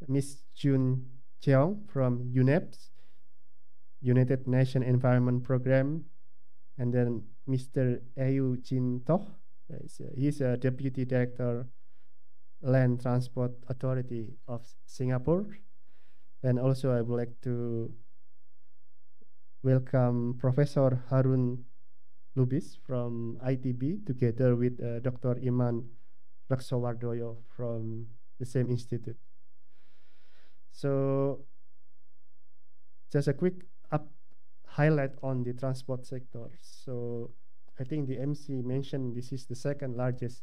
Miss Jun Cheong from UNEP, United Nations Environment Program, and then Mr. Ayu Jin Toh. He's a Deputy Director, Land Transport Authority of Singapore. And also I would like to welcome Professor Harun Lubis from ITB together with Dr. Iman Raksawardoyo from the same institute. So just a quick highlight on the transport sector. So I think the MC mentioned this is the second largest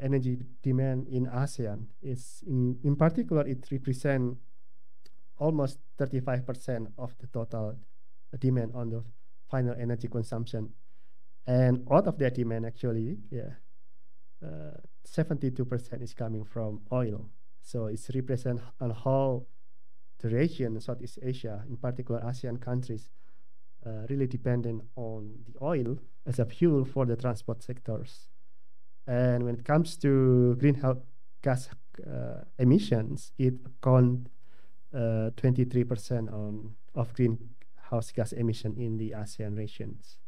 energy demand in ASEAN. It's in particular, it represents almost 35% of the total demand on the final energy consumption. And out of that demand, actually, 72% is coming from oil. So it's represent on how the region, Southeast Asia, in particular ASEAN countries, really dependent on the oil as a fuel for the transport sectors. And when it comes to greenhouse gas emissions, it accounts 23% of greenhouse gas emission in the ASEAN regions.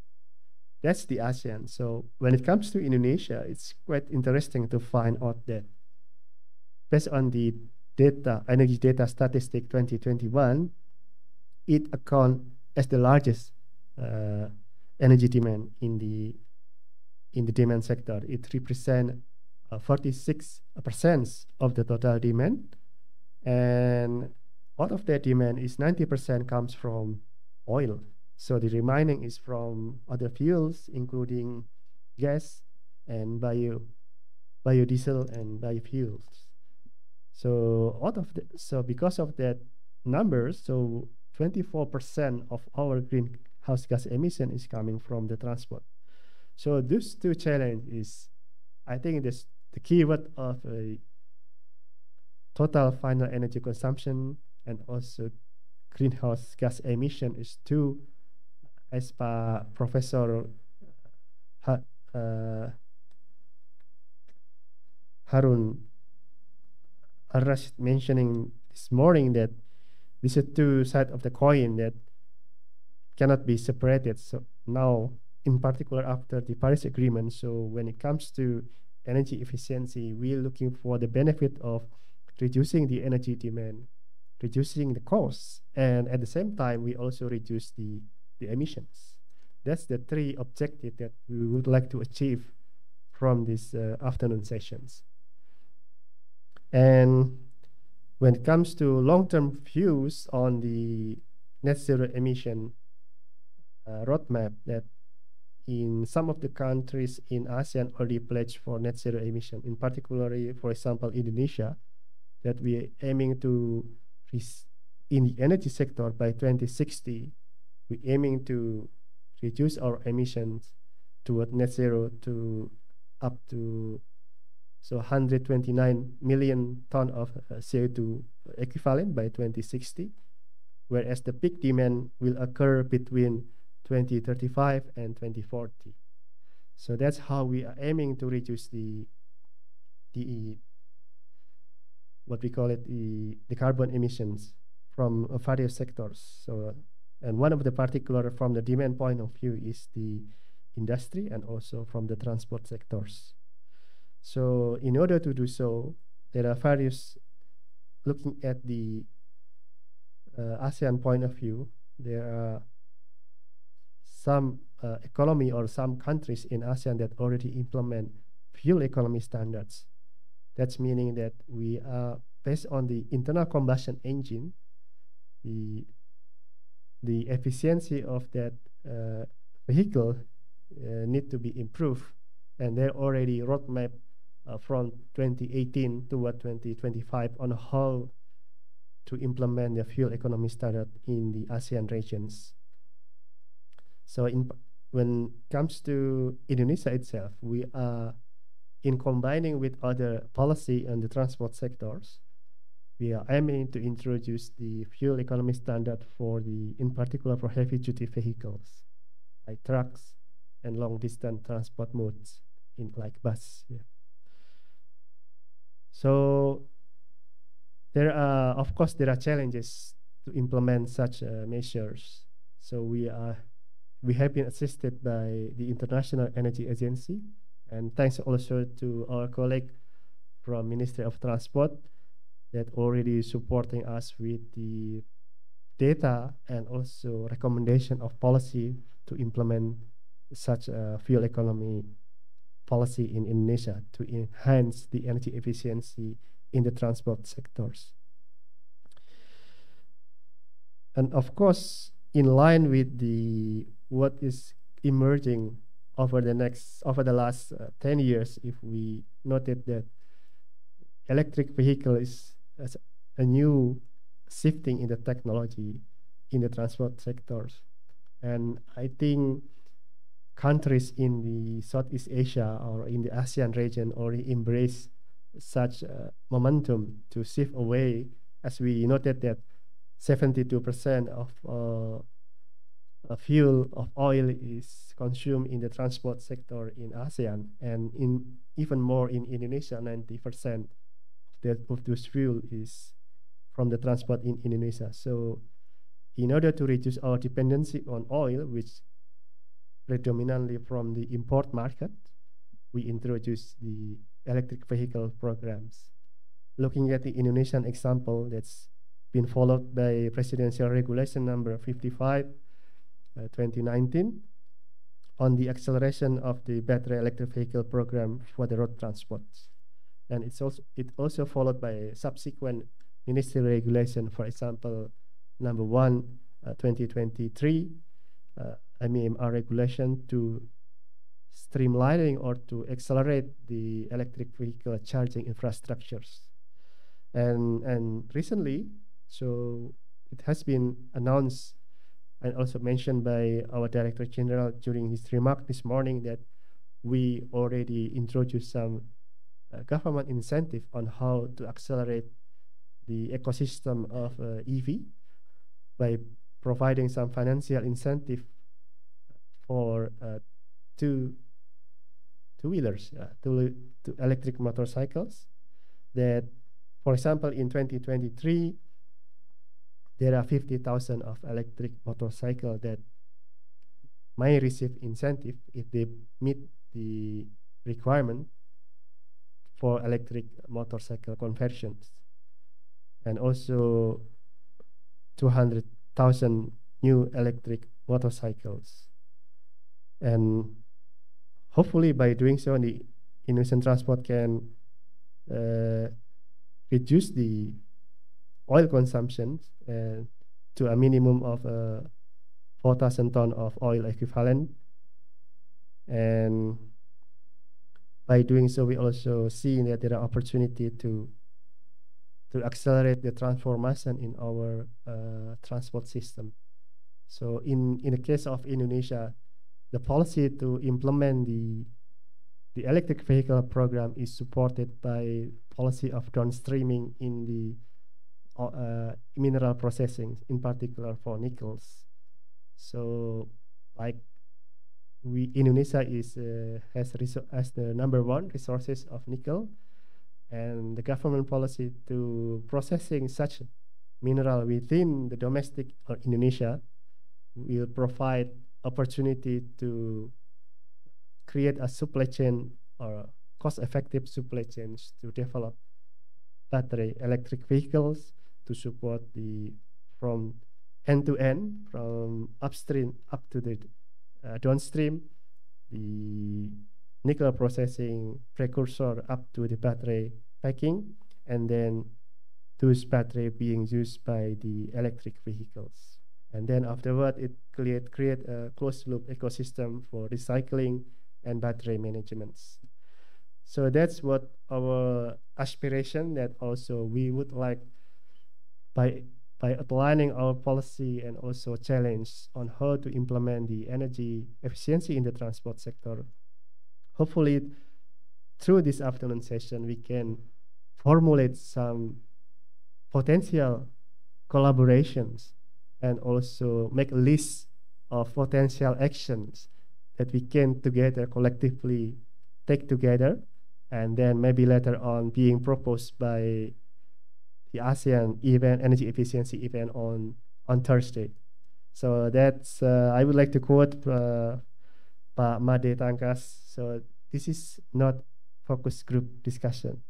That's the ASEAN. So when it comes to Indonesia, it's quite interesting to find out that based on the data, energy data statistic 2021, it accounts as the largest energy demand in the demand sector. It represents 46% of the total demand, and out of that demand is 90% comes from oil. So the remaining is from other fuels, including gas and biodiesel and biofuels. So because of that numbers, so 24% of our greenhouse gas emission is coming from the transport. So those two challenges, I think this the keyword of a total final energy consumption and also greenhouse gas emission is two, as per Professor Harun Al-Rashid mentioning this morning, that these are two sides of the coin that cannot be separated. So now, in particular after the Paris Agreement, so when it comes to energy efficiency, we're looking for the benefit of reducing the energy demand, reducing the costs, and at the same time, we also reduce the emissions. That's the three objectives that we would like to achieve from these afternoon sessions. And when it comes to long-term views on the net zero emission roadmap, that in some of the countries in ASEAN already pledged for net zero emission, in particular, for example, Indonesia, that we are aiming to, in the energy sector by 2060, we're aiming to reduce our emissions toward net zero to up to 129 million ton of CO2 equivalent by 2060, whereas the peak demand will occur between 2035 and 2040. So that's how we are aiming to reduce the what we call it, the carbon emissions from various sectors. So, and one of the particular from the demand point of view is the industry and also from the transport sectors. So in order to do so, there are various, looking at the ASEAN point of view, there are some economy or some countries in ASEAN that already implement fuel economy standards. That's meaning that we are based on the internal combustion engine, the efficiency of that vehicle need to be improved, and they're already roadmap from 2018 toward 2025 on how to implement the fuel economy standard in the ASEAN regions. So when it comes to Indonesia itself, we are in combining with other policy on the transport sectors, we are aiming to introduce the fuel economy standard for in particular for heavy duty vehicles like trucks and long distance transport modes in like bus. Yeah. So Of course, there are challenges to implement such measures. So we have been assisted by the International Energy Agency, and thanks also to our colleague from Ministry of Transport that already supporting us with the data and also recommendation of policy to implement such a fuel economy policy in Indonesia to enhance the energy efficiency in the transport sectors. And of course, in line with the what is emerging over the last 10 years, if we noted that electric vehicle is as a new shifting in the technology in the transport sectors. And I think countries in the Southeast Asia or in the ASEAN region already embrace such momentum to shift away, as we noted that 72% of fuel of oil is consumed in the transport sector in ASEAN, and in even more in Indonesia, 90% of this fuel is from the transport in Indonesia. So in order to reduce our dependency on oil, which predominantly from the import market, we introduced the electric vehicle programs. Looking at the Indonesian example, that's been followed by Presidential Regulation number 55, 2019, on the acceleration of the battery electric vehicle program for the road transport. And it also followed by a subsequent ministerial regulation, for example, number 1, 2023, MEMR regulation to streamlining or to accelerate the electric vehicle charging infrastructures. And recently, so it has been announced and also mentioned by our Director General during his remark this morning that we already introduced some government incentive on how to accelerate the ecosystem of EV by providing some financial incentive for two-wheelers, to electric motorcycles. That, for example, in 2023, there are 50,000 of electric motorcycles that may receive incentive if they meet the requirement for electric motorcycle conversions, and also 200,000 new electric motorcycles. And hopefully by doing so, the Indonesian transport can reduce the oil consumption to a minimum of 4,000 tons of oil equivalent. And by doing so, we also see that there are opportunity to accelerate the transformation in our transport system. So in the case of Indonesia, the policy to implement the electric vehicle program is supported by policy of downstreaming in the mineral processing, in particular for nickels. So, like Indonesia has the number 1 resources of nickel, and the government policy to processing such mineral within the domestic or Indonesia will provide opportunity to create a supply chain or cost-effective supply chains to develop battery electric vehicles to support the from end to end, from upstream up to the downstream, the nickel processing precursor up to the battery packing, and then those battery being used by the electric vehicles. And then afterward, it create a closed loop ecosystem for recycling and battery management. So that's what our aspiration, that also we would like by outlining our policy and also challenge on how to implement the energy efficiency in the transport sector. Hopefully, through this afternoon session, we can formulate some potential collaborations and also make a list of potential actions that we can together collectively take together, and then maybe later on being proposed by the ASEAN event, energy efficiency event on Thursday. So that's I would like to quote Pak Made Tangkas. So this is not focus group discussion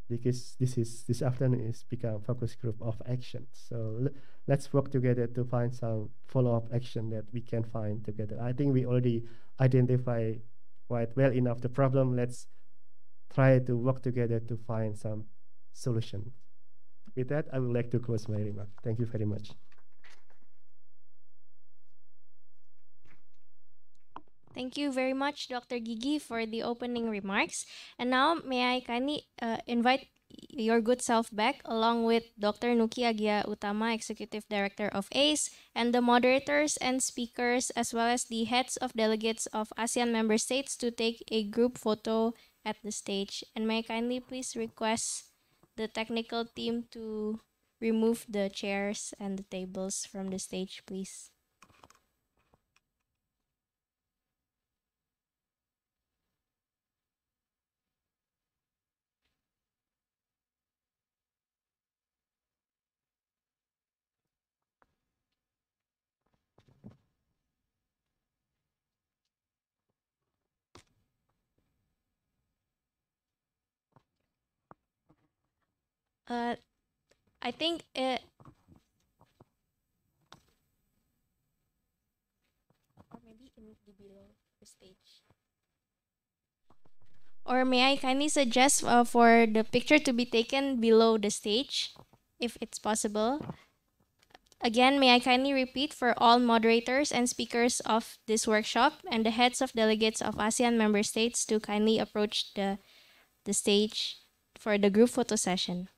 because this afternoon is become focus group of action. So let's work together to find some follow-up action that we can find together. I think we already identify quite well enough the problem. Let's try to work together to find some solution. With that, I would like to close my remark. Thank you very much. Thank you very much, Dr. Gigi, for the opening remarks. And now, may I kindly invite your good self back, along with Dr. Nuki Agia Utama, Executive Director of ACE, and the moderators and speakers, as well as the heads of delegates of ASEAN member states, to take a group photo at the stage. And may I kindly please request the technical team to remove the chairs and the tables from the stage, please. Uh, I think or maybe in the below the stage. Or may I kindly suggest for the picture to be taken below the stage, if it's possible? Again, may I kindly repeat for all moderators and speakers of this workshop and the heads of delegates of ASEAN member states to kindly approach the stage for the group photo session.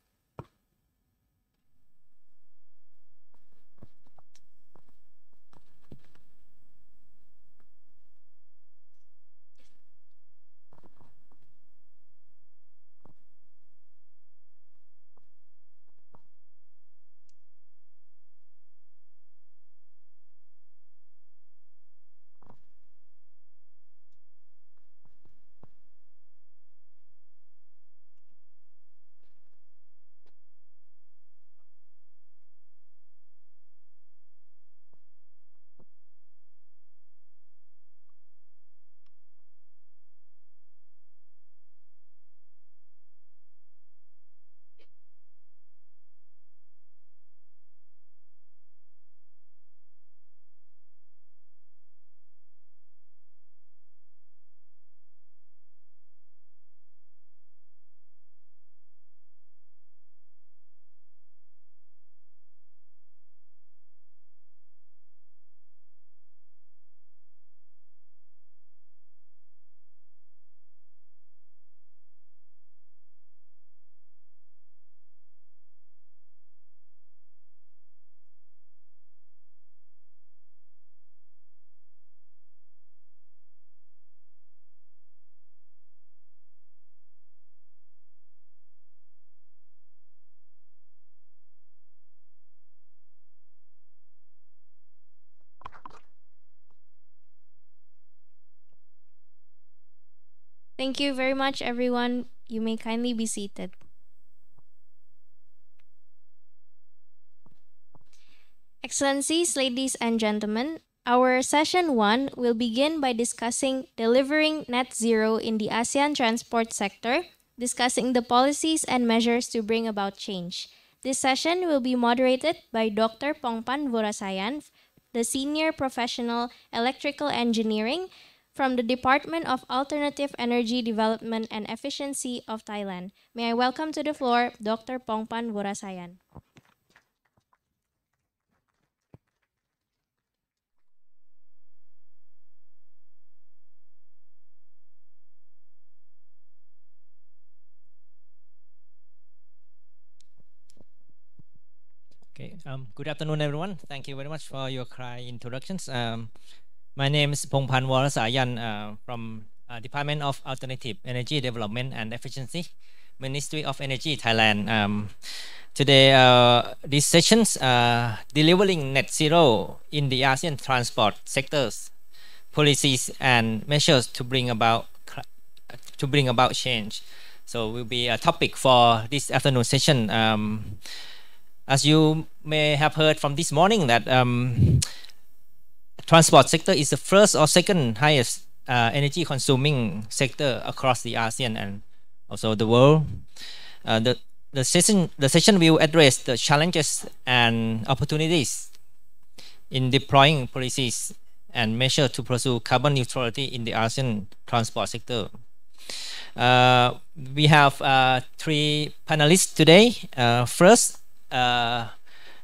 Thank you very much, everyone. You may kindly be seated. Excellencies, ladies and gentlemen, our session 1 will begin by discussing delivering net zero in the ASEAN transport sector, discussing the policies and measures to bring about change. This session will be moderated by Dr. Pongpan Vorasayan, the Senior Professional Electrical Engineering from the Department of Alternative Energy Development and Efficiency of Thailand. May I welcome to the floor Dr. Pongpan Vorasayan. Okay. Good afternoon, everyone. Thank you very much for your kind introductions. My name is Pongpan Warasayan from Department of Alternative Energy Development and Efficiency, Ministry of Energy, Thailand. Today, these sessions delivering net zero in the ASEAN transport sectors, policies and measures to bring about change. So will be a topic for this afternoon session. As you may have heard from this morning that transport sector is the first or second highest energy consuming sector across the ASEAN and also the world. The session will address the challenges and opportunities in deploying policies and measures to pursue carbon neutrality in the ASEAN transport sector. We have 3 panelists today. First,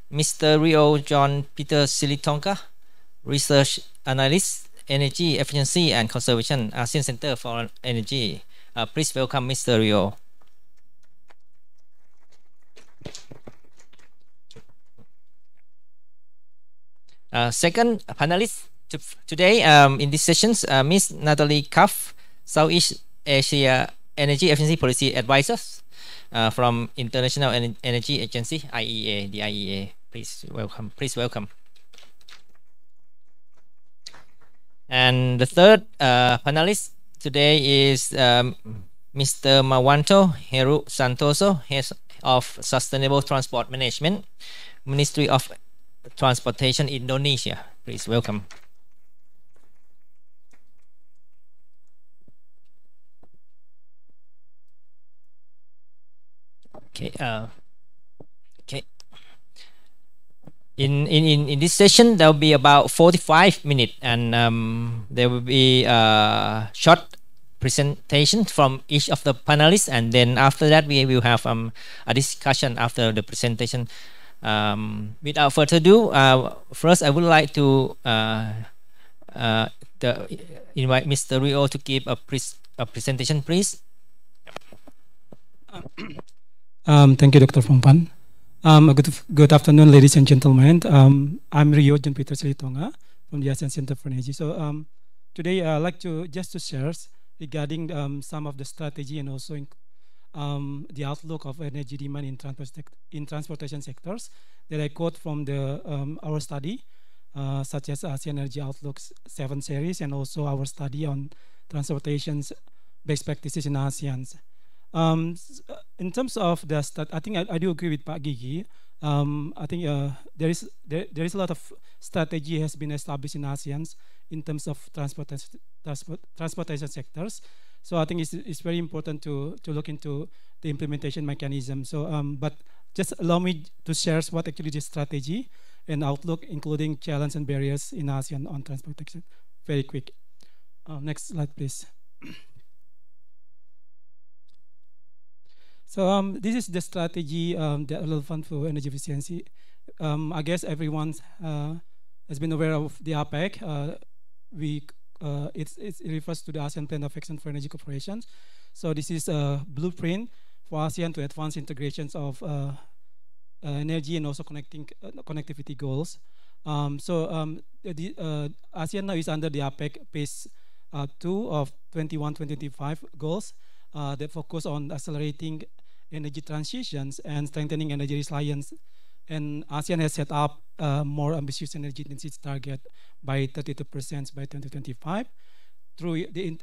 Mr. Rio John Peter Silitonga, Research Analyst, Energy Efficiency and Conservation, ASEAN Center for Energy. Please welcome Mr. Rio. Second panelist today in these sessions, Ms. Natalie Kaff, Southeast Asia Energy Efficiency Policy Advisor from International Energy Agency, IEA, the IEA. Please welcome. Please welcome. And the third panelist today is Mr. Mawanto Heru Santoso, Head of Sustainable Transport Management, Ministry of Transportation, Indonesia. Please welcome. Okay. Okay. In this session, there will be about 45 minutes, and there will be a short presentation from each of the panelists, and then after that, we will have a discussion after the presentation. Without further ado, first I would like to invite Mr. Rio to give a presentation, please. Thank you, Dr. Phongpan. Good afternoon, ladies and gentlemen. I'm Rio John Peter Silitonga from the ASEAN Center for Energy. So today I'd like to share regarding some of the strategy and also the outlook of energy demand in transportation sectors that I quote from our study, such as ASEAN Energy Outlooks 7 series, and also our study on transportation's best practices in ASEAN. In terms of the I think I do agree with Pak Gigi. I think there is a lot of strategy has been established in ASEAN in terms of transportation sectors. So I think it's very important to look into the implementation mechanism. So but just allow me to share what actually the strategy and outlook, including challenges and barriers in ASEAN on transportation. Very quick. Next slide, please. So this is the strategy that relevant for energy efficiency. I guess everyone has been aware of the APEC. It refers to the ASEAN Plan of Action for Energy Corporations. So this is a blueprint for ASEAN to advance integrations of energy and also connectivity goals. ASEAN now is under the APEC Phase 2 of 21-2025 goals that focus on accelerating energy transitions and strengthening energy resilience. And ASEAN has set up more ambitious energy intensity target by 32% by 2025 through the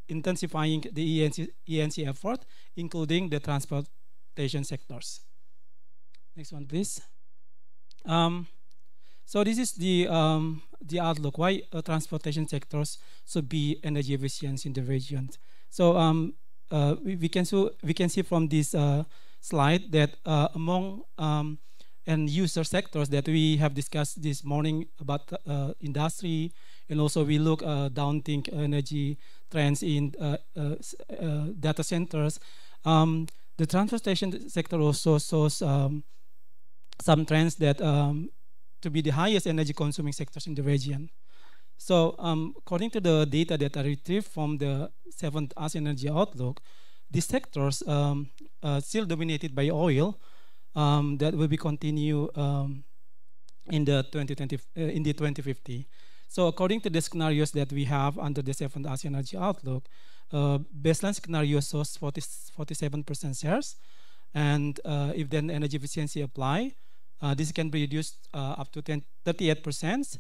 intensifying the ENC effort, including the transportation sectors. Next one, please. So this is the outlook why transportation sectors should be energy efficient in the region. So we can see from this slide that among end user sectors that we have discussed this morning about industry, and also we look downthink energy trends in data centers. The transportation sector also shows some trends that to be the highest energy consuming sectors in the region. So according to the data that I retrieved from the 7th ASEAN Energy Outlook, these sectors still dominated by oil that will be continue in the 2050. So according to the scenarios that we have under the 7th ASEAN Energy Outlook, baseline scenario shows 47% shares, and if then energy efficiency apply, this can be reduced up to 38%.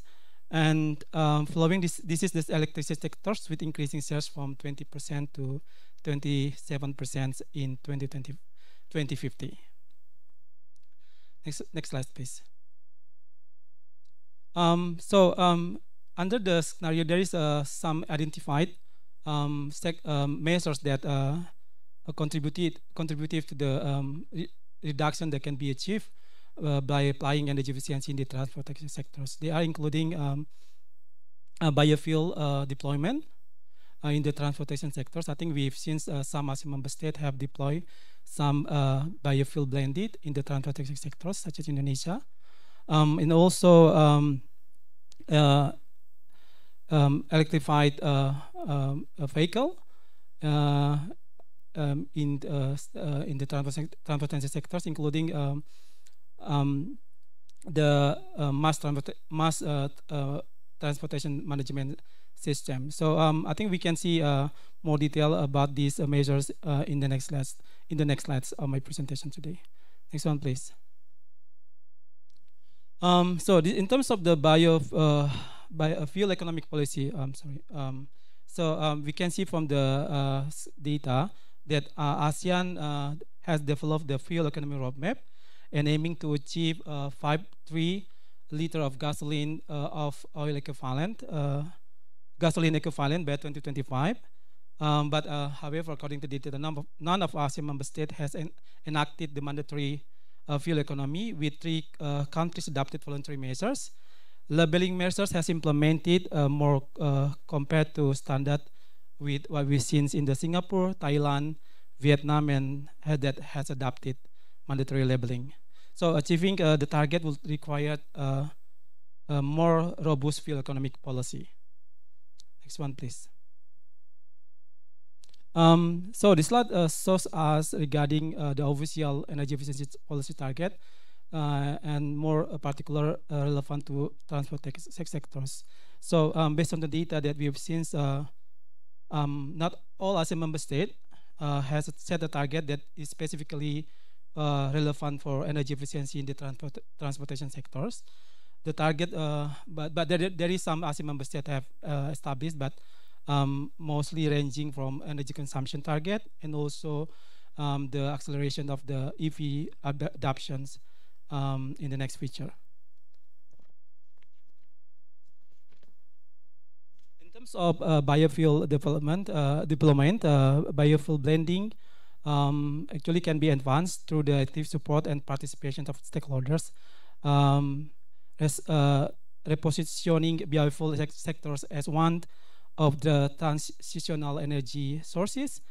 And following this is the electricity sectors with increasing shares from 20% to 27% in 2050. Next slide, please. Under the scenario, there is some identified measures that contributive to the reduction that can be achieved by applying energy efficiency in the transportation sectors. They are including biofuel deployment in the transportation sectors. I think we've seen some ASEAN member states have deployed some biofuel blended in the transportation sectors, such as Indonesia. And also electrified vehicle in the transportation sectors, including the mass transportation management system. So I think we can see more detail about these measures in the next slides of my presentation today. Next one, please. In terms of the biofuel economic policy, we can see from the data that ASEAN has developed the fuel economy roadmap and aiming to achieve 5.3 liter of gasoline of oil equivalent, gasoline equivalent by 2025. However, according to data, none of ASEAN member states has enacted the mandatory fuel economy, with 3 countries adopted voluntary measures. Labeling measures has implemented more compared to standard with what we've seen in the Singapore, Thailand, Vietnam, and that has adopted mandatory labeling. So achieving the target will require a more robust fuel economic policy. Next one, please. This slide shows us regarding the official energy efficiency policy target and more particular relevant to transport sectors. So based on the data that we have seen, not all ASEAN member states has set a target that is specifically relevant for energy efficiency in the transportation sectors. The target, but there is some ASEAN member states have established, but mostly ranging from energy consumption target and also the acceleration of the EV adoptions in the next feature. In terms of biofuel development, biofuel blending actually can be advanced through the active support and participation of stakeholders. Repositioning biofuel sectors as one of the transitional energy sources,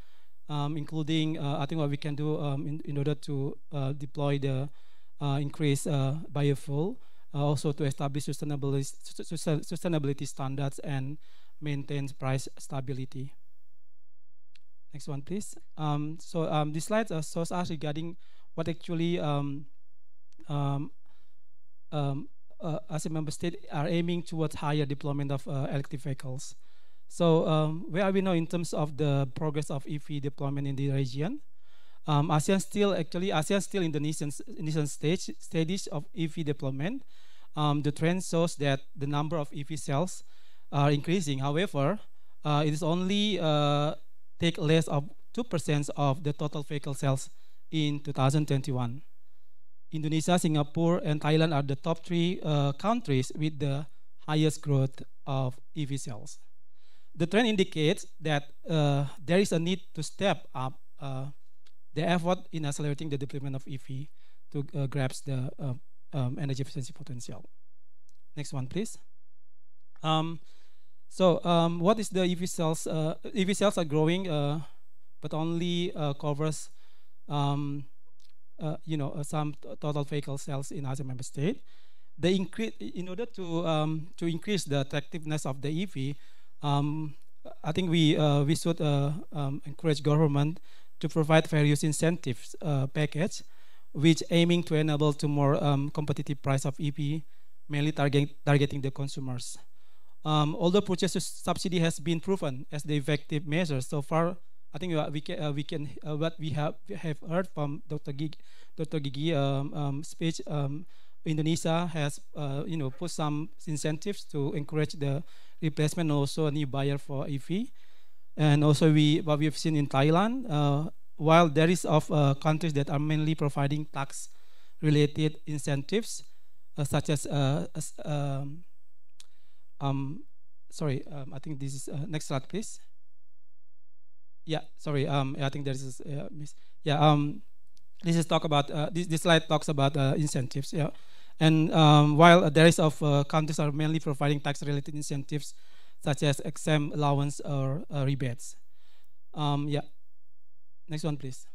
including I think what we can do in order to deploy the increased biofuel, also to establish sustainability standards and maintain price stability. Next one, please. This slide shows us regarding what actually as a member state are aiming towards higher deployment of electric vehicles. So where are we now in terms of the progress of EV deployment in the region? ASEAN still in the nascent stage of EV deployment. The trend shows that the number of EV cells are increasing. However, it is only take less of 2% of the total vehicle sales in 2021. Indonesia, Singapore, and Thailand are the top 3 countries with the highest growth of EV sales. The trend indicates that there is a need to step up the effort in accelerating the deployment of EV to grasp the energy efficiency potential. Next one, please. What is the EV cells? EV cells are growing, but only covers some total vehicle sales in ASEAN member state. In order to increase the attractiveness of the EV, I think we should encourage government to provide various incentives package, which aiming to enable to more competitive price of EV, mainly targeting the consumers. Although purchase subsidy has been proven as the effective measure so far, I think what we have heard from Dr. Gigi speech. Indonesia has put some incentives to encourage the replacement, also a new buyer for EV, and also what we have seen in Thailand. While there is of countries that are mainly providing tax related incentives, such as sorry, I think this is next slide, please. Yeah, sorry. I think there is miss. Yeah. This is talk about this slide talks about incentives. Yeah, and while there is of countries are mainly providing tax-related incentives, such as exempt allowance or rebates. Yeah. Next one, please.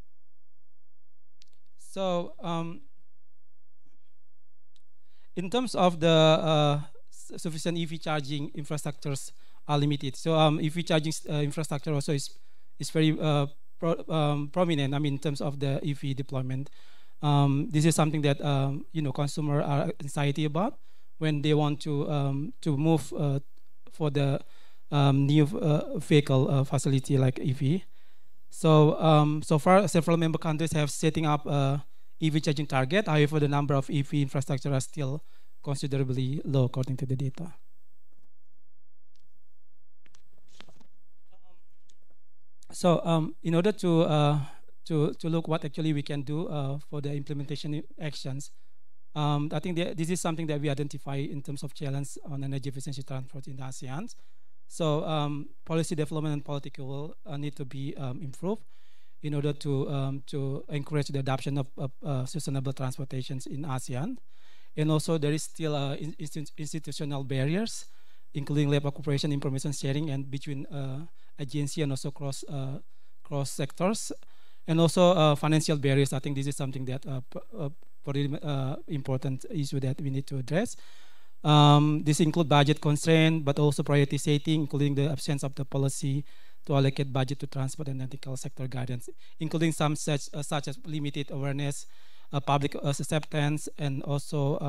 So in terms of the sufficient EV charging infrastructures are limited. So EV charging infrastructure also is very prominent. I mean, in terms of the EV deployment, this is something that consumer are anxiety about when they want to move for the new vehicle facility like EV. So so far, several member countries have setting up EV charging target. However, the number of EV infrastructure are still considerably low according to the data. So in order to look what actually we can do for the implementation actions, I think this is something that we identify in terms of challenge on energy efficiency transport in the ASEAN. So policy development and political will need to be improved in order to encourage the adoption of sustainable transportations in ASEAN. And also there is still institutional barriers, including lack of cooperation, information sharing, and between agency and also cross sectors, and also financial barriers. I think this is something that very important issue that we need to address. This include budget constraint, but also priority setting, including the absence of the policy to allocate budget to transport and ethical sector guidance, including some such as limited awareness, public acceptance, and also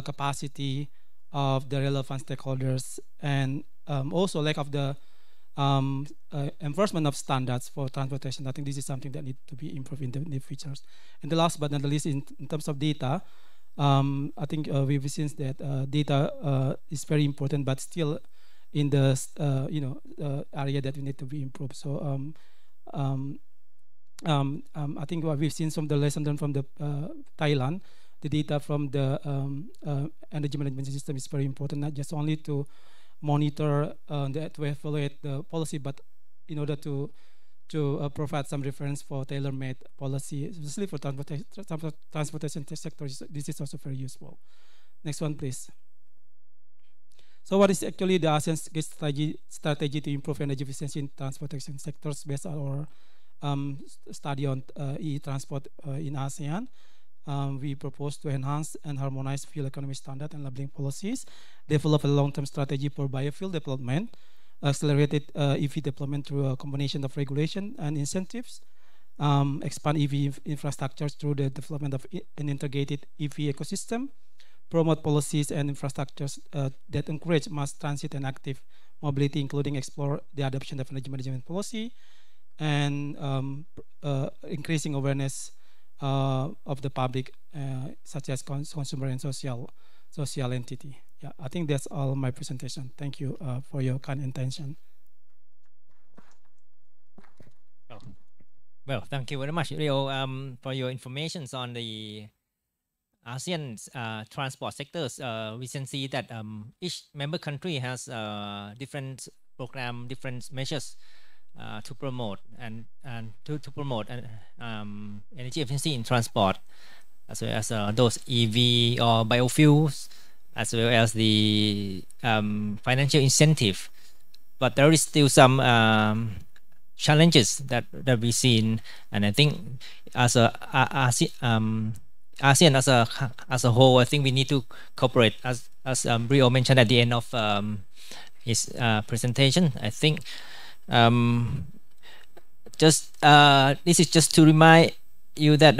capacity of the relevant stakeholders, and also lack of the enforcement of standards for transportation. I think this is something that needs to be improved in the futures. And the last but not the least, in terms of data, I think we've seen that data is very important, but still in the area that we need to be improved. So I think what we've seen from the lesson learned from the Thailand, the data from the energy management system is very important, not just only to monitor to evaluate the policy, but in order to provide some reference for tailor-made policy, especially for transportation sectors. This is also very useful. Next one, please. So what is actually the ASEAN strategy to improve energy efficiency in transportation sectors based on our study on e-transport in ASEAN? We propose to enhance and harmonize fuel economy standard and labeling policies, develop a long-term strategy for biofuel development, accelerated EV deployment through a combination of regulation and incentives, expand EV infrastructure through the development of an integrated EV ecosystem, promote policies and infrastructures that encourage mass transit and active mobility, including explore the adoption of energy management policy, and increasing awareness of the public, such as consumer and social entity. Yeah, I think that's all my presentation. Thank you for your kind intention. Well, thank you very much, Rio, for your information on the ASEAN transport sectors. We can see that each member country has different program, different measures to promote and to promote energy efficiency in transport, as well as those EV or biofuels, as well as the financial incentive. But there is still some challenges that we've seen, and I think as ASEAN as a whole, I think we need to cooperate, as Rio mentioned at the end of his presentation. I think this is just to remind you that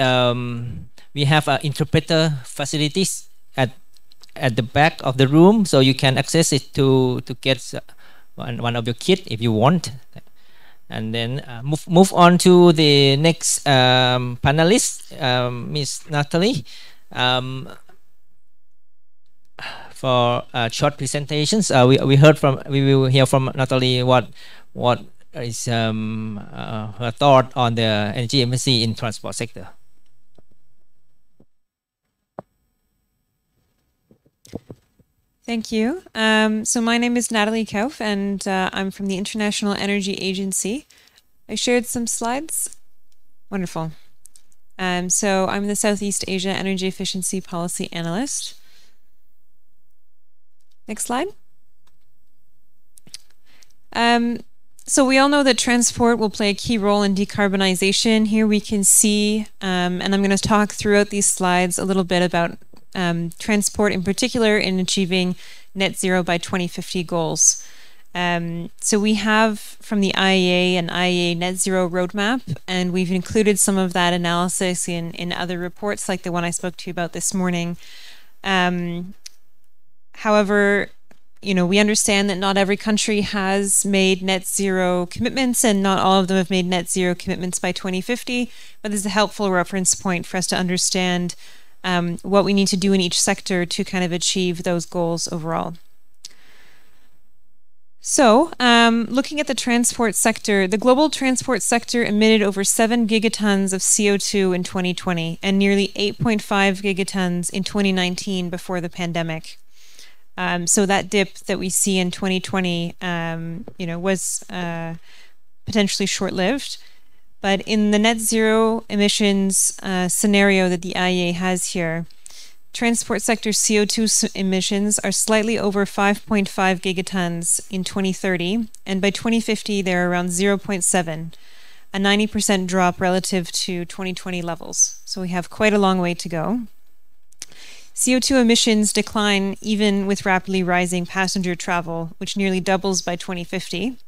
we have interpreter facilities at the back of the room, so you can access it to get one of your kit if you want. And then move on to the next panelist, Miss Natalie, for short presentations. We will hear from Natalie what is her thought on the energy efficiency in transport sector. Thank you. So my name is Natalie Kauf, and I'm from the International Energy Agency. I shared some slides. Wonderful. So I'm the Southeast Asia Energy Efficiency Policy Analyst. Next slide. So we all know that transport will play a key role in decarbonization. Here we can see, and I'm going to talk throughout these slides a little bit about transport in particular in achieving net zero by 2050 goals. So we have from the IEA an IEA net zero roadmap, and we've included some of that analysis in other reports like the one I spoke to you about this morning. However, you know, we understand that not every country has made net zero commitments, and not all of them have made net zero commitments by 2050, but this is a helpful reference point for us to understand what we need to do in each sector to kind of achieve those goals overall. So, looking at the transport sector, the global transport sector emitted over 7 gigatons of CO2 in 2020 and nearly 8.5 gigatons in 2019 before the pandemic. So that dip that we see in 2020, you know, was potentially short-lived. But in the net zero emissions scenario that the IEA has here, transport sector CO2 emissions are slightly over 5.5 gigatons in 2030, and by 2050 they're around 0.7, a 90% drop relative to 2020 levels. So we have quite a long way to go. CO2 emissions decline even with rapidly rising passenger travel, which nearly doubles by 2050.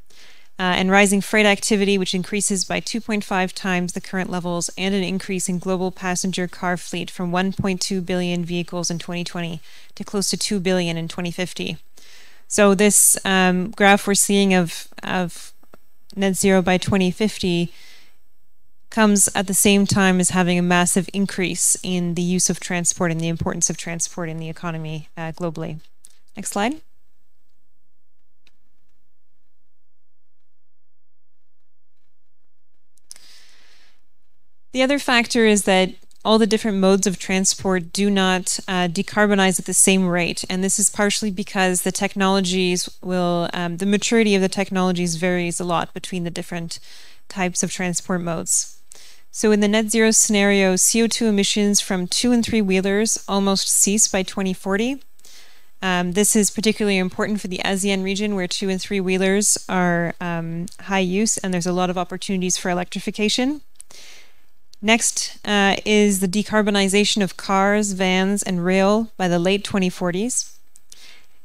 And rising freight activity, which increases by 2.5 times the current levels, and an increase in global passenger car fleet from 1.2 billion vehicles in 2020 to close to 2 billion in 2050. So this graph we're seeing of net zero by 2050 comes at the same time as having a massive increase in the use of transport and the importance of transport in the economy globally. Next slide. The other factor is that all the different modes of transport do not decarbonize at the same rate, and this is partially because the technologies will, the maturity of the technologies varies a lot between the different types of transport modes. So in the net zero scenario, CO2 emissions from 2- and 3-wheelers almost cease by 2040. This is particularly important for the ASEAN region, where 2- and 3-wheelers are high use, and there's a lot of opportunities for electrification. Next is the decarbonization of cars, vans, and rail by the late 2040s.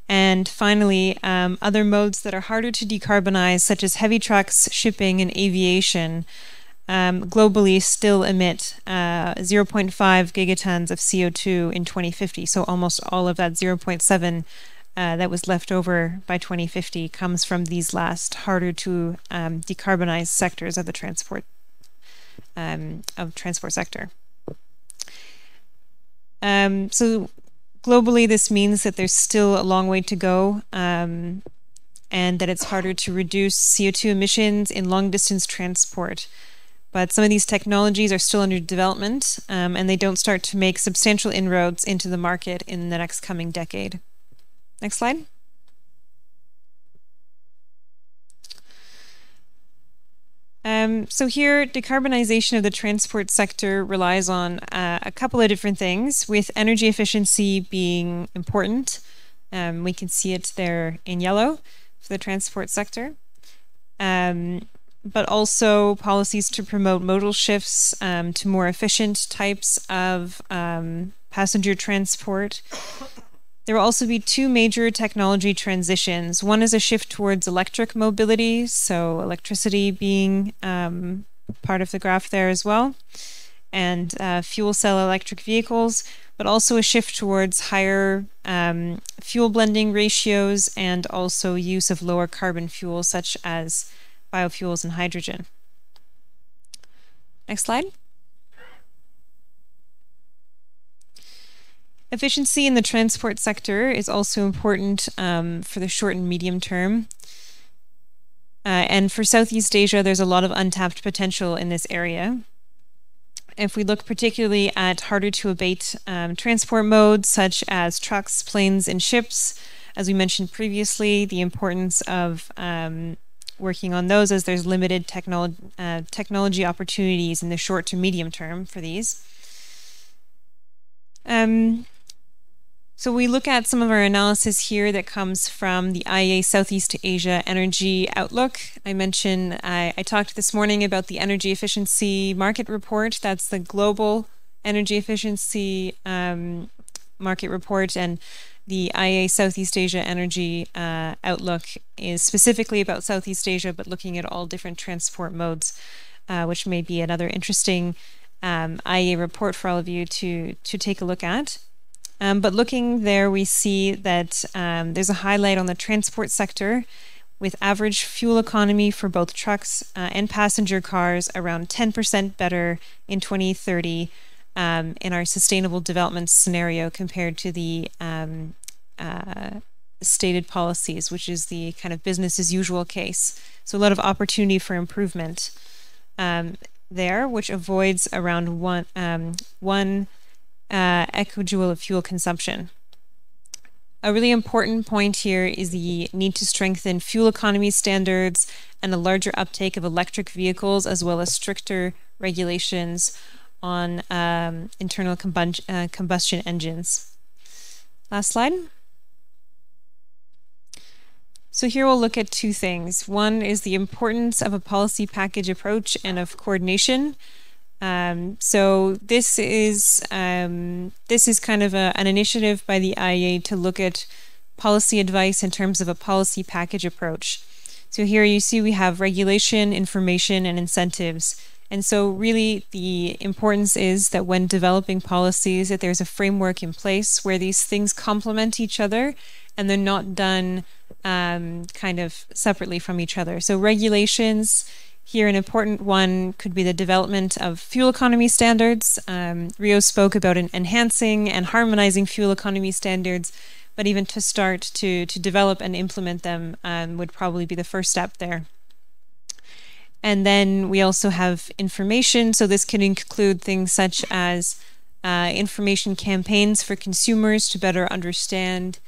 And finally, other modes that are harder to decarbonize, such as heavy trucks, shipping, and aviation, globally still emit 0.5 gigatons of CO2 in 2050. So almost all of that 0.7 that was left over by 2050 comes from these last harder to decarbonize sectors of the transport sector. So globally, this means that there's still a long way to go, and that it's harder to reduce CO2 emissions in long-distance transport. But some of these technologies are still under development, and they don't start to make substantial inroads into the market in the next coming decade. Next slide. So here, decarbonization of the transport sector relies on a couple of different things, with energy efficiency being important. We can see it there in yellow for the transport sector. But also policies to promote modal shifts to more efficient types of passenger transport. There will also be 2 major technology transitions. One is a shift towards electric mobility, so electricity being part of the graph there as well, and fuel cell electric vehicles, but also a shift towards higher fuel blending ratios and also use of lower carbon fuels such as biofuels and hydrogen. Next slide. Efficiency in the transport sector is also important for the short and medium term. And for Southeast Asia, there's a lot of untapped potential in this area. If we look particularly at harder to abate transport modes such as trucks, planes, and ships, as we mentioned previously, the importance of working on those, as there's limited technology opportunities in the short to medium term for these. So we look at some of our analysis here that comes from the IEA Southeast Asia Energy Outlook. I talked this morning about the Energy Efficiency Market Report. That's the global energy efficiency market report, and the IEA Southeast Asia Energy Outlook is specifically about Southeast Asia, but looking at all different transport modes, which may be another interesting IEA report for all of you to take a look at. But looking there, we see that there's a highlight on the transport sector with average fuel economy for both trucks and passenger cars around 10% better in 2030 in our sustainable development scenario compared to the stated policies, which is the kind of business as usual case. So a lot of opportunity for improvement there, which avoids around one ecojoule of fuel consumption. A really important point here is the need to strengthen fuel economy standards and a larger uptake of electric vehicles, as well as stricter regulations on internal combustion engines. Last slide. So here we'll look at two things. One is the importance of a policy package approach and of coordination. So this is kind of an initiative by the IEA to look at policy advice in terms of a policy package approach. So here you see we have regulation, information, and incentives. And so really the importance is that when developing policies, that there's a framework in place where these things complement each other and they're not done kind of separately from each other. So regulations, here an important one could be the development of fuel economy standards. Rio spoke about enhancing and harmonizing fuel economy standards, but even to start to develop and implement them would probably be the first step there. And then we also have information. So this can include things such as information campaigns for consumers to better understand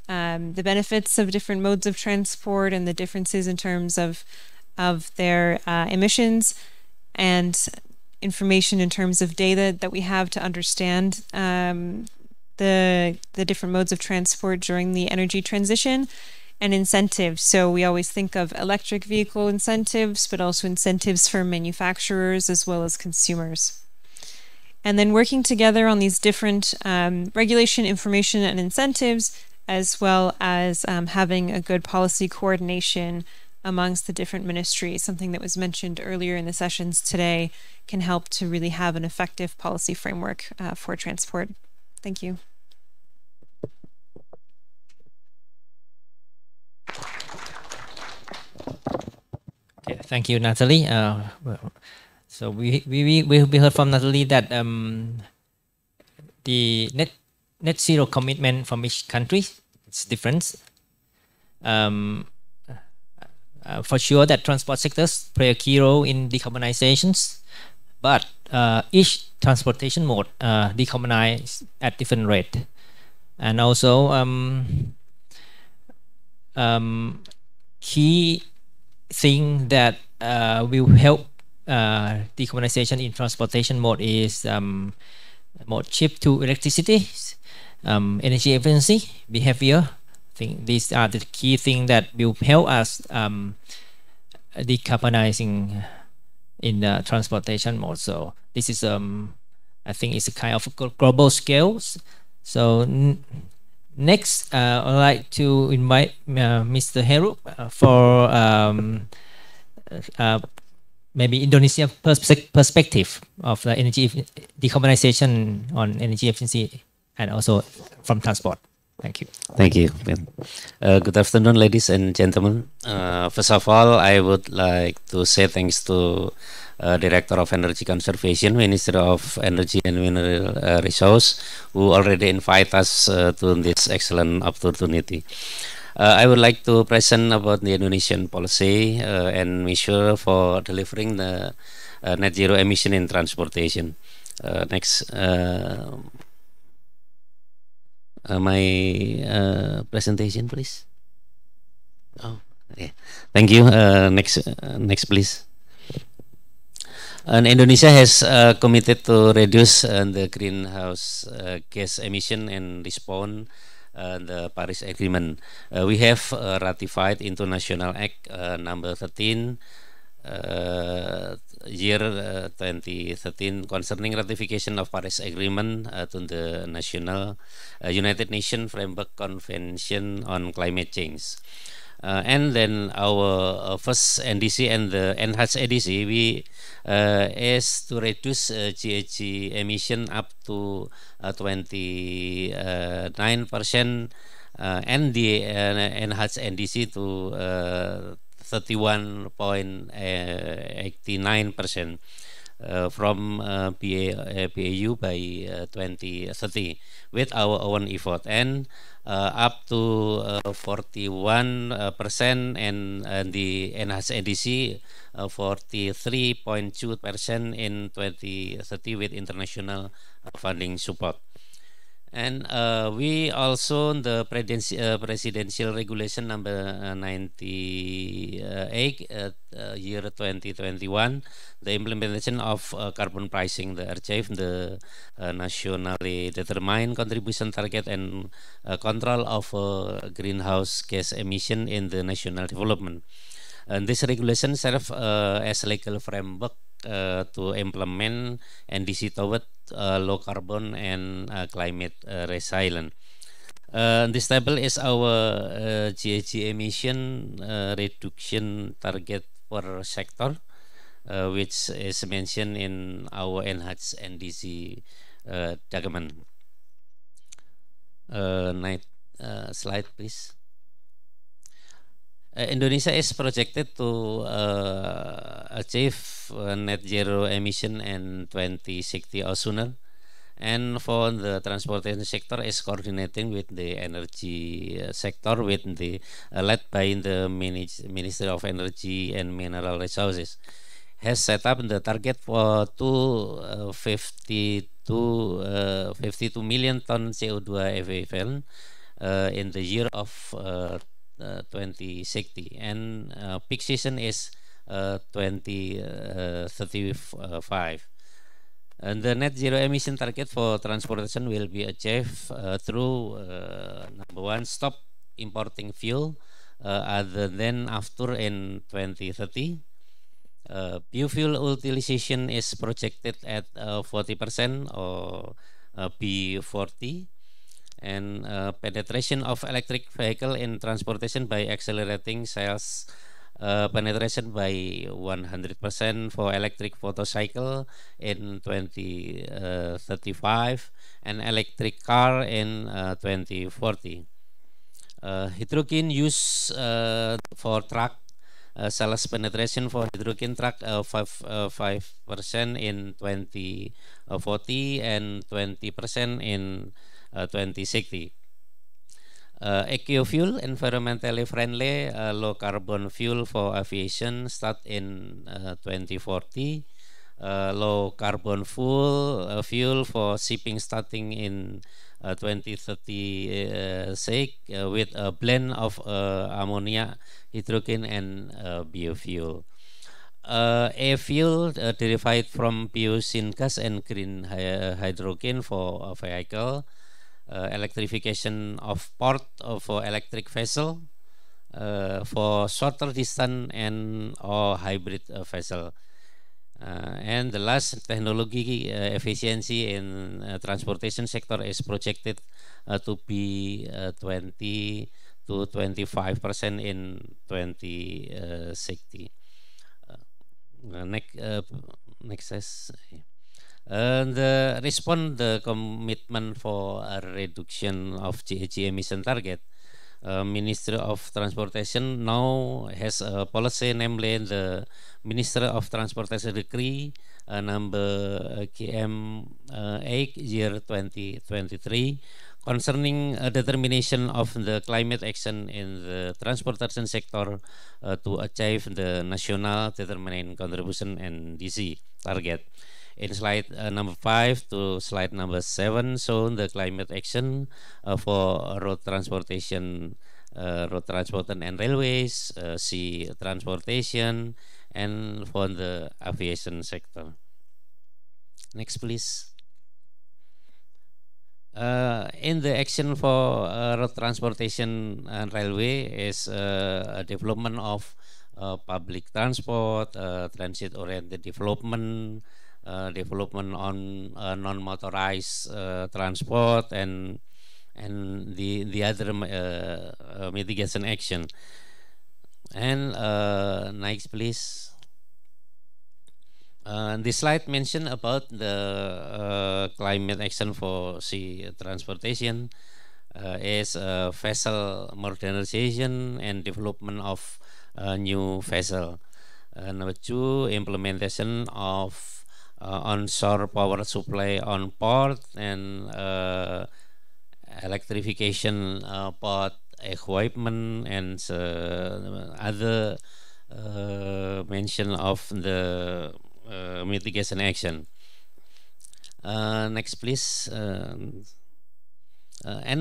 the benefits of different modes of transport and the differences in terms of their emissions, and information in terms of data that we have to understand the different modes of transport during the energy transition, and incentives. So we always think of electric vehicle incentives, but also incentives for manufacturers as well as consumers. And then working together on these different regulation, information, and incentives, as well as having a good policy coordination amongst the different ministries, something that was mentioned earlier in the sessions today, can help to really have an effective policy framework for transport. Thank you. Okay, thank you, Natalie. So we heard from Natalie that the net zero commitment from each country is different. For sure that transport sectors play a key role in decarbonizations, but each transportation mode decarbonize at different rate. And also key thing that will help decarbonization in transportation mode is more shift to electricity, energy efficiency, behavior. I think these are the key things that will help us decarbonizing in the transportation mode. So this is I think it's a kind of global scales. So next I'd like to invite Mr. Heru for maybe Indonesia perspective of the energy decarbonization on energy efficiency and also from transport. Thank you. Thank you, Ben. Good afternoon, ladies and gentlemen. First of all, I would like to say thanks to Director of Energy Conservation, Ministry of Energy and Mineral Resource, who already invite us to this excellent opportunity. I would like to present about the Indonesian policy and measure for delivering the net zero emission in transportation. Next. my presentation, please. Oh, yeah. Thank you. Next, please. And Indonesia has committed to reduce the greenhouse gas emission and respond the Paris Agreement. We have ratified International Act number 13 year 2013 concerning ratification of Paris Agreement to the National United Nations Framework Convention on Climate Change. And then our first NDC and the enhanced ADC, we is to reduce GHG emission up to 29%, and the enhanced NDC to 31.89% from PAU by 2030 with our own effort, and up to 41% and the enhanced NDC 43.2% in 2030 with international funding support. And we also the presidential regulation number 98 year 2021, the implementation of carbon pricing, the RCEP, the nationally determined contribution target and control of greenhouse gas emission in the national development. And this regulation serves as legal framework to implement NDC toward low carbon and climate resilient. This table is our GHG emission reduction target per sector, which is mentioned in our enhanced NDC document. Next slide, please. Indonesia is projected to achieve net zero emission in 2060 or sooner, and for the transportation sector is coordinating with the energy sector with the led by the Ministry of Energy and Mineral Resources, has set up the target for 52 million ton CO2 equivalent in the year of 2060, and peak season is 2035. And the net zero emission target for transportation will be achieved through number one, stop importing fuel other than after in 2030. Biofuel utilization is projected at 40% or B40. And penetration of electric vehicle in transportation by accelerating sales penetration by 100% for electric motorcycle in 2035 and electric car in 2040. Hydrogen use for truck sales penetration for hydrogen truck 5% in 2040 and 20% in 2060. Eco-fuel, environmentally friendly, low carbon fuel for aviation start in 2040. Low carbon fuel for shipping starting in 2036 with a blend of ammonia, hydrogen, and biofuel. A-fuel derived from biosyngas and green hydrogen for a vehicle. Electrification of port for electric vessel for shorter distance and or hybrid vessel. And the last, technology efficiency in transportation sector is projected to be 20 to 25% in 2060. Next. The commitment for a reduction of GHG emission target. Ministry of Transportation now has a policy, namely the Ministry of Transportation Decree number KM 8 year 2023 concerning a determination of the climate action in the transportation sector to achieve the national determined contribution NDC target. In slide number 5 to slide number 7, shown the climate action for road transportation, and railways, sea transportation, and for the aviation sector. Next, please. In the action for road transportation and railway is a development of public transport, transit-oriented development, development on non-motorized transport, and the other mitigation action. And next, please. This slide mentioned about the climate action for sea transportation is vessel modernization and development of new vessel. Number 2, implementation of onshore power supply on port and electrification port equipment and other mention of the mitigation action. Next, please. And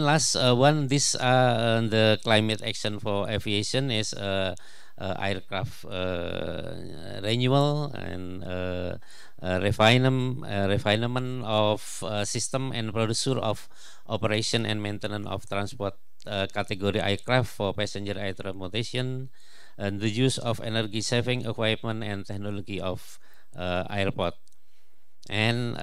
last one, this the climate action for aviation is aircraft renewal and refinement of system and procedure of operation and maintenance of transport category aircraft for passenger air transportation, and the use of energy saving equipment and technology of airport. And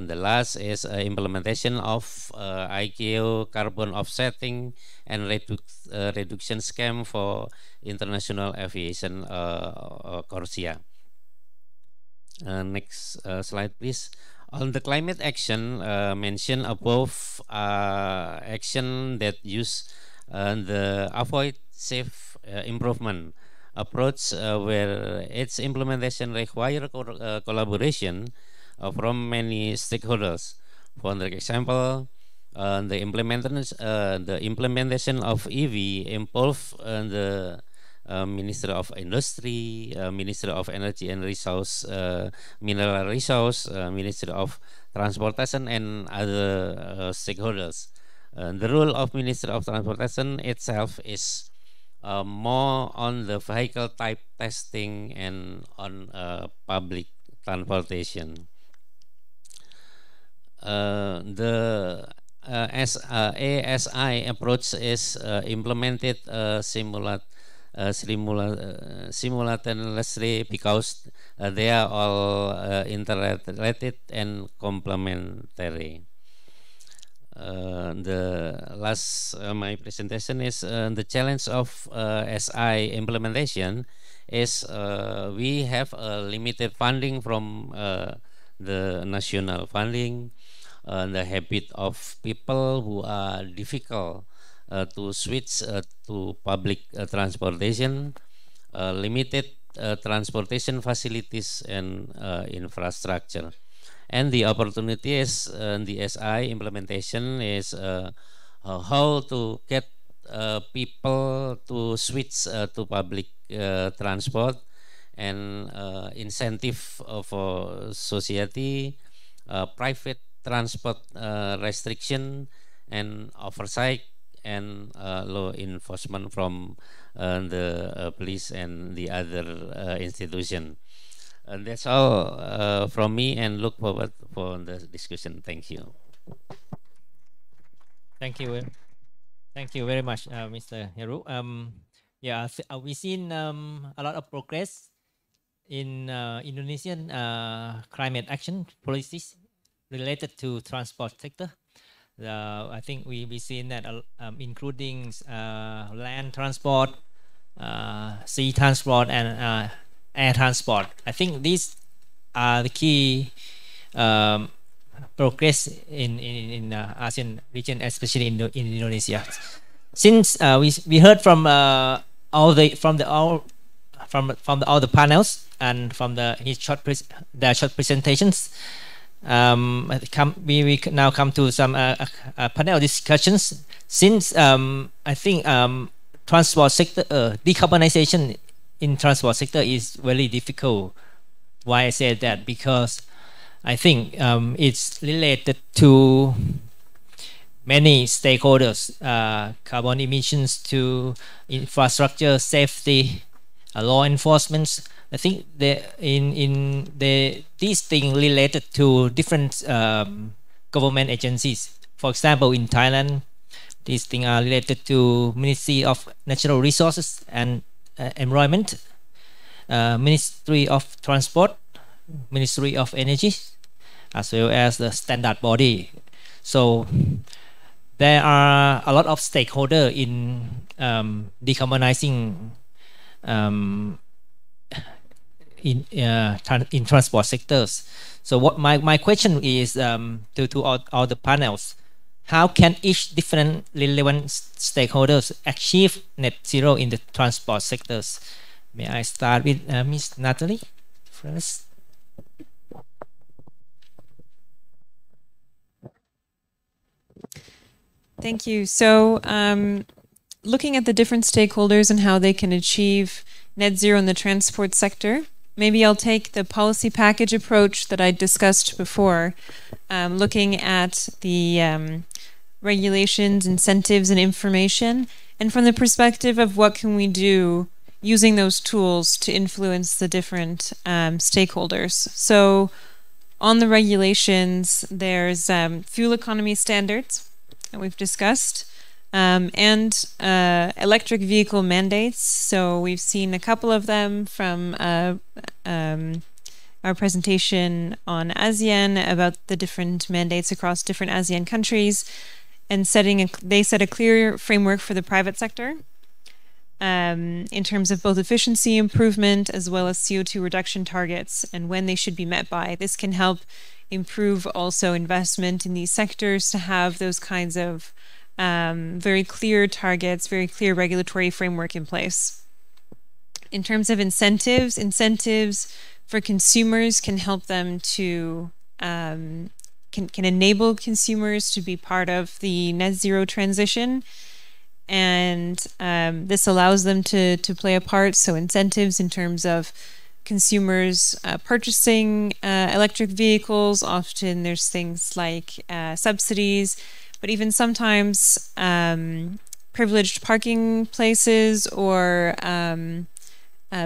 the last is implementation of ICAO carbon offsetting and reduction scheme for international aviation CORSIA. Next slide, please. On the climate action mentioned above, action that use the avoid safe improvement approach where its implementation require collaboration from many stakeholders. For example, the implementation of EV involve the Minister of Industry, Minister of Energy and Resource, Mineral Resource, Minister of Transportation, and other stakeholders. The role of Minister of Transportation itself is more on the vehicle type testing and on public transportation. The ASI approach is implemented simultaneously because they are all interrelated and complementary. The last my presentation is the challenge of SI implementation is we have limited funding from the national funding, the habit of people who are difficult to switch to public transportation, limited transportation facilities and infrastructure. And the opportunity is the SI implementation is how to get people to switch to public transport and incentive for society, private transport restriction and oversight and law enforcement from the police and the other institution. And that's all from me, and look forward for the discussion. Thank you. Thank you. Thank you very much, Mr. Heru. Yeah, we've seen a lot of progress in Indonesian climate action policies related to transport sector. I think we've seen that including land transport, sea transport, and air transport. I think these are the key progress in ASEAN region, especially in Indonesia. Since we heard from all the panels and from their short presentations, we now come to some panel discussions. Since I think transport sector decarbonization in transport sector is very difficult. Why I say that? Because I think it's related to many stakeholders, carbon emissions to infrastructure safety, law enforcement. I think these things related to different government agencies. For example, in Thailand, these things are related to Ministry of Natural Resources and Environment, Ministry of Transport, Ministry of Energy, as well as the standard body. So there are a lot of stakeholders in decarbonizing in transport sectors. So what my question is to all the panels, how can each different relevant stakeholders achieve net zero in the transport sectors? May I start with Ms. Natalie first? Thank you. So looking at the different stakeholders and how they can achieve net zero in the transport sector, maybe I'll take the policy package approach that I discussed before, looking at the regulations, incentives, and information, and from the perspective of what can we do using those tools to influence the different stakeholders. So on the regulations, there's fuel economy standards that we've discussed, and electric vehicle mandates. So we've seen a couple of them from our presentation on ASEAN about the different mandates across different ASEAN countries, and they set a clear framework for the private sector in terms of both efficiency improvement as well as CO2 reduction targets and when they should be met by. This can help improve also investment in these sectors to have those kinds of very clear targets, very clear regulatory framework in place. In terms of incentives for consumers can help them to can enable consumers to be part of the net zero transition, and this allows them to play a part. So incentives in terms of consumers purchasing electric vehicles. Often there's things like subsidies, but even sometimes privileged parking places or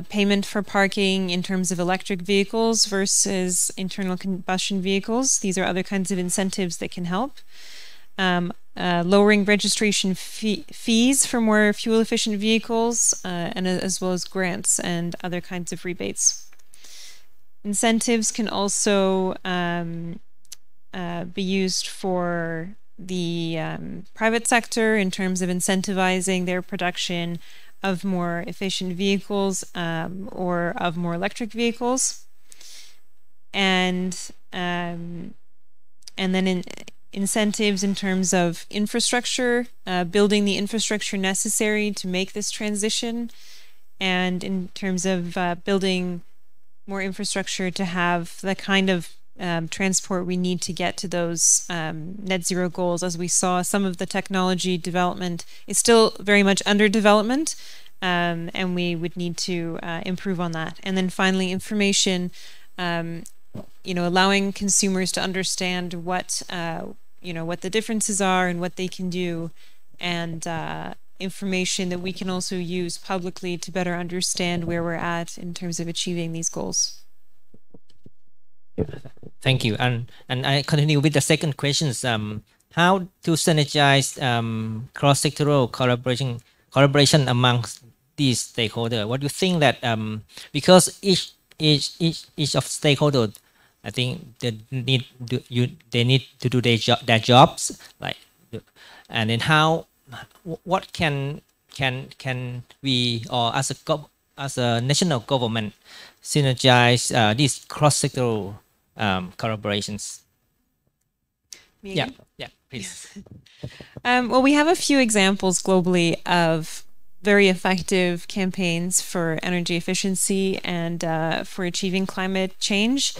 payment for parking in terms of electric vehicles versus internal combustion vehicles. These are other kinds of incentives that can help. Lowering registration fees for more fuel-efficient vehicles, and as well as grants and other kinds of rebates. Incentives can also be used for the private sector in terms of incentivizing their production of more efficient vehicles or of more electric vehicles, and then incentives in terms of infrastructure, building the infrastructure necessary to make this transition, and in terms of building more infrastructure to have the kind of transport we need to get to those net zero goals. As we saw, some of the technology development is still very much under development, and we would need to improve on that. And then finally, information, allowing consumers to understand what the differences are and what they can do, and information that we can also use publicly to better understand where we're at in terms of achieving these goals. Thank you. And I continue with the second questions. How to synergize cross-sectoral collaboration amongst these stakeholders? What do you think that because each of stakeholders, I think they need to do their jobs, like, and then what can we, or as a national government, synergize these cross-sectoral collaborations? Yeah, please. Well, we have a few examples globally of very effective campaigns for energy efficiency and for achieving climate change.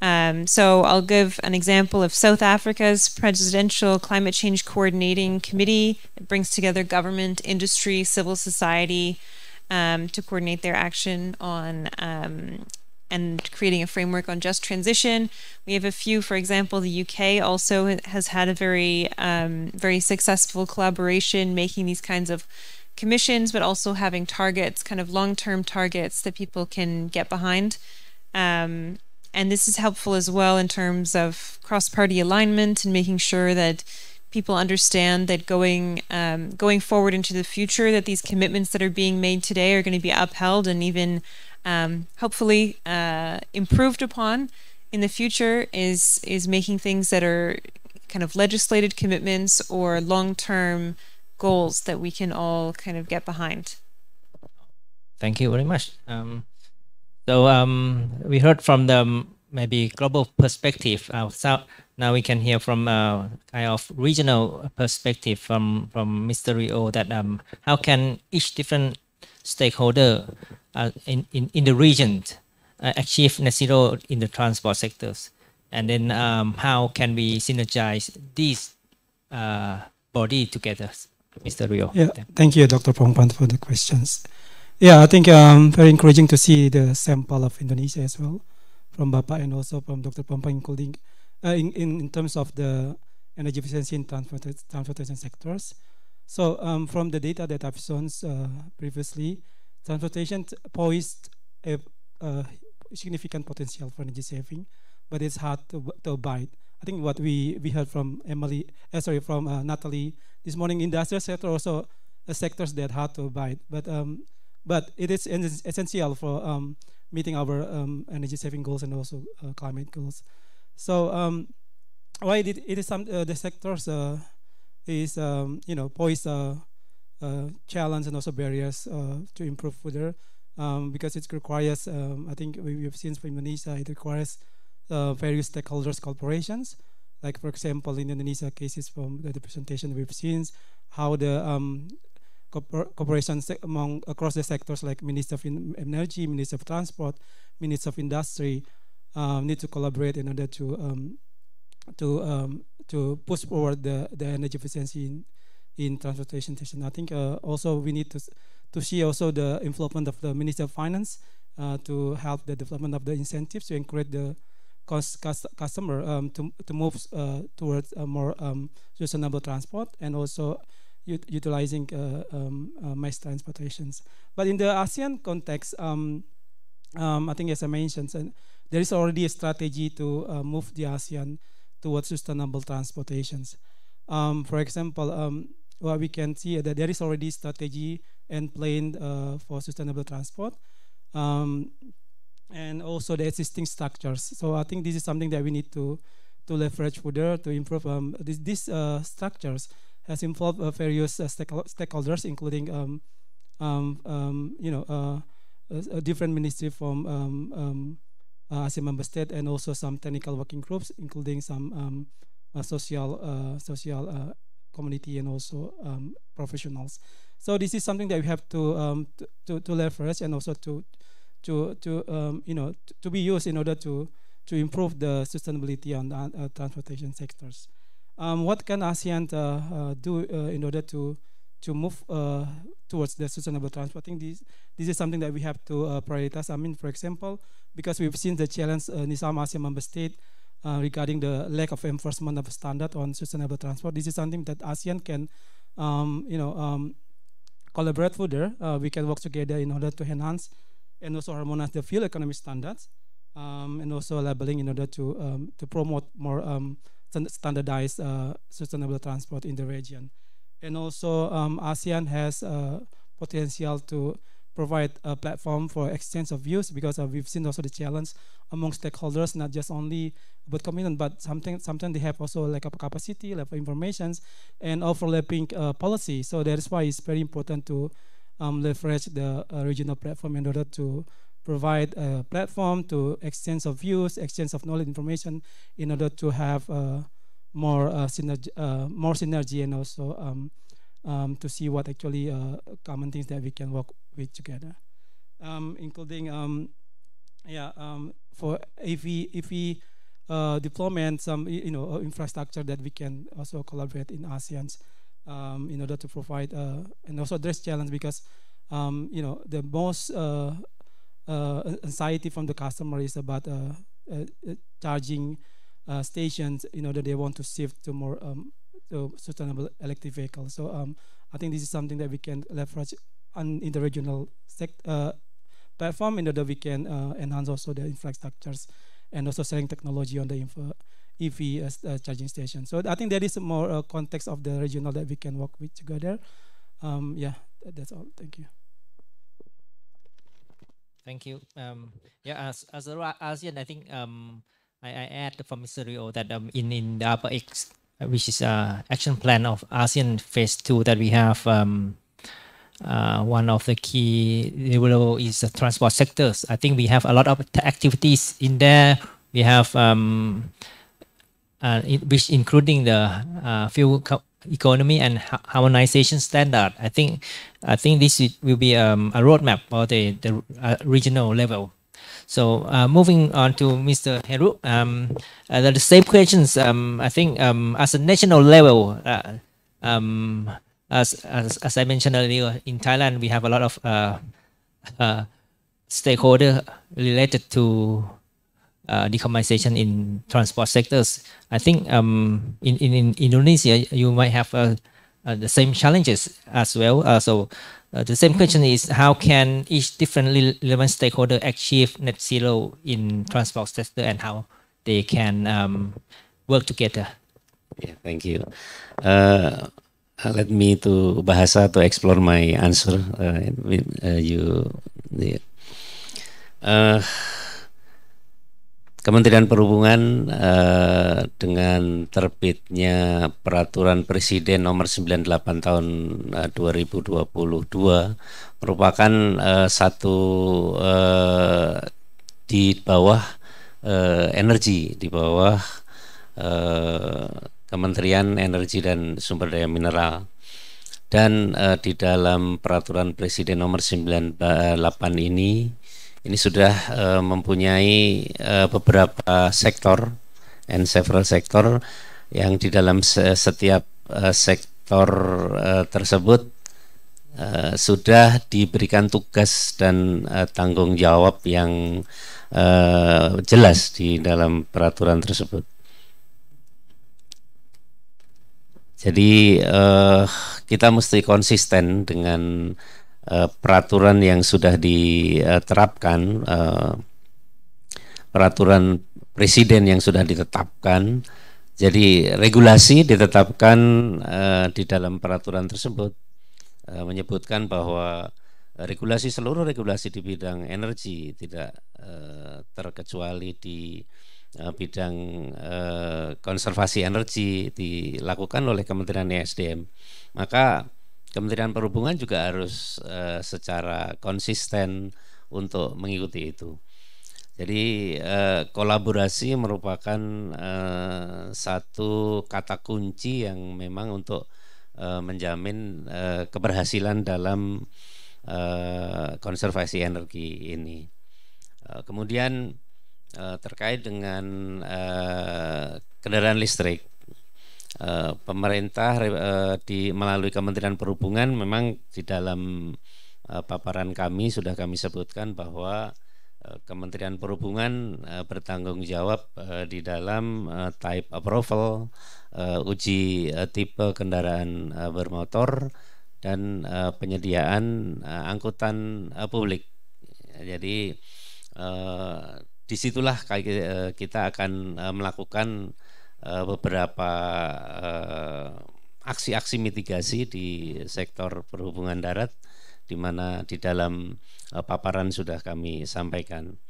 So I'll give an example of South Africa's Presidential Climate Change Coordinating Committee. It brings together government, industry, civil society to coordinate their action on and creating a framework on just transition. We have a few, for example, the UK also has had a very successful collaboration making these kinds of commissions, but also having targets, kind of long-term targets that people can get behind. And this is helpful as well in terms of cross-party alignment and making sure that people understand that going forward into the future, that these commitments that are being made today are going to be upheld and even hopefully improved upon in the future, is making things that are kind of legislated commitments or long-term goals that we can all kind of get behind. Thank you very much. We heard from the maybe global perspective. So now we can hear from kind of regional perspective from Mr. Rio, that how can each different stakeholder in the region achieve net zero in the transport sectors, and then how can we synergize these body together? Mr. Rio. Yeah, thank you, Dr. Pongpan, for the questions. Yeah, I think very encouraging to see the sample of Indonesia as well, from Bapak and also from Dr. Pongpan, including in terms of the energy efficiency in transportation sectors. So from the data that I've shown previously, transportation poised a significant potential for energy saving, but it's hard to abide. I think what we heard from Natalie this morning, industrial sector also sectors that hard to abide, but it is essential for meeting our energy saving goals and also climate goals. So why it is some the sectors is poised challenge and also barriers to improve further, because it requires I think we've seen from Indonesia, it requires various stakeholders, corporations. Like for example, in Indonesia cases from the presentation, we've seen how the cooperations across the sectors, like Minister of Energy, Minister of Transport, Minister of Industry, need to collaborate in order to push forward the energy efficiency in transportation. I think also we need to see also the involvement of the Minister of Finance to help the development of the incentives to encourage the customer to move towards a more sustainable transport, and also utilizing mass transportations. But in the ASEAN context, I think as I mentioned, there is already a strategy to move the ASEAN towards sustainable transportations. For example, what we can see that there is already strategy and plan for sustainable transport. And also the existing structures. So I think this is something that we need to leverage further to improve. These structures has involved various stakeholders, including a different ministry from ASEAN member state, and also some technical working groups, including some social community and also professionals. So this is something that we have to leverage, and also to be used in order to improve the sustainability on the transportation sectors. What can ASEAN do in order to move towards the sustainable transport? I think this is something that we have to prioritize. I mean, for example, because we've seen the challenge in some ASEAN member state regarding the lack of enforcement of standard on sustainable transport. This is something that ASEAN can, collaborate further. We can work together in order to enhance and also harmonize the fuel economy standards, and also labeling in order to promote more standardized sustainable transport in the region. And also ASEAN has potential to provide a platform for exchange of views, because we've seen also the challenge among stakeholders, not just only about commitment, but sometimes they have also lack of capacity, lack of information, and overlapping policy. So that is why it's very important to leverage the regional platform in order to provide a platform to exchange of views, exchange of knowledge, information, in order to have more synergy, and also to see what actually common things that we can work with together, including for EV deployment, some infrastructure that we can also collaborate in ASEAN in order to provide and also address challenge, because the most anxiety from the customer is about charging stations in order they want to shift to more to sustainable electric vehicles. So I think this is something that we can leverage in the regional platform in order we can enhance also the infrastructures and also selling technology on the EV charging station. So I think there is more context of the regional that we can work with together. Yeah, that's all. Thank you. Thank you. Yeah, as a ASEAN, I think I add from Mr. Rio that in the upper X, which is action plan of ASEAN Phase 2 that we have. One of the key level is the transport sectors. I think we have a lot of activities in there. We have which including the fuel economy and harmonization standard. I think this will be a roadmap for the regional level. So moving on to Mr. Heru, the same questions. I think as a national level, as I mentioned earlier, in Thailand we have a lot of stakeholder related to decarbonization in transport sectors. I think in Indonesia you might have the same challenges as well. So the same question is, how can each different relevant stakeholder achieve net zero in transport sector and how they can work together? Yeah, thank you. Let me to bahasa to explore my answer with you. Kementerian Perhubungan dengan terbitnya Peraturan Presiden Nomor 98 Tahun 2022 merupakan satu di bawah energi, di bawah Kementerian Energi dan Sumber Daya Mineral. Dan di dalam Peraturan Presiden Nomor 98 ini sudah mempunyai beberapa sektor and several sektor yang di dalam setiap sektor tersebut sudah diberikan tugas dan tanggung jawab yang jelas di dalam peraturan tersebut. Jadi kita mesti konsisten dengan peraturan yang sudah diterapkan, peraturan presiden yang sudah ditetapkan. Jadi regulasi ditetapkan di dalam peraturan tersebut menyebutkan bahwa seluruh regulasi di bidang energi tidak terkecuali di bidang konservasi energi dilakukan oleh Kementerian ESDM. Maka Kementerian Perhubungan juga harus secara konsisten untuk mengikuti itu. Jadi kolaborasi merupakan satu kata kunci yang memang untuk menjamin keberhasilan dalam konservasi energi ini. Kemudian terkait dengan kendaraan listrik. Pemerintah melalui Kementerian Perhubungan memang di dalam paparan kami sudah kami sebutkan bahwa Kementerian Perhubungan bertanggung jawab di dalam type approval, uji tipe kendaraan bermotor dan penyediaan angkutan publik. Jadi disitulah kita akan melakukan beberapa aksi-aksi mitigasi di sektor perhubungan darat, di mana di dalam paparan sudah kami sampaikan.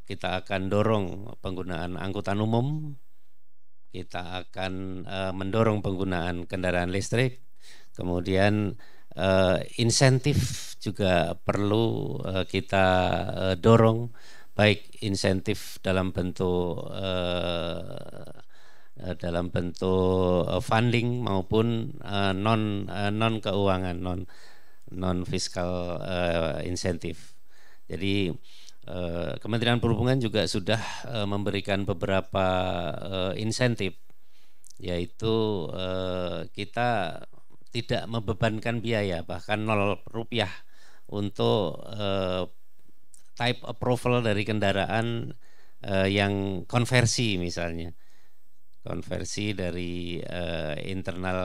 Kita akan dorong penggunaan angkutan umum, kita akan mendorong penggunaan kendaraan listrik, kemudian insentif juga perlu kita dorong, baik insentif dalam bentuk funding maupun non keuangan, non fiskal insentif. Jadi Kementerian Perhubungan juga sudah memberikan beberapa insentif, yaitu kita tidak membebankan biaya, bahkan 0 rupiah untuk type approval dari kendaraan yang konversi misalnya. Konversi dari internal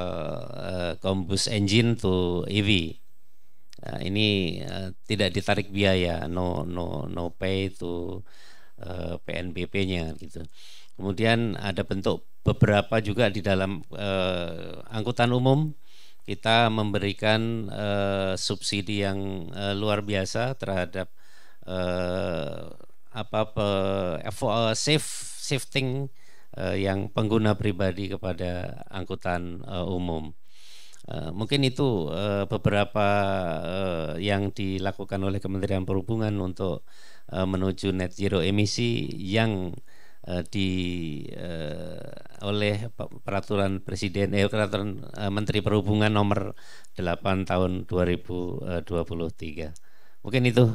combustion engine to EV. Ini tidak ditarik biaya, no pay to PNBP-nya gitu. Kemudian ada bentuk beberapa juga di dalam angkutan umum kita memberikan subsidi yang luar biasa terhadap shifting yang pengguna pribadi kepada angkutan umum. Mungkin itu beberapa yang dilakukan oleh Kementerian Perhubungan untuk menuju net zero emisi yang oleh peraturan Presiden peraturan Menteri Perhubungan nomor 8 tahun 2023. Mungkin itu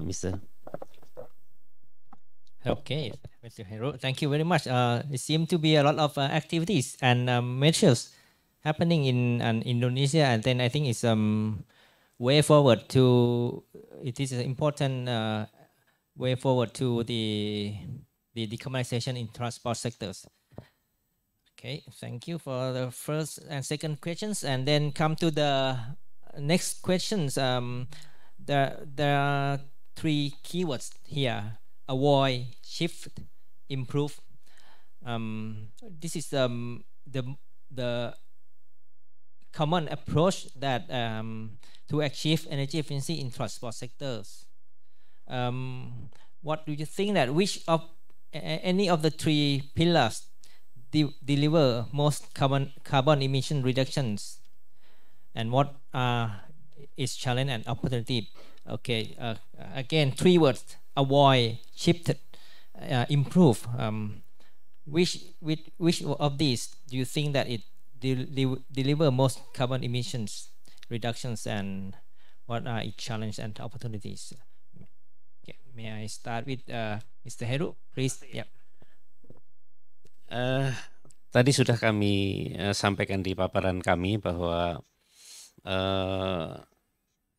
Mr. Okay, Mr. Heru, thank you very much. It seems to be a lot of activities and measures happening in Indonesia, and then I think it's way forward to. It is an important way forward to the decarbonization in transport sectors. Okay, thank you for the first and second questions, and then come to the next questions. There are three keywords here: avoid, shift, improve. This is the common approach that to achieve energy efficiency in transport sectors. What do you think that which of any of the three pillars deliver most carbon emission reductions, and what is challenge and opportunity? Okay, again, three words: avoid, shift, improve. Which of these do you think that it deliver most carbon emissions reductions, and what are its challenges and opportunities? Okay, may I start with Mr. Heru, please? Yeah. Tadi sudah kami sampaikan di paparan kami bahwa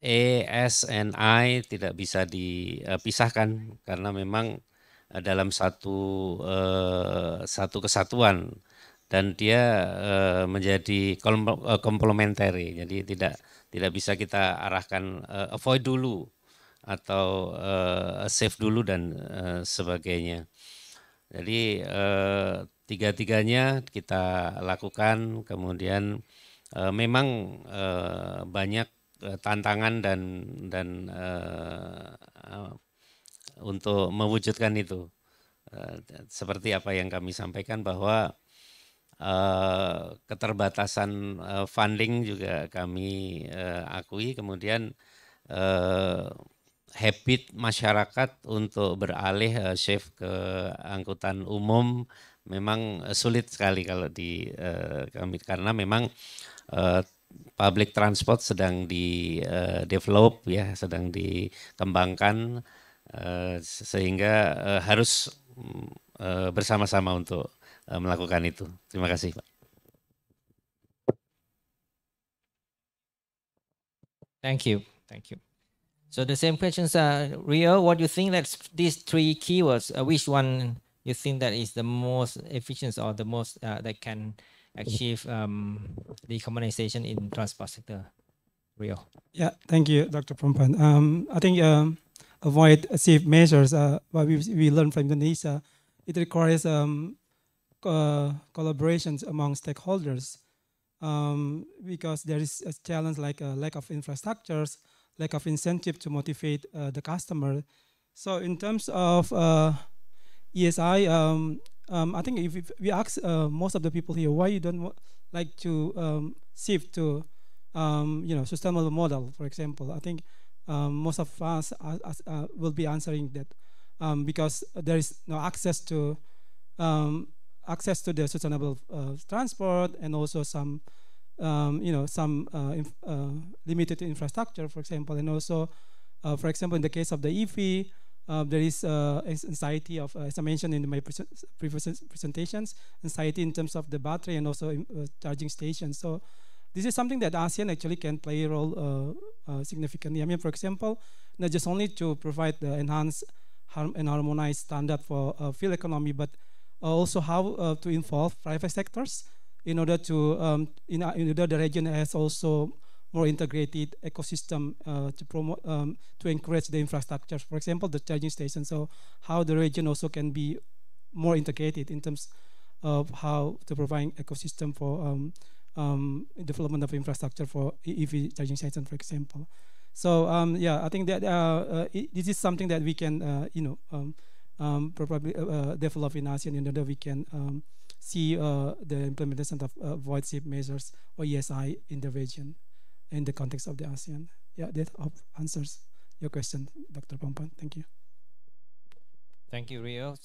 ASNI tidak bisa dipisahkan karena memang dalam satu kesatuan, dan dia menjadi komplementari, jadi tidak bisa kita arahkan avoid dulu atau save dulu dan sebagainya. Jadi tiga-tiganya kita lakukan, kemudian memang banyak tantangan dan untuk mewujudkan itu, seperti apa yang kami sampaikan bahwa keterbatasan funding juga kami akui, kemudian habit masyarakat untuk beralih shift ke angkutan umum memang sulit sekali kalau di kami, karena memang public transport sedang di develop ya, sedang dikembangkan, sehingga harus bersama-sama untuk melakukan itu. Terima kasih, Pak. Thank you. So the same questions are Rio. What do you think that these three keywords, which one you think that is the most efficient or the most that can achieve decarbonization in transport sector? Rio. Yeah, thank you, Dr. Pompan. I think avoid safe measures. What we learned from Indonesia, it requires collaborations among stakeholders, because there is a challenge like a lack of infrastructures, lack of incentive to motivate the customer. So in terms of ESI, I think if we ask most of the people here why you don't like to shift to sustainable model, for example, I think most of us will be answering that because there is no access to the sustainable transport, and also some limited infrastructure, for example, and also for example in the case of the EV, there is anxiety of, as I mentioned in my previous presentations, anxiety in terms of the battery and also charging stations. So this is something that ASEAN actually can play a role significantly. I mean, for example, not just only to provide the enhanced and harmonized standard for field economy, but also how to involve private sectors in order to in order the region has also more integrated ecosystem to promote to encourage the infrastructure. For example, the charging station. So how the region also can be more integrated in terms of how to provide ecosystem for development of infrastructure for EV charging station, for example. So yeah, I think that this is something that we can probably develop in ASEAN in order we can see the implementation of void ship measures or ESI in the region in the context of the ASEAN. Yeah, that answers your question, Dr. Pompan. Thank you. Thank you, Rio.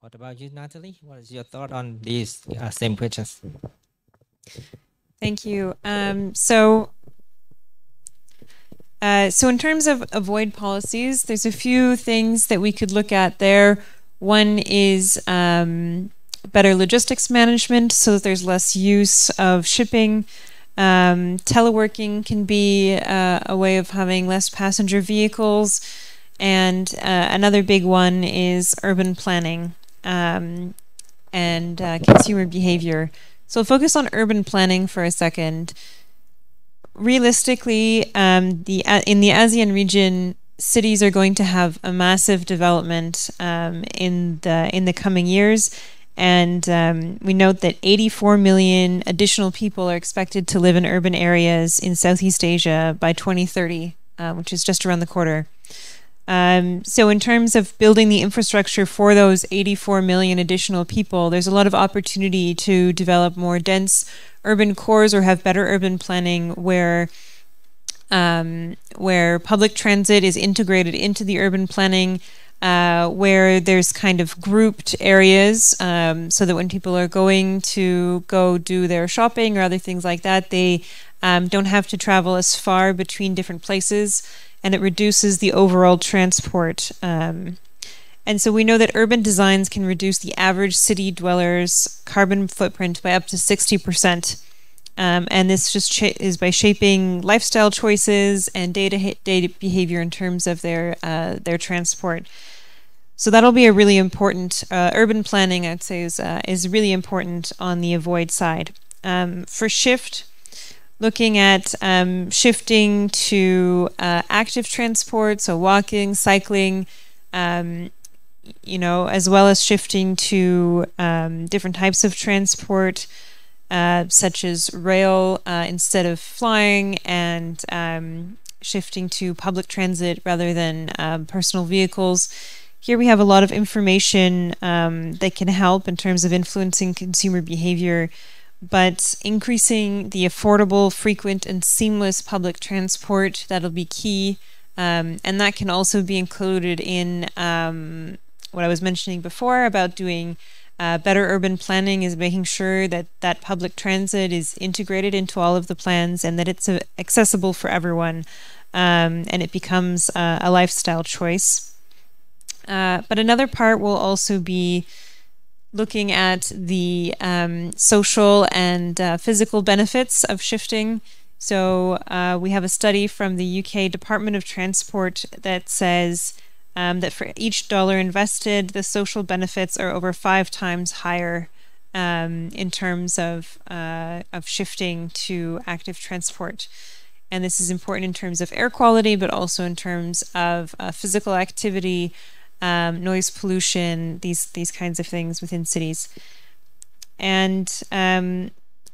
What about you, Natalie? What is your thought on these same questions? Thank you. So in terms of avoid policies, there's a few things that we could look at there. One is better logistics management so that there's less use of shipping. Teleworking can be a way of having less passenger vehicles. And another big one is urban planning and consumer behavior. So focus on urban planning for a second. Realistically, in the ASEAN region, cities are going to have a massive development in the coming years, and we note that 84 million additional people are expected to live in urban areas in Southeast Asia by 2030, which is just around the corner. So in terms of building the infrastructure for those 84 million additional people, there's a lot of opportunity to develop more dense urban cores or have better urban planning where public transit is integrated into the urban planning, where there's kind of grouped areas so that when people are going to go do their shopping or other things like that, they don't have to travel as far between different places, and it reduces the overall transport. And so we know that urban designs can reduce the average city dweller's carbon footprint by up to 60%. And this just is by shaping lifestyle choices and data behavior in terms of their transport. So that'll be a really important urban planning, I'd say, is really important on the avoid side. For shift, looking at shifting to active transport, so walking, cycling, as well as shifting to different types of transport, such as rail instead of flying, and shifting to public transit rather than personal vehicles. Here we have a lot of information that can help in terms of influencing consumer behavior, but increasing the affordable, frequent, and seamless public transport, that'll be key. And that can also be included in what I was mentioning before about doing better urban planning, is making sure that public transit is integrated into all of the plans and that it's accessible for everyone, and it becomes a lifestyle choice. But another part will also be looking at the social and physical benefits of shifting. So we have a study from the UK Department of Transport that says that for each dollar invested, the social benefits are over 5 times higher in terms of shifting to active transport. And this is important in terms of air quality, but also in terms of physical activity, noise pollution, these kinds of things within cities. And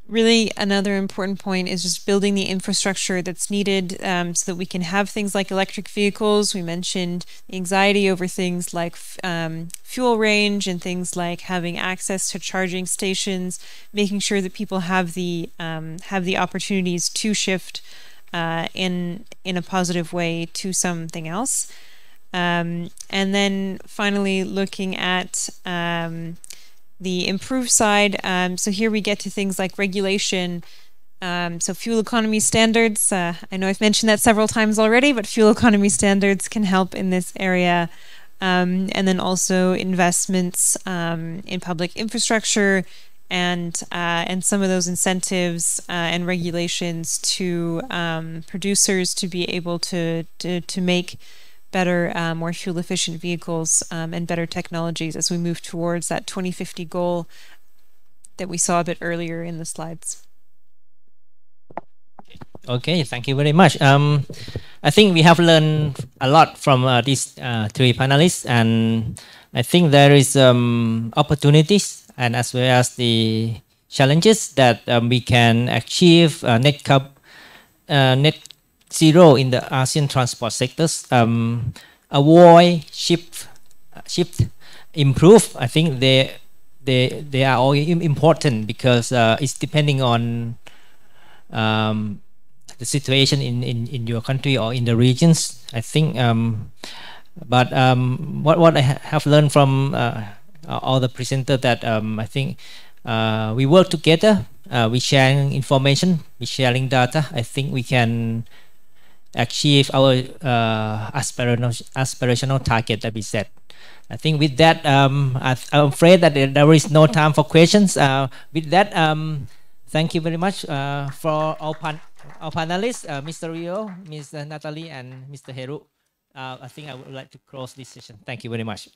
really another important point is just building the infrastructure that's needed so that we can have things like electric vehicles. We mentioned anxiety over things like fuel range and things like having access to charging stations, making sure that people have the opportunities to shift in a positive way to something else. And then finally looking at the improved side. So here we get to things like regulation. So fuel economy standards. I know I've mentioned that several times already, but fuel economy standards can help in this area. And then also investments in public infrastructure, and some of those incentives and regulations to producers to be able to make better, more fuel efficient vehicles and better technologies as we move towards that 2050 goal that we saw a bit earlier in the slides. Okay, thank you very much. I think we have learned a lot from these three panelists, and I think there is opportunities and as well as the challenges that we can achieve net zero in the ASEAN transport sectors. Avoid shift, improve. I think they are all important because it's depending on the situation in your country or in the regions. I think, but what I have learned from all the presenters that I think we work together, we sharing information, we sharing data. I think we can achieve our aspirational target that we set. I think with that, I'm afraid that there is no time for questions. With that, thank you very much for our panelists, Mr. Rio, Ms. Natalie, and Mr. Heru. I think I would like to close this session. Thank you very much.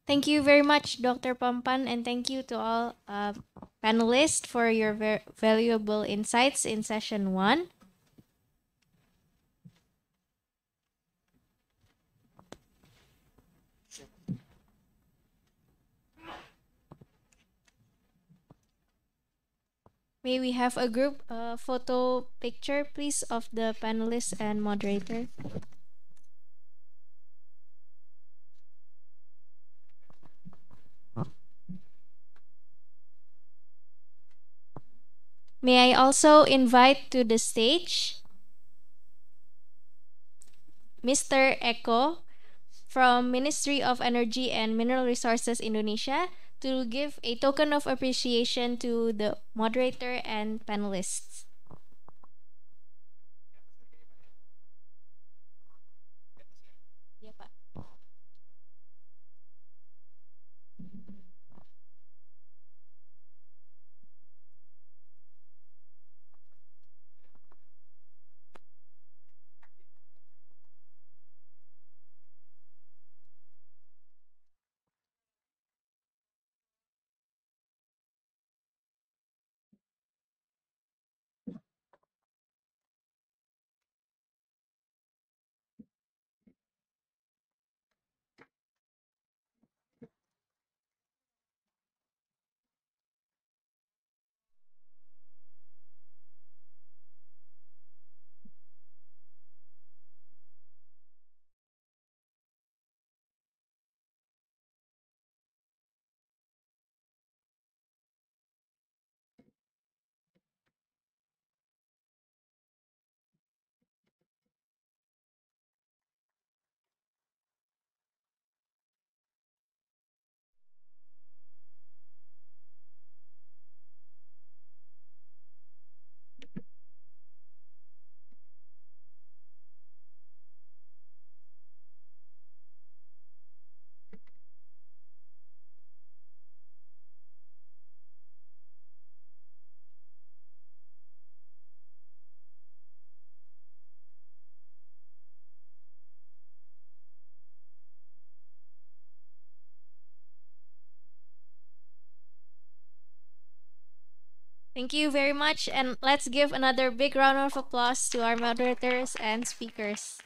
Thank you very much, Dr. Pampan, and thank you to all panelists for your valuable insights in session 1. May we have a group photo picture, please, of the panelists and moderator? May I also invite to the stage Mr. Eko from Ministry of Energy and Mineral Resources Indonesia to give a token of appreciation to the moderator and panelists. Ya, Pak. Thank you very much, and let's give another big round of applause to our moderators and speakers.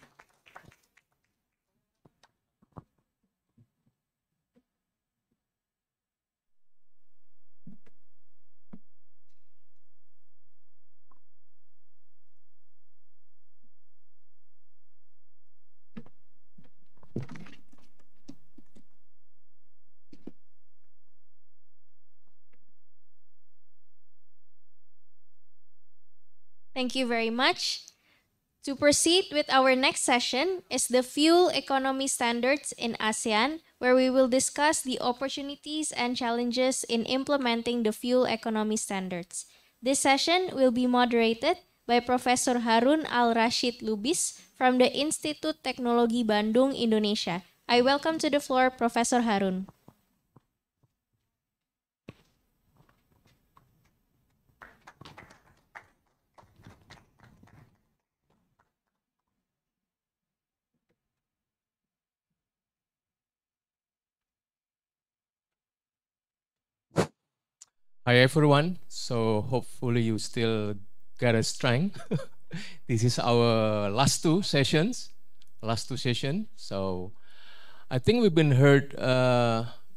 Thank you very much. To proceed with our next session is the Fuel Economy Standards in ASEAN, where we will discuss the opportunities and challenges in implementing the fuel economy standards. This session will be moderated by Professor Harun Al-Rashid Lubis from the Institut Teknologi Bandung, Indonesia. I welcome to the floor Professor Harun. Hi everyone. So hopefully you still got a strength. This is our last two sessions. So I think we've been heard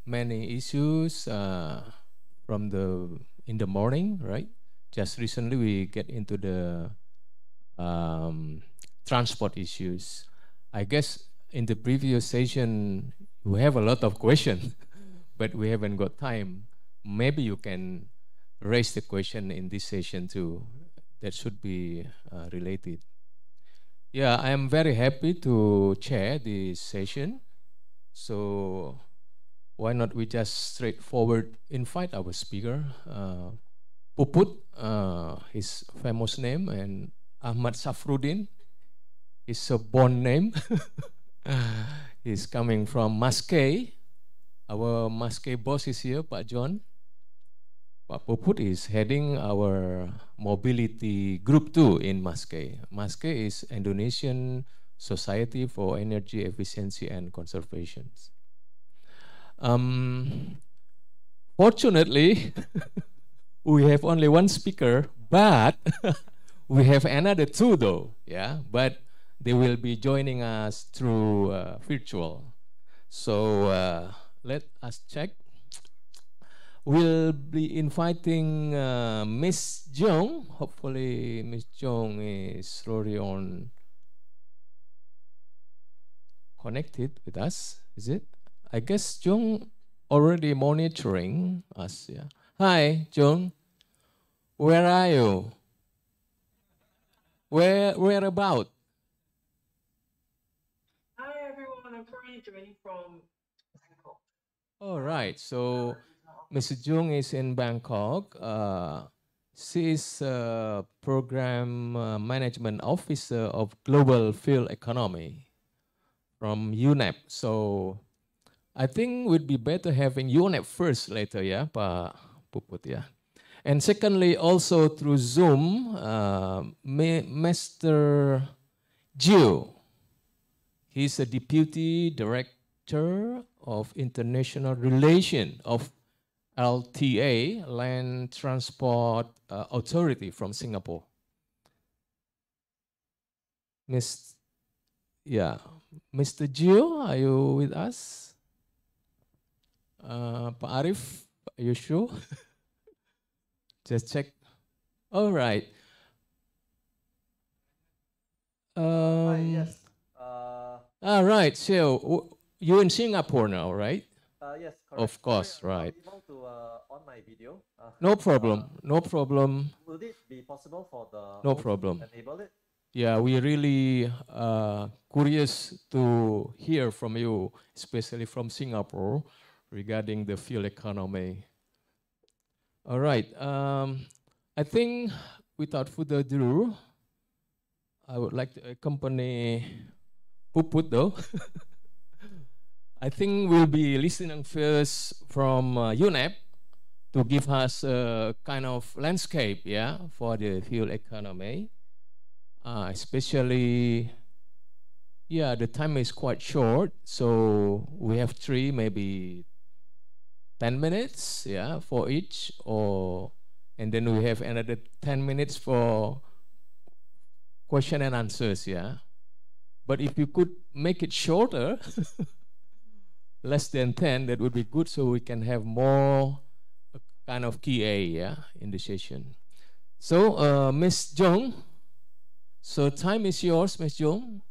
many issues from in the morning, right? Just recently we get into the transport issues. I guess in the previous session we have a lot of questions, but we haven't got time. Maybe you can raise the question in this session too. That should be related. Yeah, I am very happy to chair this session. So why not we just straightforward invite our speaker, Puput, his famous name, and Ahmad Safruddin, his a born name. He's coming from Maskei. Our Maskei boss is here, Pak John. Pak Puput is heading our mobility group 2 in Maskei. Maskei is Indonesian Society for Energy Efficiency and Conservation. Fortunately, we have only one speaker, but we have another two though, yeah. But they will be joining us through virtual. So let us check. We'll be inviting Miss Jong. Hopefully, Miss Jong is already on connected with us. Is it? I guess Jong already monitoring us. Yeah. Hi, Jong. Where are you? Where about? Hi everyone, I'm currently joining from Bangkok. All right. So Mrs. Jung is in Bangkok. She is program management officer of global field economy from UNEP. So I think would be better having UNEP first later, yeah, Pak Puput, yeah. And secondly, also through Zoom, Mr. Jiu. He's a deputy director of international relation of LTA, Land Transport Authority from Singapore. Mr. Jiu, are you with us? Pak Arif, are you sure? Just check. All right. Yes. All right. So you're in Singapore now, right? Yes, correct. Of course, Sorry, right. I'm not able to on my video. No problem. No problem. Will it be possible for the No host problem. to enable it? Yeah, we really curious to hear from you, especially from Singapore, regarding the fuel economy. All right. I think without further ado, I would like to accompany Puput though. I think we'll be listening first from UNEP to give us a kind of landscape, yeah, for the fuel economy. Especially, yeah, the time is quite short, so we have maybe 10 minutes, yeah, for each, and then we have another 10 minutes for question and answers, yeah. But if you could make it shorter, less than 10, that would be good, so we can have more kind of QA, yeah, in the session. So, Ms. Jong, so time is yours, Ms. Jong.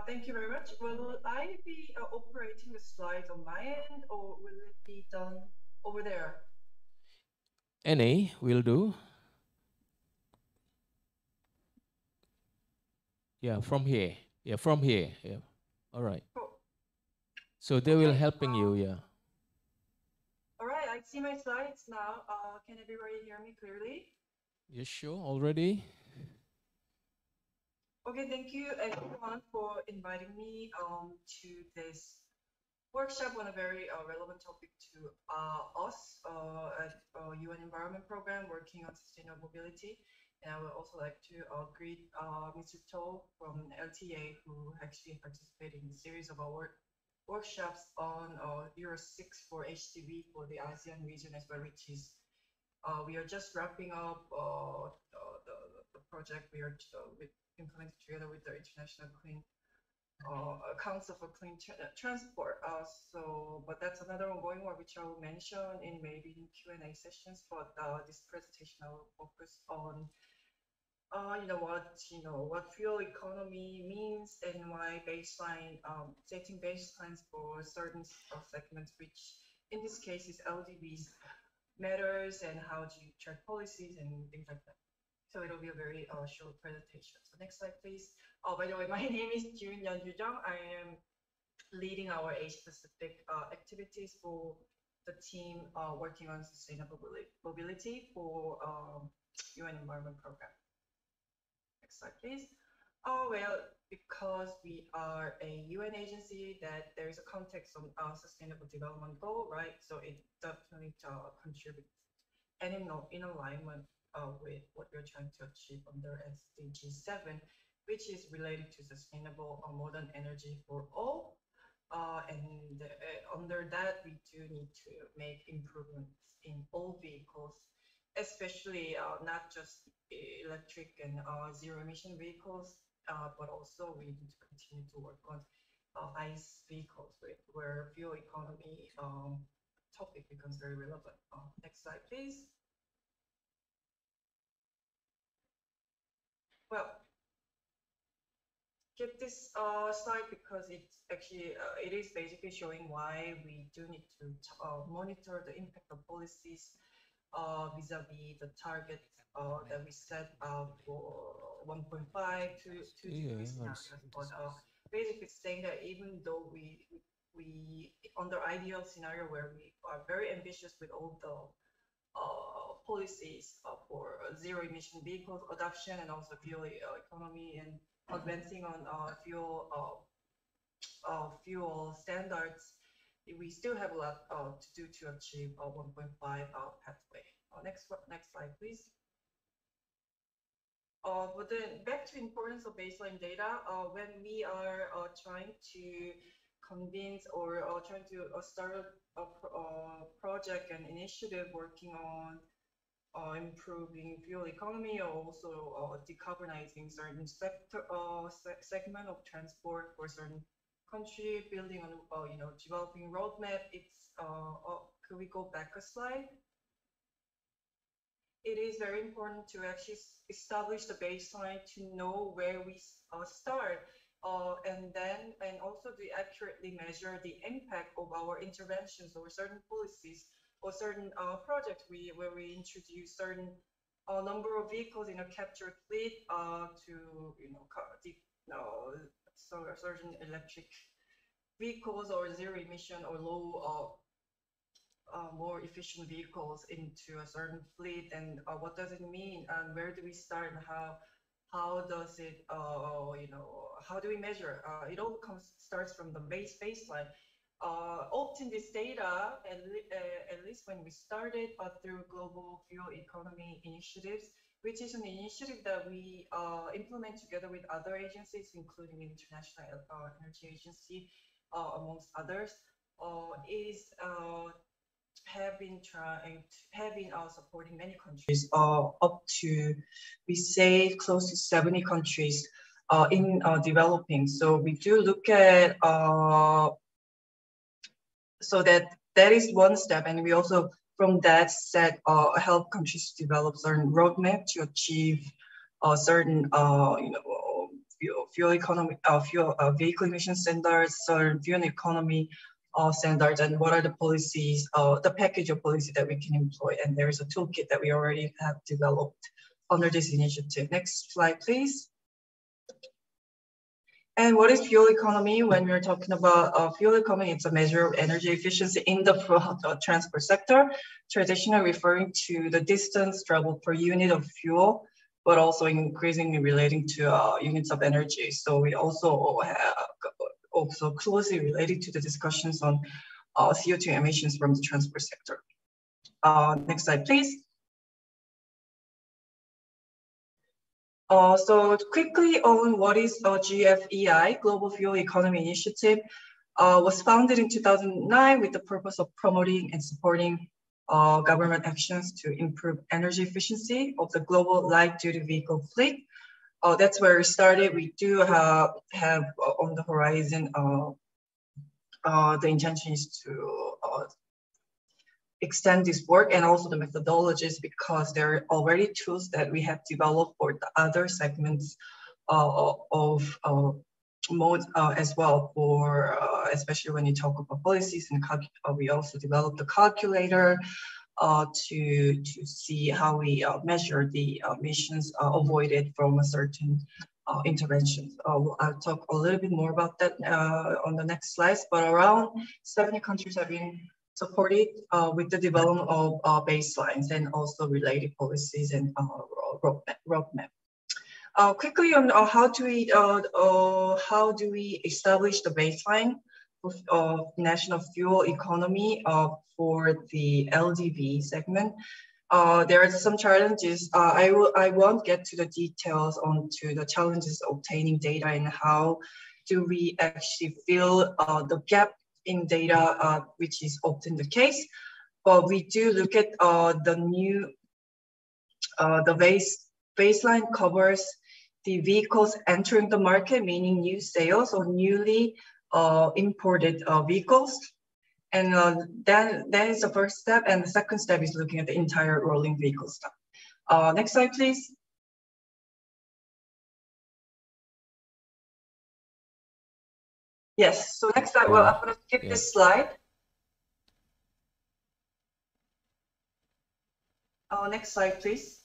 Thank you very much. Will I be operating the slides on my end, or will it be done over there? Any will do. Yeah, from here. Yeah, from here. Yeah. All right. Cool. So they will helping you, yeah. All right, see my slides now. Can everybody hear me clearly? Yes, sure, already. Okay, thank you everyone for inviting me to this workshop on a very relevant topic to us at UN Environment Program working on sustainable mobility. And I would also like to greet Mr. To from LTA, who actually participated in a series of our workshops on Euro 6 for HTV for the ASEAN region as well, which is we are just wrapping up the project we are implementing together with the International Clean Council for Clean Transport. But that's another ongoing work which I will mention in maybe in Q&A sessions. But this presentation I will focus on what fuel economy means and why setting baselines for certain segments, which in this case is LDVs, matters, and how do you track policies and things like that. So it'll be a very short presentation. So next slide, please. Oh, by the way, my name is Jun Yeonju-jung. I am leading our Asia-Pacific activities for the team working on sustainable mobility for UN Environment Program. Next slide, please. Oh, well, because we are a UN agency, that there is a context on sustainable development goal, right? So it definitely contributes and in alignment with what we're trying to achieve under SDG 7, which is related to sustainable modern energy for all. And under that, we do need to make improvements in all vehicles, especially not just electric and zero emission vehicles, but also we need to continue to work on ICE vehicles where fuel economy topic becomes very relevant. Next slide, please. Well, get this slide because it's actually it is basically showing why we do need to monitor the impact of policies vis-a-vis the targets that we set for 1.5 to 2 degrees scenarios. But basically saying that even though we under ideal scenario where we are very ambitious with all the policies for zero emission vehicles adoption and also fuel economy and advancing on fuel standards, we still have a lot to do to achieve a 1.5 pathway. Next slide, please. But then back to importance of baseline data, when we are trying to convince or trying to start a project and initiative working on improving fuel economy or also decarbonizing certain segment of transport for certain country, building on developing roadmap. It's could we go back a slide? It is very important to actually establish the baseline to know where we start, and also to accurately measure the impact of our interventions or certain policies or certain projects where we introduce certain number of vehicles in a captured fleet so certain electric vehicles or zero emission or low more efficient vehicles into a certain fleet, and what does it mean, and where do we start, and how does it how do we measure? It all starts from the baseline. Often this data, at least when we started through global fuel economy initiatives, which is an initiative that we implement together with other agencies, including International Energy Agency, amongst others, have been supporting many countries, up to, we say, close to 70 countries in developing. So we do look at, so that is one step, and we also from that set help countries to develop certain roadmap to achieve certain fuel economy, vehicle emission standards, certain fuel economy standards, and what are the policies, the package of policy that we can employ. And there is a toolkit that we already have developed under this initiative. Next slide, please. And what is fuel economy? When we're talking about fuel economy, it's a measure of energy efficiency in the transport sector, traditionally referring to the distance traveled per unit of fuel, but also increasingly relating to units of energy. So we also have closely related to the discussions on CO2 emissions from the transport sector. Next slide, please. So quickly on what is GFEI, Global Fuel Economy Initiative, was founded in 2009 with the purpose of promoting and supporting government actions to improve energy efficiency of the global light-duty vehicle fleet. That's where we started. We do have on the horizon the intention is to extend this work and also the methodologies, because there are already tools that we have developed for the other segments of modes as well, for especially when you talk about policies, and we also developed the calculator to see how we measure the emissions avoided from a certain interventions. I'll talk a little bit more about that on the next slides, but around 70 countries have been supported with the development of baselines and also related policies and roadmap. Quickly on how do we establish the baseline of national fuel economy for the LDV segment? There are some challenges. I won't get to the details onto the challenges of obtaining data and how do we actually fill the gap in data, which is often the case. But we do look at the new, the baseline covers the vehicles entering the market, meaning new sales or newly imported vehicles. And that is the first step. And the second step is looking at the entire rolling vehicle stock. Next slide, please. Yes, so next slide, well, I'm gonna skip this slide. Next slide, please.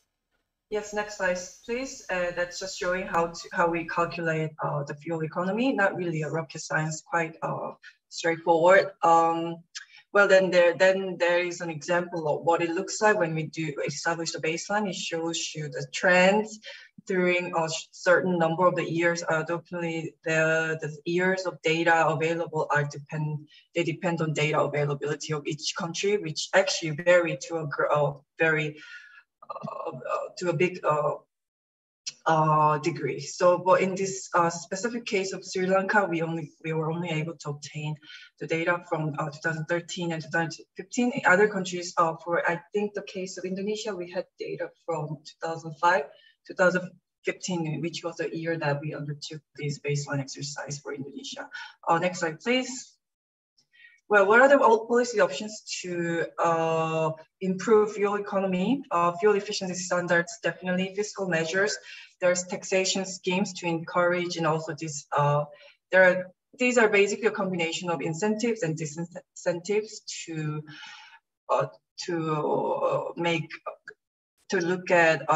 Yes, next slide, please. That's just showing how we calculate the fuel economy. Not really a rocket science, quite straightforward. Well, then there is an example of what it looks like when we do establish the baseline. It shows you the trends during a certain number of the years. Definitely the years of data available they depend on data availability of each country, which actually vary to a big degree. So, but in this specific case of Sri Lanka, we were only able to obtain the data from 2013 and 2015. In other countries, for I think the case of Indonesia, we had data from 2005, 2015, which was the year that we undertook this baseline exercise for Indonesia. Next slide, please. Well, what are the policy options to improve fuel economy? Fuel efficiency standards, definitely fiscal measures. There's taxation schemes to encourage, and also these are basically a combination of incentives and disincentives to look at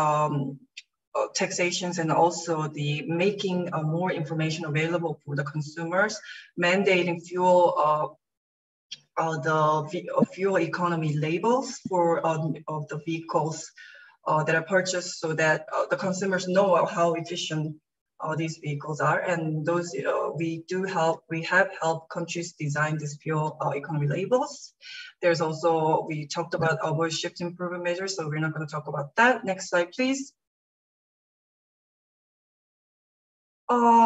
taxations, and also the making more information available for the consumers, mandating the fuel economy labels for of the vehicles that are purchased, so that the consumers know how efficient these vehicles are. And those we have helped countries design these fuel economy labels. There's also, we talked about voice shift improvement measures, so we're not going to talk about that. Next slide, please.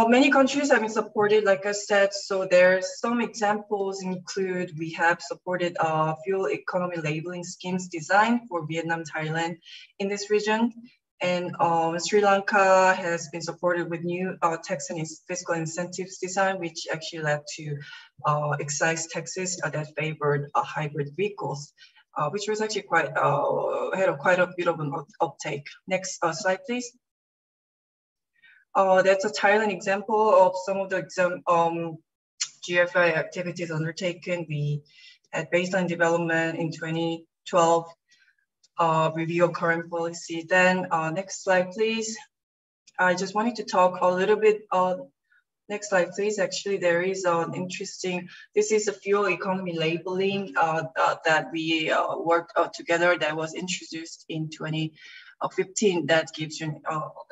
Many countries have been supported, like I said. So there's some examples include, we have supported fuel economy labeling schemes designed for Vietnam, Thailand in this region. And Sri Lanka has been supported with new tax and fiscal incentives design, which actually led to excise taxes that favored hybrid vehicles, which was actually quite, had quite a bit of an uptake. Next slide, please. That's a Thailand example of some of the GFI activities undertaken. We had baseline development in 2012, review of current policy. Then next slide, please. I just wanted to talk a little bit Next slide, please. Actually, there is an interesting, this is a fuel economy labeling that we worked together that was introduced in 2015 that gives you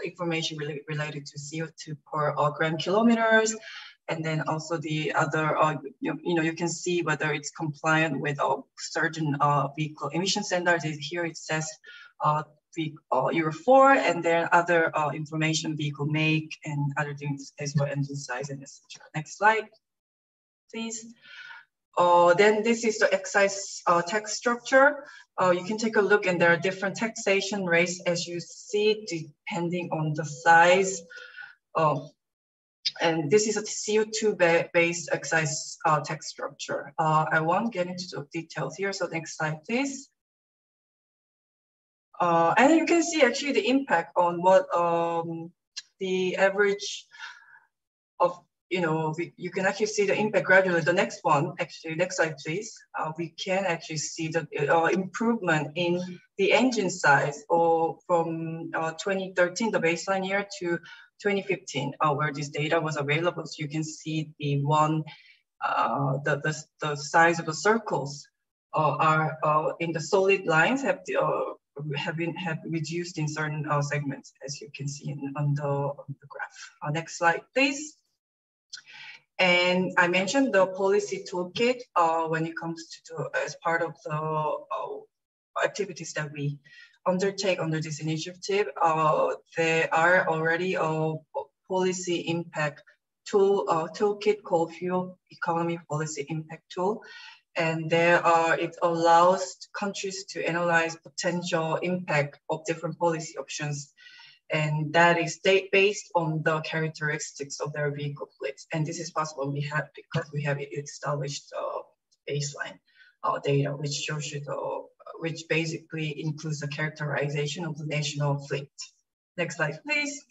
information related to CO2 per gram kilometers. And then also the other, you can see whether it's compliant with certain vehicle emission standards. Here it says Euro 4, and then other information, vehicle make, and other things as well, engine size, and etc. Next slide, please. Then this is the excise tax structure. You can take a look, and there are different taxation rates as you see, depending on the size. And this is a CO2-based excise tax structure. I won't get into the details here, so next slide, please. And you can see actually the impact on what the average of, you can actually see the impact gradually. The next one, actually, next slide, please. We can actually see the improvement in the engine size from 2013, the baseline year, to 2015, where this data was available. So you can see the size of the circles are in the solid lines have reduced in certain segments, as you can see on the graph. Next slide, please. And I mentioned the policy toolkit when it comes to as part of the activities that we undertake under this initiative. There are already a policy impact toolkit called Fuel Economy Policy Impact Tool. And it allows countries to analyze potential impact of different policy options. And that is based on the characteristics of their vehicle fleets. And this is possible because we have established baseline data, which shows you which basically includes the characterization of the national fleet. Next slide, please.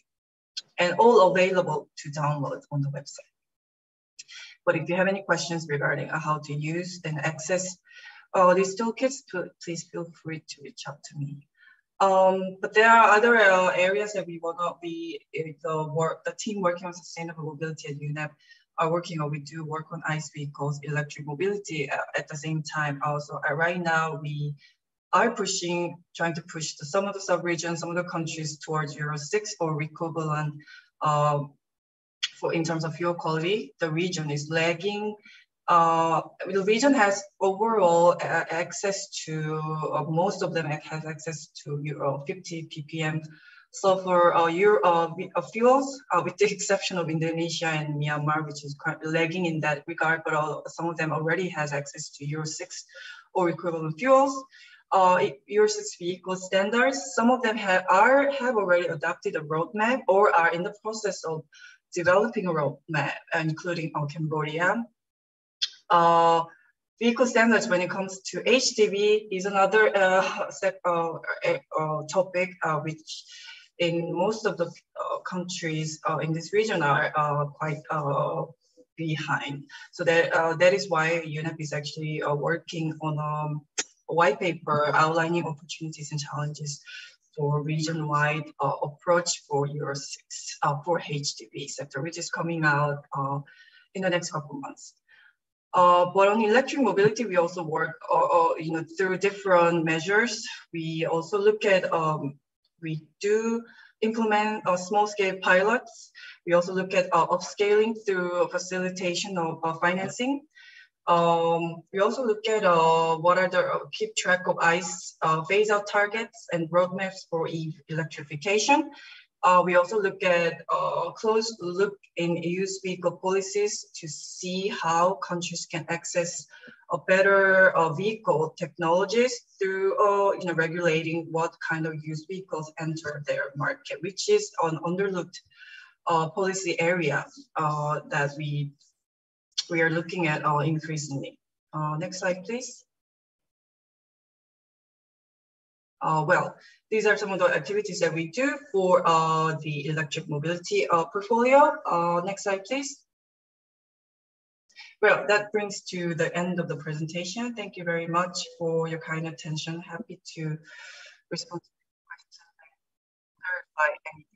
And all available to download on the website. But if you have any questions regarding how to use and access these toolkits, please feel free to reach out to me. But there are other areas that we want to be, the team working on sustainable mobility at UNEP are working on. We do work on ICE vehicles, electric mobility at the same time. Also, right now we are trying to push some of the sub-regions, some of the countries towards Euro 6 or equivalent. In terms of fuel quality, the region is lagging. The region has overall access to, most of them have access to Euro 50 ppm sulfur fuels, with the exception of Indonesia and Myanmar, which is currently lagging in that regard, but some of them already has access to Euro 6 or equivalent fuels. Euro 6 vehicle standards, some of them have already adopted a roadmap or are in the process of developing a roadmap, including Cambodia. Vehicle standards when it comes to HDV is another topic which in most of the countries in this region are quite behind. So that is why UNEP is actually working on a white paper outlining opportunities and challenges for region-wide approach for Euro 6 for HDV sector, which is coming out in the next couple of months. But on electric mobility, we also work through different measures. We also look at, we do implement small-scale pilots. We also look at upscaling through facilitation of financing. We also look at what are the keep track of ICE phase-out targets and roadmaps for electrification. We also look at close look in used vehicle policies to see how countries can access a better vehicle technologies through regulating what kind of used vehicles enter their market, which is an underlooked policy area that we are looking at increasingly. Next slide, please. Well, these are some of the activities that we do for the electric mobility portfolio. Next slide, please. Well, that brings to the end of the presentation. Thank you very much for your kind attention. Happy to respond to questions and clarify any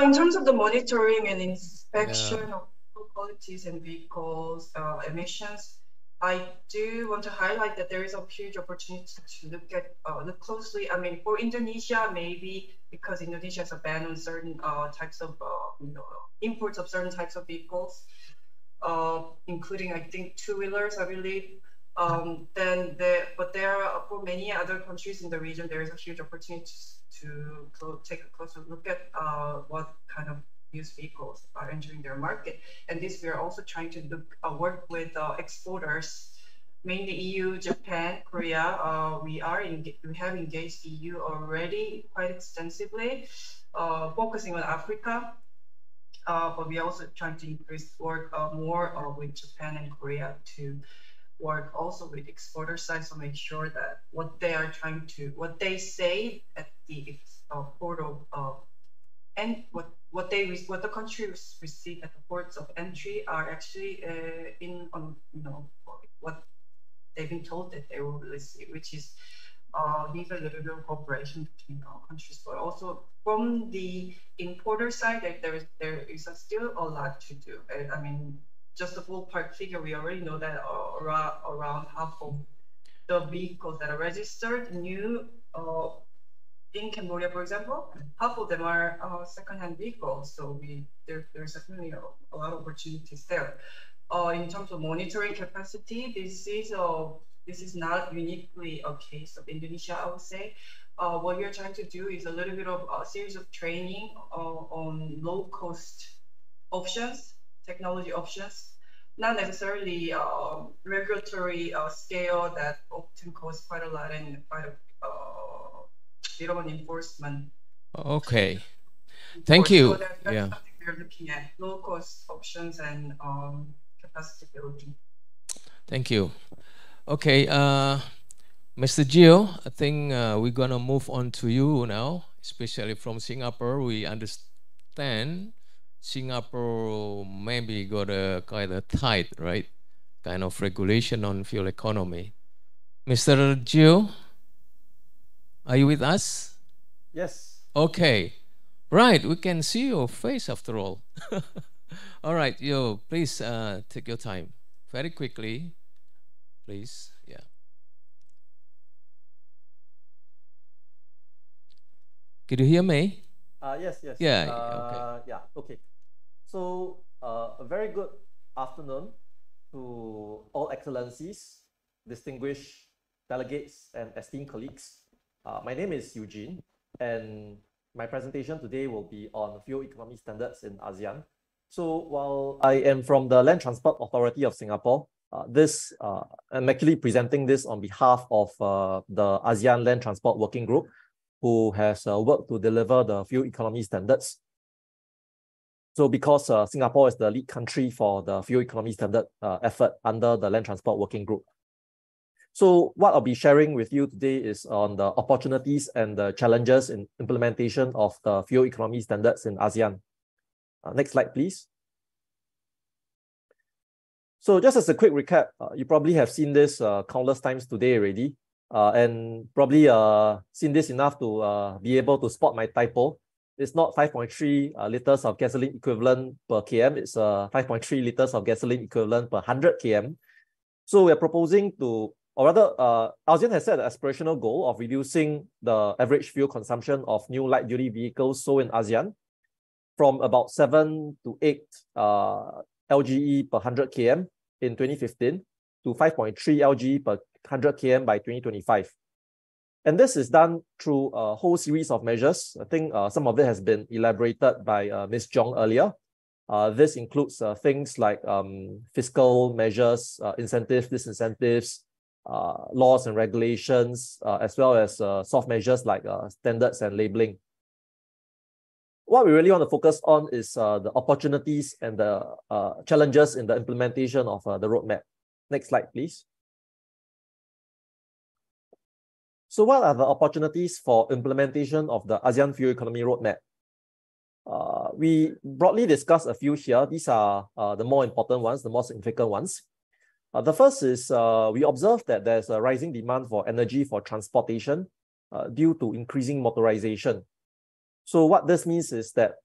In terms of the monitoring and inspection of qualities and vehicles emissions, I do want to highlight that there is a huge opportunity to look closely. I mean, for Indonesia, maybe because Indonesia has a ban on certain types of imports of certain types of vehicles, including I think two-wheelers, I believe. But there are, for many other countries in the region, there is a huge opportunity to take a closer look at what kind of used vehicles are entering their market. And this, we are also trying to work with exporters, mainly EU, Japan, Korea. We have engaged EU already quite extensively, focusing on Africa. But we are also trying to work more with Japan and Korea to work also with exporter side, so make sure that what they say at the port of and what the countries receive at the ports of entry are actually what they've been told that they will receive, which is needs a little bit of cooperation between countries, but also from the importer side, there is still a lot to do. I mean, just the ballpark figure, we already know that around half of the vehicles that are registered new in Cambodia, for example, half of them are second-hand vehicles. So there's definitely a lot of opportunities there. In terms of monitoring capacity, this is not uniquely a case of Indonesia, I would say. What we're trying to do is a little bit of a series of training on low-cost options, technology options, not necessarily regulatory scale that often costs quite a lot and quite a bit of an enforcement. Okay, thank you. So that's something we're looking at, low-cost options and capacity building. Thank you. Okay, Mr. Gio, I think we're gonna move on to you now, especially from Singapore. We understand Singapore maybe got a kind of tight, right, kind of regulation on fuel economy. Mr. Gio, are you with us? Yes. Okay, right. We can see your face after all. All right, yo, please take your time very quickly, please. Yeah. Can you hear me? Yes. Yeah. Okay. Yeah. Okay. So a very good afternoon to all excellencies, distinguished delegates, and esteemed colleagues. My name is Eugene, and my presentation today will be on fuel economy standards in ASEAN. So while I am from the Land Transport Authority of Singapore, I'm actually presenting this on behalf of the ASEAN Land Transport Working Group, who has worked to deliver the fuel economy standards. So because Singapore is the lead country for the fuel economy standard effort under the Land Transport Working Group. So what I'll be sharing with you today is on the opportunities and the challenges in implementation of the fuel economy standards in ASEAN. Next slide, please. So just as a quick recap, you probably have seen this countless times today already, and probably seen this enough to be able to spot my typo. It's not 5.3 liters of gasoline equivalent per km, it's 5.3 liters of gasoline equivalent per 100 km. So we're proposing to, or rather, ASEAN has set an aspirational goal of reducing the average fuel consumption of new light-duty vehicles sold in ASEAN from about 7 to 8 LGE per 100 km in 2015 to 5.3 LGE per 100 km by 2025. And this is done through a whole series of measures. I think some of it has been elaborated by Ms. Jong earlier. This includes things like fiscal measures, incentives, disincentives, laws and regulations, as well as soft measures like standards and labeling. What we really want to focus on is the opportunities and the challenges in the implementation of the roadmap. Next slide, please. So what are the opportunities for implementation of the ASEAN Fuel Economy Roadmap? We broadly discussed a few here. These are the more important ones, the more significant ones. The first is we observe that there's a rising demand for energy for transportation due to increasing motorization. So what this means is that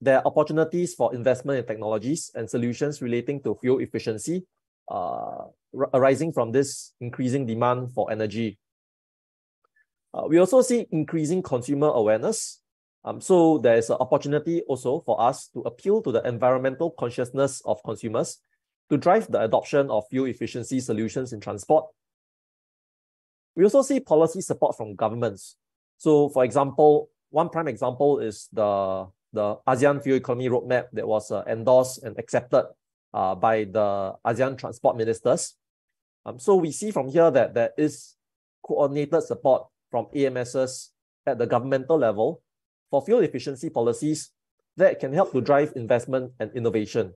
there are opportunities for investment in technologies and solutions relating to fuel efficiency arising from this increasing demand for energy. We also see increasing consumer awareness. So there is an opportunity also for us to appeal to the environmental consciousness of consumers to drive the adoption of fuel efficiency solutions in transport. We also see policy support from governments. So for example, one prime example is the ASEAN Fuel Economy Roadmap that was endorsed and accepted by the ASEAN transport ministers. So we see from here that there is coordinated support from AMSs at the governmental level for fuel efficiency policies that can help to drive investment and innovation.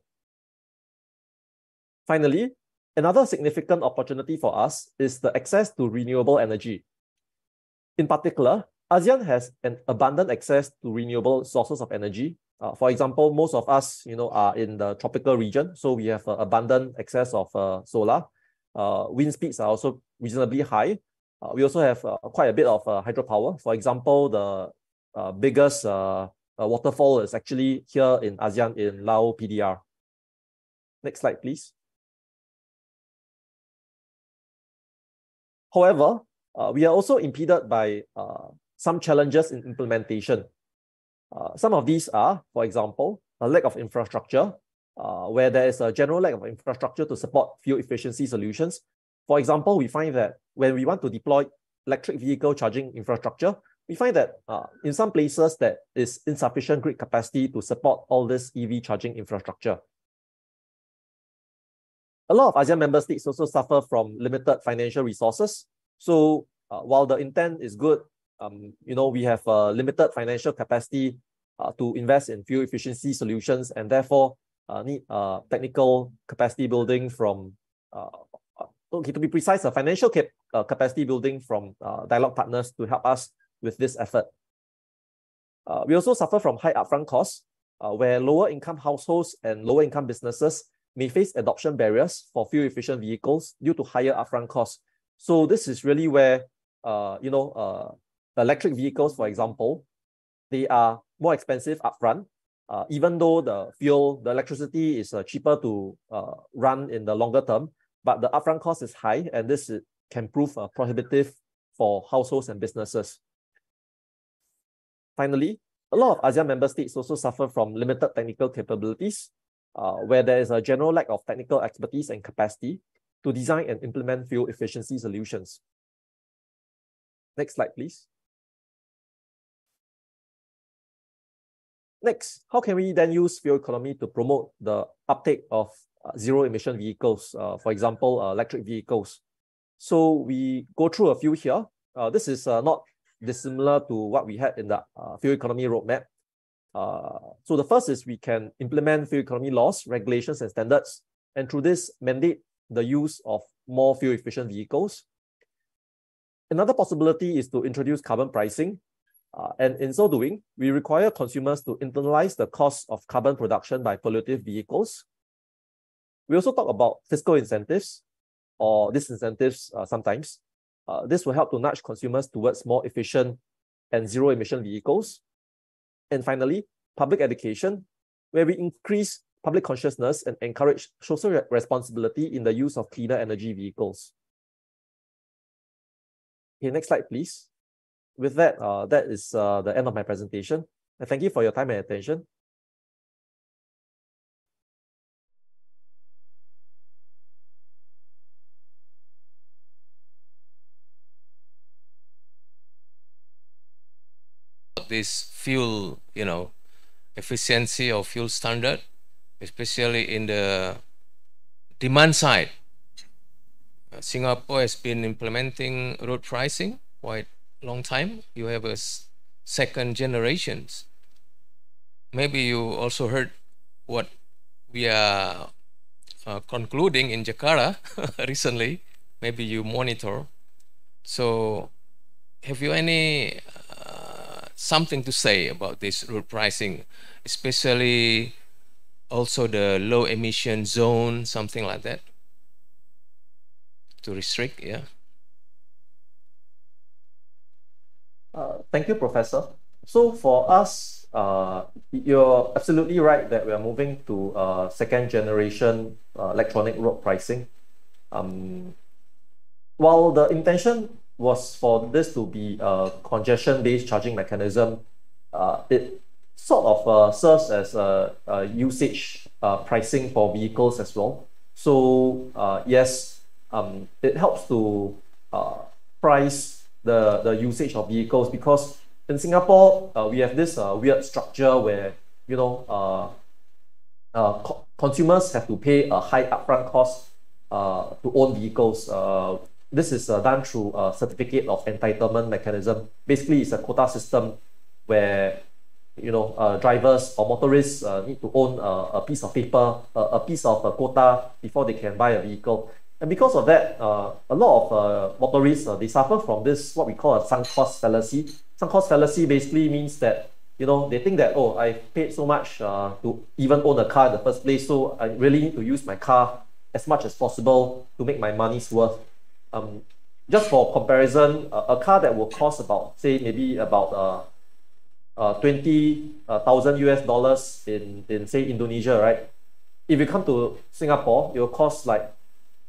Finally, another significant opportunity for us is the access to renewable energy. In particular, ASEAN has an abundant access to renewable sources of energy. For example, most of us, are in the tropical region, so we have abundant access of solar. Wind speeds are also reasonably high. We also have quite a bit of hydropower. For example, the biggest waterfall is actually here in ASEAN in Lao PDR. Next slide, please. However, we are also impeded by some challenges in implementation. Some of these are, for example, a lack of infrastructure, where there is a general lack of infrastructure to support fuel efficiency solutions. For example, we find that when we want to deploy electric vehicle charging infrastructure, we find that in some places there is insufficient grid capacity to support all this EV charging infrastructure. A lot of ASEAN member states also suffer from limited financial resources. So while the intent is good, we have limited financial capacity to invest in fuel efficiency solutions, and therefore need technical capacity building from, to be precise, a financial capacity building from dialogue partners to help us with this effort. We also suffer from high upfront costs, where lower income households and lower income businesses may face adoption barriers for fuel efficient vehicles due to higher upfront costs. So this is really where, electric vehicles, for example, they are more expensive upfront, even though the electricity is cheaper to run in the longer term, but the upfront cost is high, and this can prove prohibitive for households and businesses. Finally, a lot of ASEAN member states also suffer from limited technical capabilities, where there is a general lack of technical expertise and capacity to design and implement fuel efficiency solutions. Next slide, please. Next, how can we then use fuel economy to promote the uptake of zero-emission vehicles, for example, electric vehicles? So we go through a few here. This is not dissimilar to what we had in the fuel economy roadmap. So the first is we can implement fuel economy laws, regulations, and standards, and through this mandate the use of more fuel efficient vehicles. Another possibility is to introduce carbon pricing, and in so doing, we require consumers to internalize the cost of carbon production by pollutive vehicles. We also talk about fiscal incentives or disincentives sometimes. This will help to nudge consumers towards more efficient and zero-emission vehicles. And finally, public education, where we increase public consciousness and encourage social responsibility in the use of cleaner energy vehicles. Okay, next slide, please. With that, that is the end of my presentation. And thank you for your time and attention. This fuel, efficiency or fuel standard, especially in the demand side. Singapore has been implementing road pricing quite long time. You have a second generations. Maybe you also heard what we are concluding in Jakarta recently. Maybe you monitor. So have you any something to say about this road pricing, especially also the low emission zone, something like that, to restrict? Yeah. Thank you, Professor. So for us, you're absolutely right that we are moving to second generation electronic road pricing. While the intention was for this to be a congestion-based charging mechanism, it sort of serves as a usage pricing for vehicles as well. So yes, it helps to price the usage of vehicles, because in Singapore we have this weird structure where, you know, consumers have to pay a high upfront cost to own vehicles. This is done through a certificate of entitlement mechanism. Basically, it's a quota system where, you know, drivers or motorists need to own a piece of paper, a piece of a quota before they can buy a vehicle. And because of that, a lot of motorists, they suffer from this, what we call a sunk cost fallacy. Sunk cost fallacy basically means that, you know, they think that, oh, I paid so much to even own a car in the first place, so I really need to use my car as much as possible to make my money's worth. Just for comparison, a car that will cost about, say, maybe about 20,000 US dollars in say Indonesia, right? If you come to Singapore, it will cost like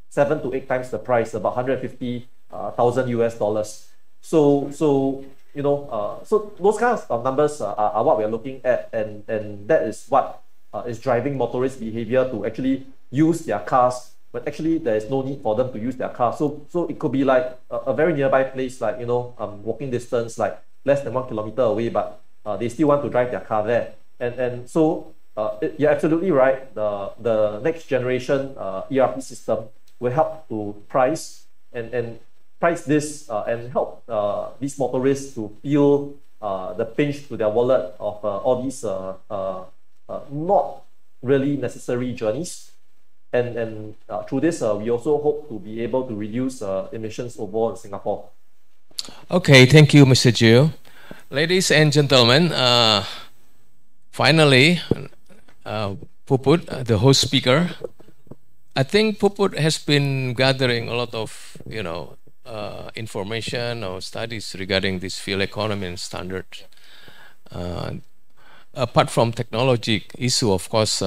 7 to 8 times the price, about 150,000 US dollars. So you know, so those kinds of numbers are what we are looking at, and that is what is driving motorist behavior to actually use their cars, but actually there is no need for them to use their car. So it could be like a very nearby place, like, you know, walking distance, like less than 1 kilometer away, but they still want to drive their car there. And so you're absolutely right. The next generation ERP system will help to price and price this and help these motorists to feel the pinch to their wallet of all these not really necessary journeys. And through this, we also hope to be able to reduce emissions overall in Singapore. Okay, thank you, Mr. Gio. Ladies and gentlemen, finally, Puput, the host speaker. I think Puput has been gathering a lot of, you know, information or studies regarding this fuel economy and standard. Apart from technology issue, of course,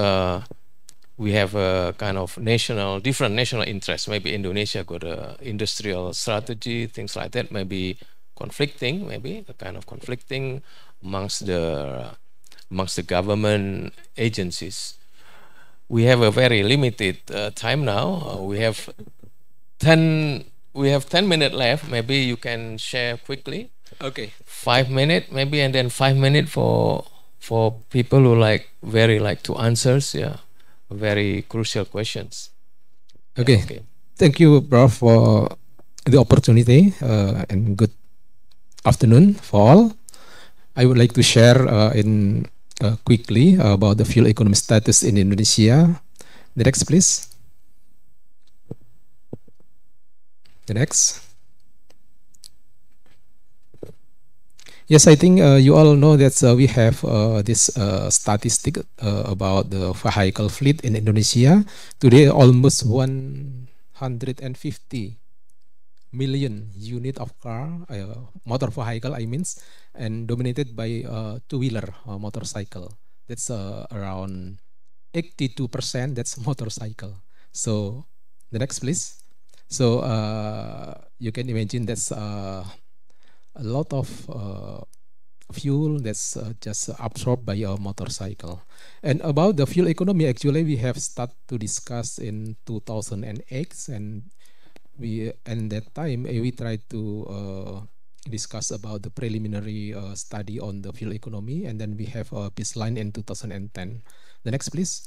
we have a kind of different national interests. Maybe Indonesia got a industrial strategy, things like that. Maybe conflicting, amongst the government agencies. We have a very limited time now. We have 10 minutes left. Maybe you can share quickly. Okay. 5 minutes maybe, and then 5 minutes for people who like to answers. Yeah, very crucial questions. Okay. Yeah, okay. Thank you, bro, for the opportunity, and good afternoon for all. I would like to share quickly about the fuel economy status in Indonesia. The next, please. The next. Yes, I think you all know that we have this statistic about the vehicle fleet in Indonesia. Today, almost 150 million unit of motor vehicle, and dominated by two-wheeler motorcycle. That's around 82%. That's motorcycle. So the next, please. So you can imagine that's a lot of fuel that's just absorbed by a motorcycle. And about the fuel economy, actually, we have started to discuss in 2008, and that time we tried to discuss about the preliminary study on the fuel economy, and then we have a baseline in 2010. The next, please.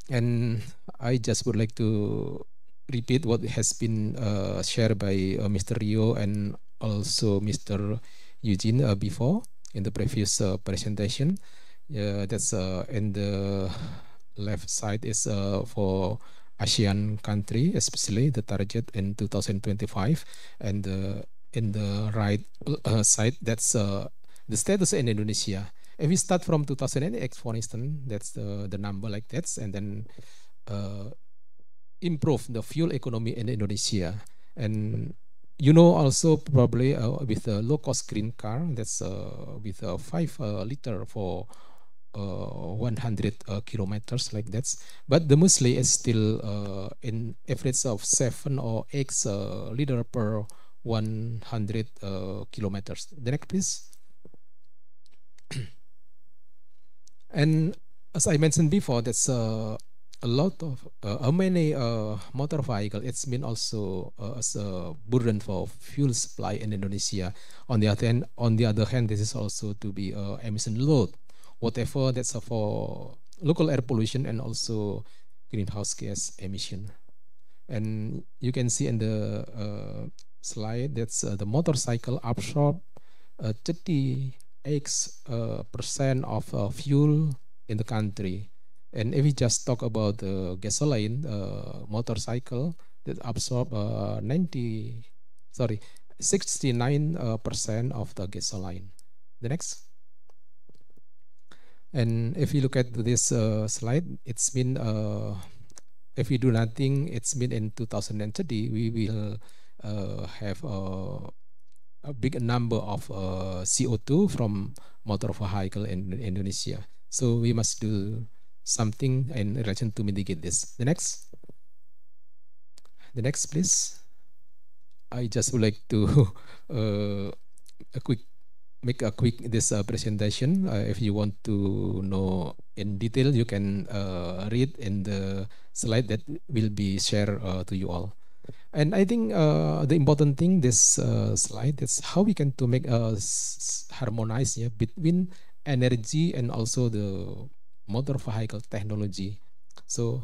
And I just would like to repeat what has been shared by Mr. Rio and also Mr. Eugene before in the previous presentation. That's in the left side is for ASEAN country, especially the target in 2025, and in the right side, that's the status in Indonesia. If we start from 2008, for instance, that's the number like that, and then improve the fuel economy in Indonesia. And you know also probably with a low cost green car that's with a 5 liter for 100 kilometers like that, but the mostly is still in average of 7 or 8 liter per 100 kilometers. The next please. And as I mentioned before, that's a lot of many motor vehicle. It's been also as a burden for fuel supply in Indonesia. On the other hand, this is also to be emission load, whatever that's for local air pollution and also greenhouse gas emission. And you can see in the slide that's the motorcycle absorb 38% of fuel in the country. And if we just talk about the gasoline motorcycle that absorb 69% of the gasoline. The next. And if you look at this slide, it's been if we do nothing, it's been in 2030 we will have a big number of CO2 from motor vehicle in Indonesia. So we must do something in relation to mitigate this. The next, please. I just would like to make a quick this presentation. If you want to know in detail, you can read in the slide that will be shared to you all. And I think the important thing this slide is how we can to make harmonize between energy and also the motor vehicle technology. So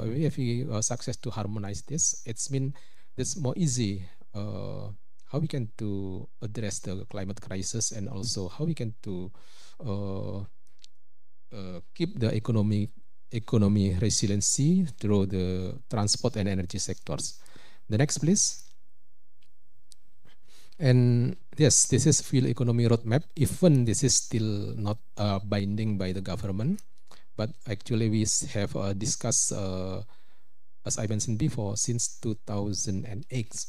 if we success to harmonize this, it's mean it's more easy how we can to address the climate crisis and also how we can to keep the economy resiliency through the transport and energy sectors. The next, please. And yes, this is fuel economy roadmap. Even this is still not binding by the government, but actually we have discussed, as I mentioned before, since 2008.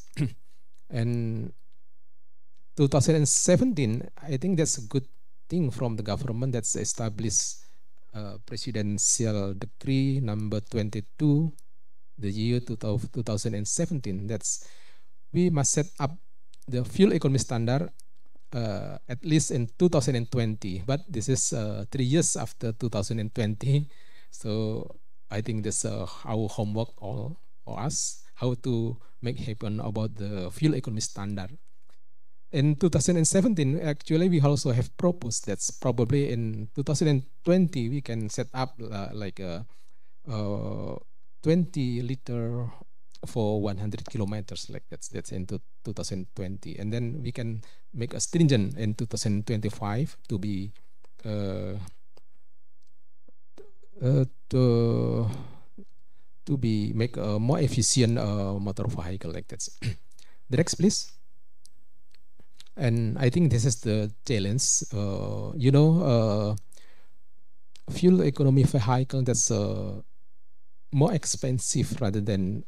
And 2017, I think that's a good thing from the government that's established presidential decree number 22, the year 2017. That's we must set up the fuel economy standard at least in 2020, but this is 3 years after 2020. So I think this our homework all for us, how to make happen about the fuel economy standard. In 2017, actually, we also have proposed that's probably in 2020 we can set up like a 20 liter for 100 kilometers, like that's in 2020, and then we can make a stringent in 2025 to be make a more efficient motor vehicle like that. The next, please. And I think this is the challenge. Fuel economy vehicle that's more expensive rather than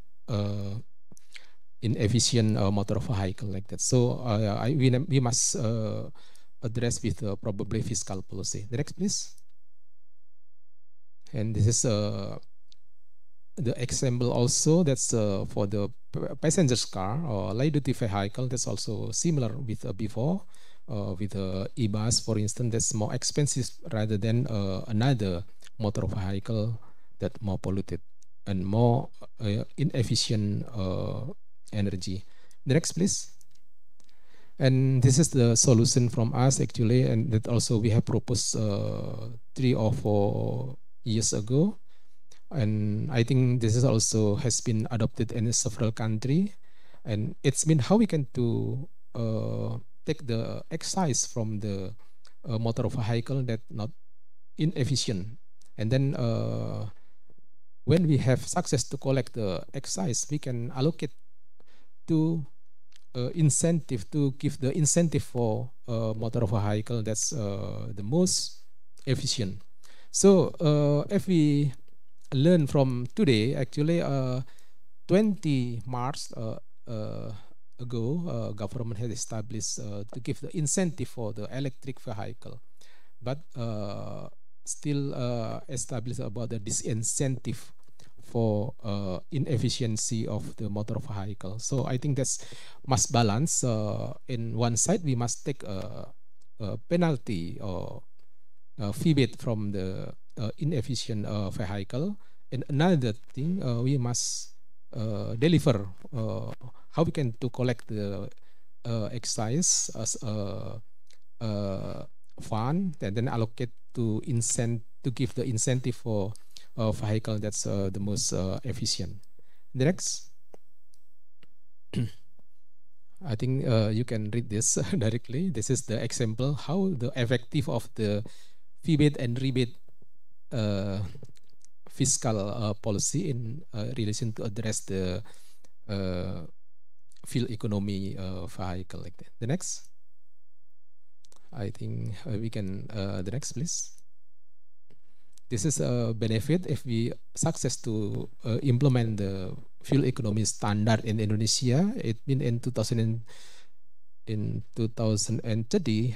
inefficient motor vehicle like that. So we must address with probably fiscal policy. The next, please. And this is the example also that's for the passenger's car or light duty vehicle. That's also similar with before with e-bus, for instance, that's more expensive rather than another motor vehicle that more polluted and more inefficient energy. The next, please. And this is the solution from us actually, and that also we have proposed 3 or 4 years ago. And I think this is also has been adopted in several countries, and it's been how we can to take the excise from the motor vehicle that not inefficient, and then when we have success to collect the excise, we can allocate to incentive to give the incentive for motor vehicle that's the most efficient. So if we learn from today, actually 20 March ago, government has established to give the incentive for the electric vehicle, but still established about the disincentive for inefficiency of the motor vehicle. So I think that's must balance. In one side, we must take a penalty or rebate from the inefficient vehicle, and another thing, we must deliver how we can to collect the excise as a fund and then allocate to to give the incentive for a vehicle that's the most efficient. The next, I think you can read this directly. This is the example how the effective of the rebate and rebate fiscal policy in relation to address the fuel economy vehicle like that. The next, I think we can, the next please. This is a benefit if we success to implement the fuel economy standard in Indonesia. It means in 2030,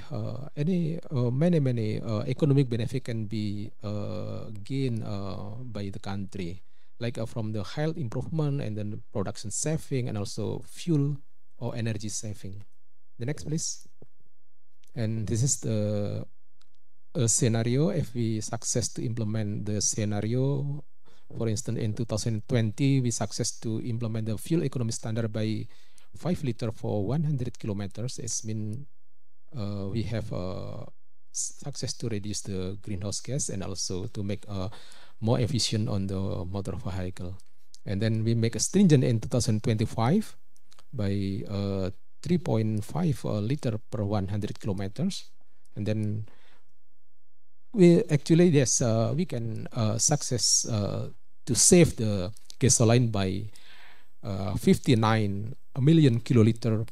many economic benefit can be gained by the country, like from the health improvement and then production saving and also fuel or energy saving. The next, please. And this is the scenario if we success to implement the scenario. For instance, in 2020, we success to implement the fuel economy standard by 5 liter for 100 kilometers. It's mean we have success to reduce the greenhouse gas and also to make more efficient on the motor vehicle. And then we make a stringent in 2025 by 3.5 liter per 100 kilometers. And then we actually, yes, we can success to save the gasoline by 59 million kiloliter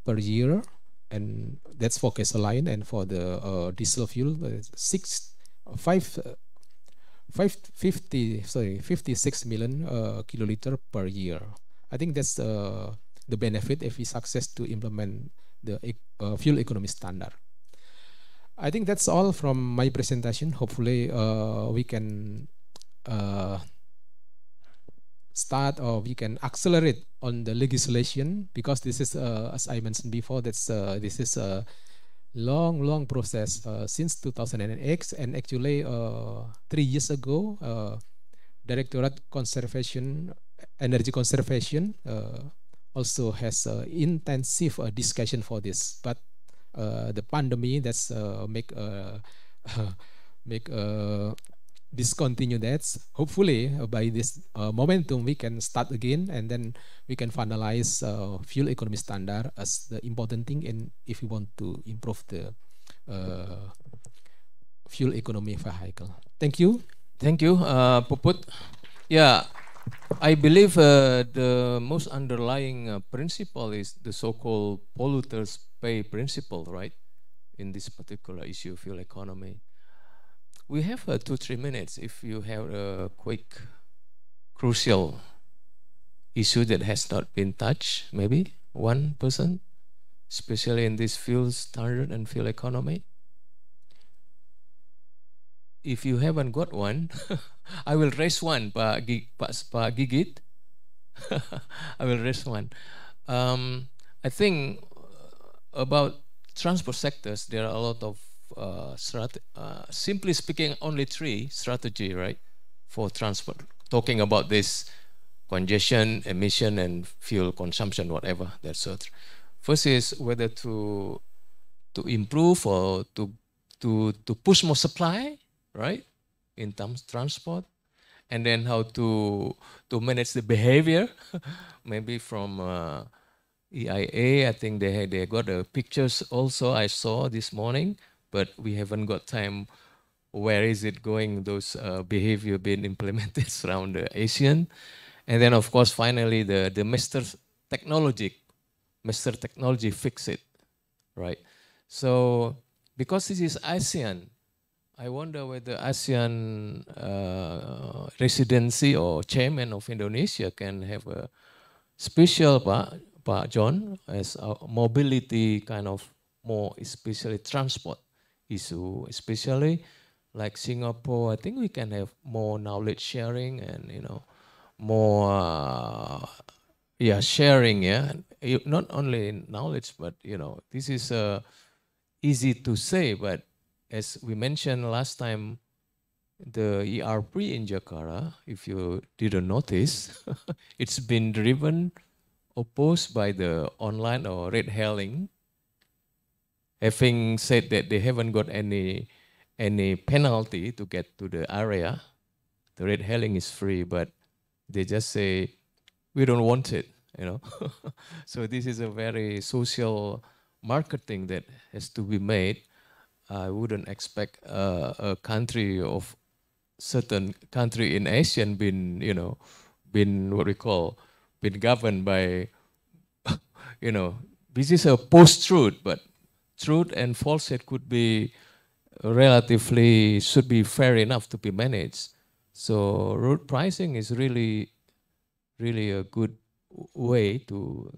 per year, and that's for gasoline. And for the diesel fuel, 56 million kiloliter per year. I think that's the benefit if we success to implement the fuel economy standard. I think that's all from my presentation. Hopefully we can start or we can accelerate on the legislation, because this is, as I mentioned before, that's this is a long process since 2008, and actually 3 years ago, Directorate Conservation, Energy Conservation also has intensive discussion for this, but the pandemic that's make discontinue that. Hopefully by this momentum we can start again, and then we can finalize fuel economy standard as the important thing, and if we want to improve the fuel economy vehicle. Thank you. Thank you, Puput. Yeah, I believe the most underlying principle is the so-called polluters pay principle, right? In this particular issue, fuel economy. We have 2-3 minutes if you have a quick, crucial issue that has not been touched, maybe one person, especially in this fuel standard and fuel economy. If you haven't got one, I will raise one, Pak Gigit. I will raise one. I think about transport sectors, there are a lot of simply speaking, only 3 strategy, right, for transport. Talking about this congestion, emission, and fuel consumption, whatever. That's it. First is whether to improve or to push more supply, right, in terms of transport, and then how to manage the behavior, maybe from EIA. I think they got the pictures also I saw this morning, but we haven't got time. Where is it going? Those behavior being implemented around the ASEAN, and then of course finally the master technology fix it, right? So because this is ASEAN, I wonder whether ASEAN residency or chairman of Indonesia can have a special Pak John, as mobility kind of more, especially transport issue, especially like Singapore. I think we can have more knowledge sharing and more sharing. Yeah, not only knowledge, but this is easy to say, but as we mentioned last time, the ERP in Jakarta, if you didn't notice, it's been driven, opposed by the online or red hailing, having said that they haven't got any penalty to get to the area. The red hailing is free, but they just say, we don't want it, So this is a very social marketing that has to be made. I wouldn't expect a country of certain country in ASEAN been what we call, been governed by, this is a post-truth, but truth and falsehood could be relatively, should be fair enough to be managed. So road pricing is really a good way to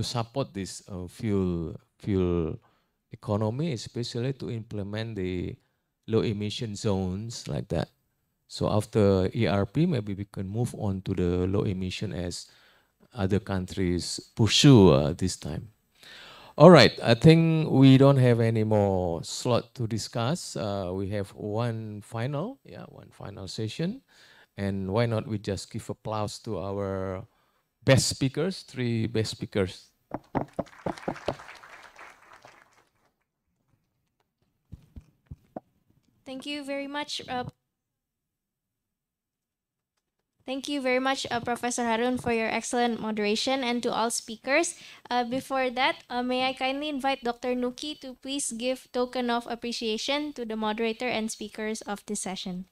support this fuel economy, especially to implement the low emission zones like that. So after ERP, maybe we can move on to the low emission as other countries pursue this time. All right, I think we don't have any more slot to discuss. We have one final session. And why not we just give applause to our best speakers, 3 best speakers. Thank you very much. Thank you very much, Professor Harun, for your excellent moderation, and to all speakers. Before that, may I kindly invite Dr. Nuki to please give token of appreciation to the moderator and speakers of this session.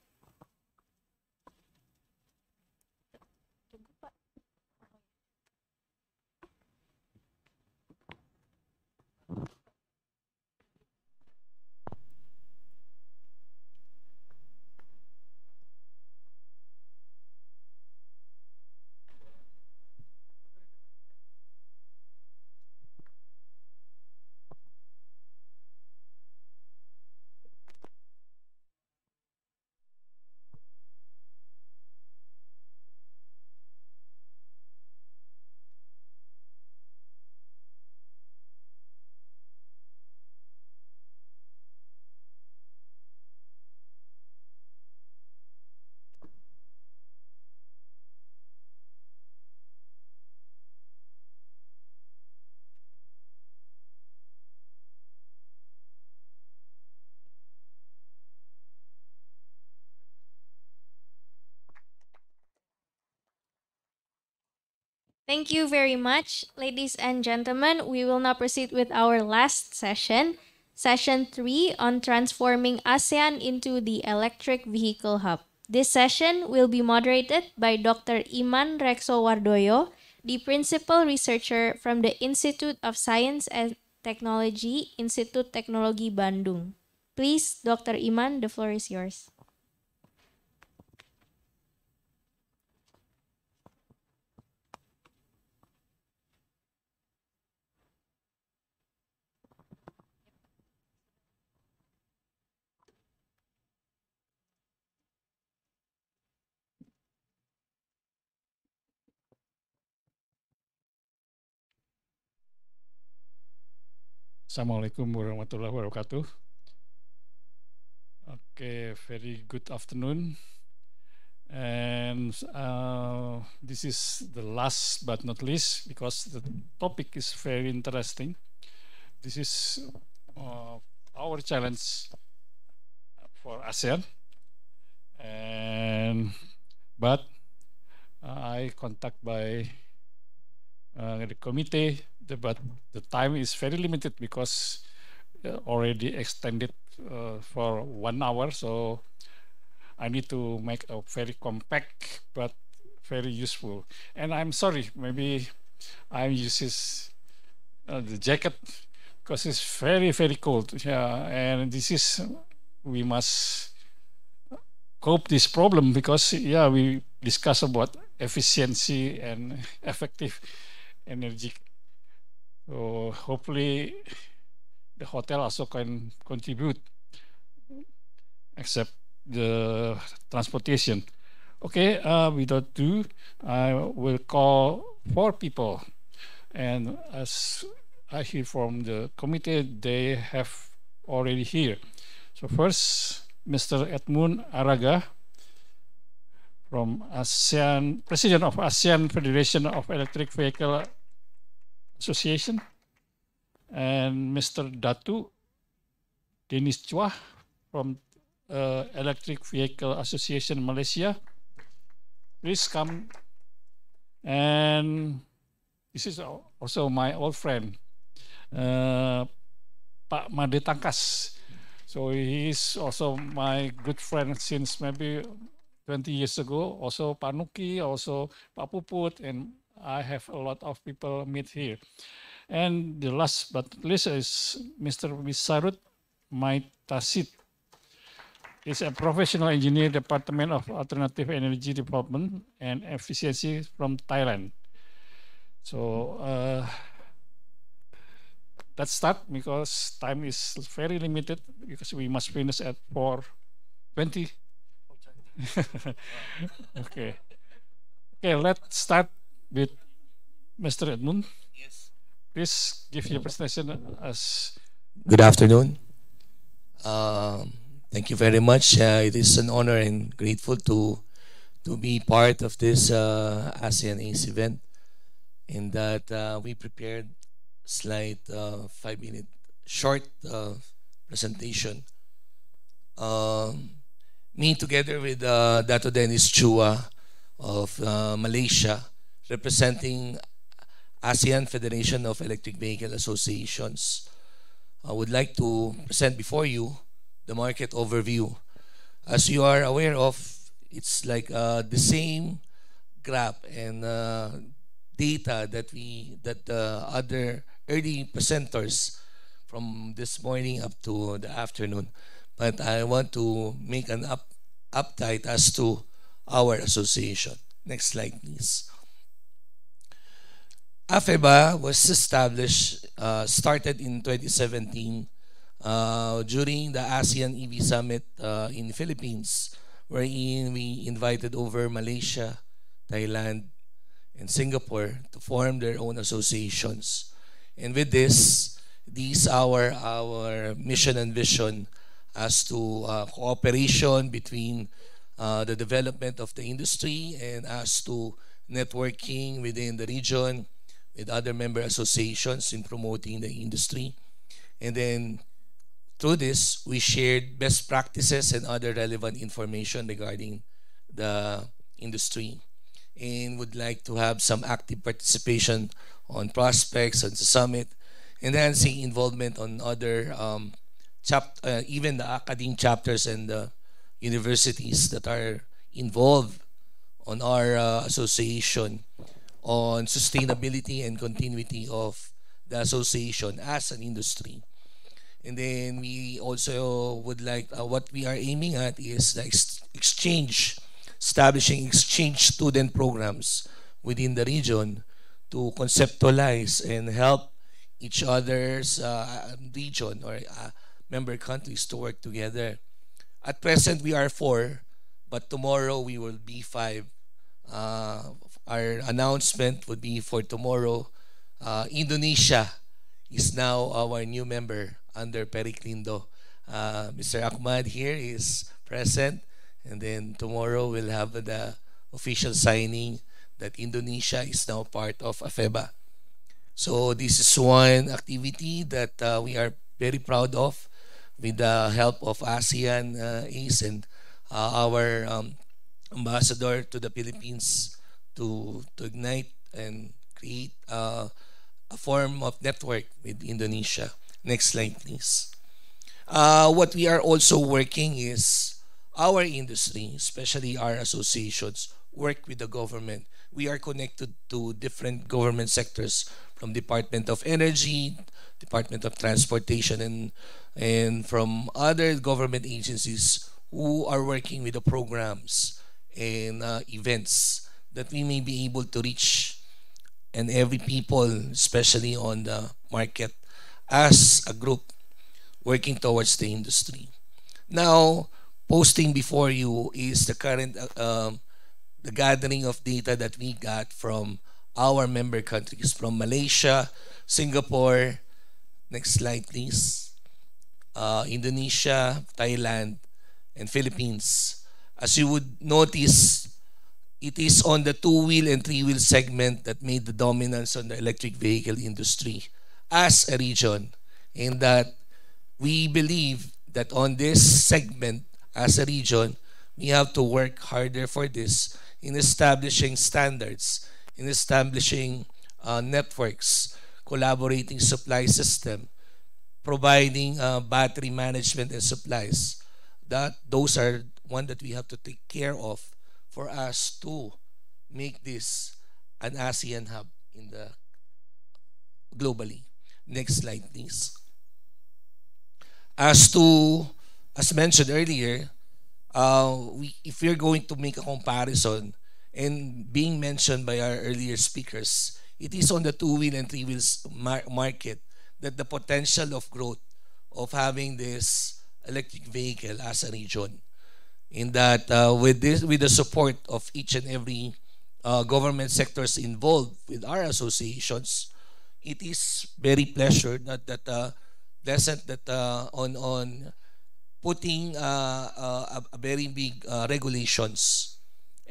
Thank you very much, ladies and gentlemen. We will now proceed with our last session, Session 3 on transforming ASEAN into the electric vehicle hub. This session will be moderated by Dr. Iman Reksowardoyo, the principal researcher from the Institute of Science and Technology, Institut Teknologi Bandung. Please, Dr. Iman, the floor is yours. Assalamualaikum warahmatullahi wabarakatuh. Okay, very good afternoon. And this is the last but not least, because the topic is very interesting. This is our challenge for ASEAN. But I contact by the committee, but the time is very limited because already extended for 1 hour. So I need to make a very compact but very useful. And I'm sorry, maybe I use the jacket because it's very, very cold. Yeah, and this is, we must cope this problem, because we discuss about efficiency and effective energy. So hopefully the hotel also can contribute, except the transportation. Okay, without ado, I will call 4 people, and as I hear from the committee, they have already here. So first, Mr. Edmund Araga from ASEAN, President of ASEAN Federation of Electric Vehicle Association, and Mr. Datu Denis Chua from Electric Vehicle Association Malaysia. Please come. And this is also my old friend, Pak Made Tangkas. So he is also my good friend since maybe 20 years ago. Also Pak Nuki, also Pak Puput, and I have a lot of people meet here. And the last but not least is Mr. Wisarut Maitasit. He's a professional engineer, Department of Alternative Energy Development and Efficiency from Thailand. So let's start, because time is very limited, because we must finish at 4:20. Okay. Okay, let's start with Mr. Edmund. Yes. Please give your presentation as. Good afternoon. Thank you very much. It is an honor and grateful to be part of this ASEAN ACE event, in that we prepared slide 5-minute short presentation. Me together with Dato Dennis Chua of Malaysia, representing ASEAN Federation of Electric Vehicle Associations, I would like to present before you the market overview. As you are aware of, it's like the same graph and data that the other early presenters from this morning up to the afternoon. But I want to make an update as to our association. Next slide, please. AFEBA was established, started in 2017 during the ASEAN EV Summit in the Philippines, wherein we invited over Malaysia, Thailand, and Singapore to form their own associations. And with this, these are our mission and vision as to cooperation between the development of the industry, and as to networking within the region with other member associations in promoting the industry. And then through this, we shared best practices and other relevant information regarding the industry, and would like to have some active participation on prospects on the summit, enhancing involvement on other even the academic chapters and the universities that are involved on our association, on sustainability and continuity of the association as an industry. And then we also would like, what we are aiming at is the exchange, establishing exchange student programs within the region to conceptualize and help each other's region or member countries to work together. At present, we are 4, but tomorrow we will be 5. Our announcement would be for tomorrow. Indonesia is now our new member under Periklindo. Mr. Ahmad here is present, and then tomorrow we'll have the official signing that Indonesia is now part of AFEBA. So this is one activity that we are very proud of, with the help of ASEAN ACE and our ambassador to the Philippines to ignite and create a form of network with Indonesia. Next slide, please. What we are also working is our industry, especially our associations, work with the government. We are connected to different government sectors, from Department of Energy, Department of Transportation, and from other government agencies who are working with the programs and events that we may be able to reach and every people, especially on the market, as a group working towards the industry. Now, posting before you is the current the gathering of data that we got from our member countries, from Malaysia, Singapore. Next slide, please. Indonesia, Thailand, and Philippines. As you would notice, it is on the two-wheel and three-wheel segment that made the dominance on the electric vehicle industry as a region, in that we believe that on this segment as a region, we have to work harder for this in establishing standards, in establishing networks, collaborating supply system, providing battery management and supplies. Those are one that we have to take care of for us to make this an ASEAN hub in the globally. Next slide, please. As mentioned earlier, if we're going to make a comparison, and being mentioned by our earlier speakers, it is on the two-wheel and three-wheels market that the potential of growth of having this electric vehicle as a region. In that, with the support of each and every government sectors involved with our associations, it is very pleasant that on putting a very big regulations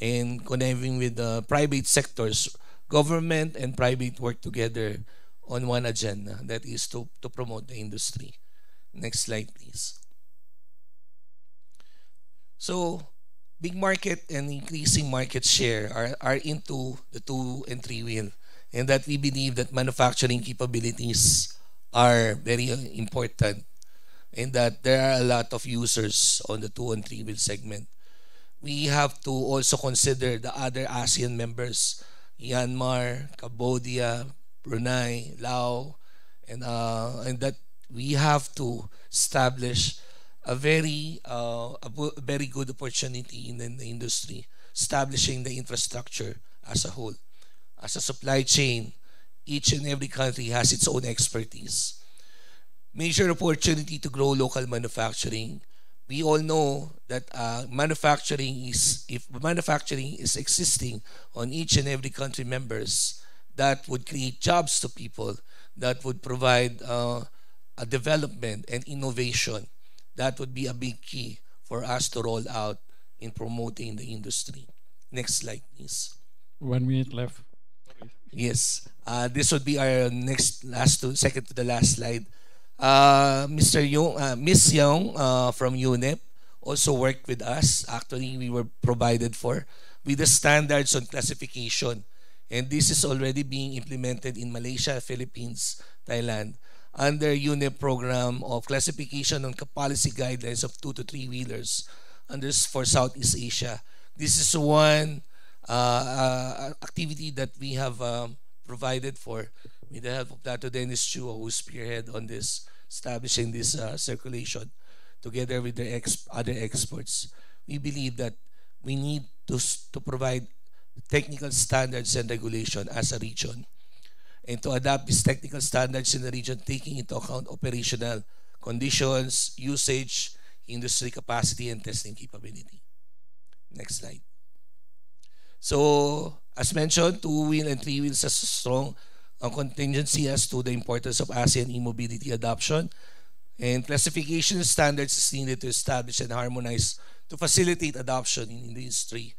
and connecting with the private sectors, government and private work together on one agenda, that is to promote the industry. Next slide, please. So, big market and increasing market share are into the two and three wheel, and that we believe that manufacturing capabilities are very important, and that there are a lot of users on the two and three wheel segment. We have to also consider the other ASEAN members, Myanmar, Cambodia, Brunei, Laos, and that we have to establish a very good opportunity in the industry, establishing the infrastructure as a whole. As a supply chain, each and every country has its own expertise. Major opportunity to grow local manufacturing. We all know that if manufacturing is existing on each and every country members, that would create jobs to people, that would provide a development and innovation. That would be a big key for us to roll out in promoting the industry. Next slide, please. 1 minute left. Yes, this would be our second to the last slide. Mr. Young, Miss Young from UNEP also worked with us. Actually, we were provided for with the standards on classification, and this is already being implemented in Malaysia, Philippines, Thailand, under UNEP program of classification on policy guidelines of 2 to 3 wheelers for Southeast Asia. This is one activity that we have provided for with the help of Dr. Dennis Chua, who spearhead on this, establishing this circulation together with the other experts. We believe that we need to provide technical standards and regulation as a region, and to adapt these technical standards in the region, taking into account operational conditions, usage, industry capacity, and testing capability. Next slide. So, as mentioned, two-wheel and three-wheels has a strong contingency as to the importance of ASEAN e-mobility adoption, and classification standards is needed to establish and harmonize to facilitate adoption in industry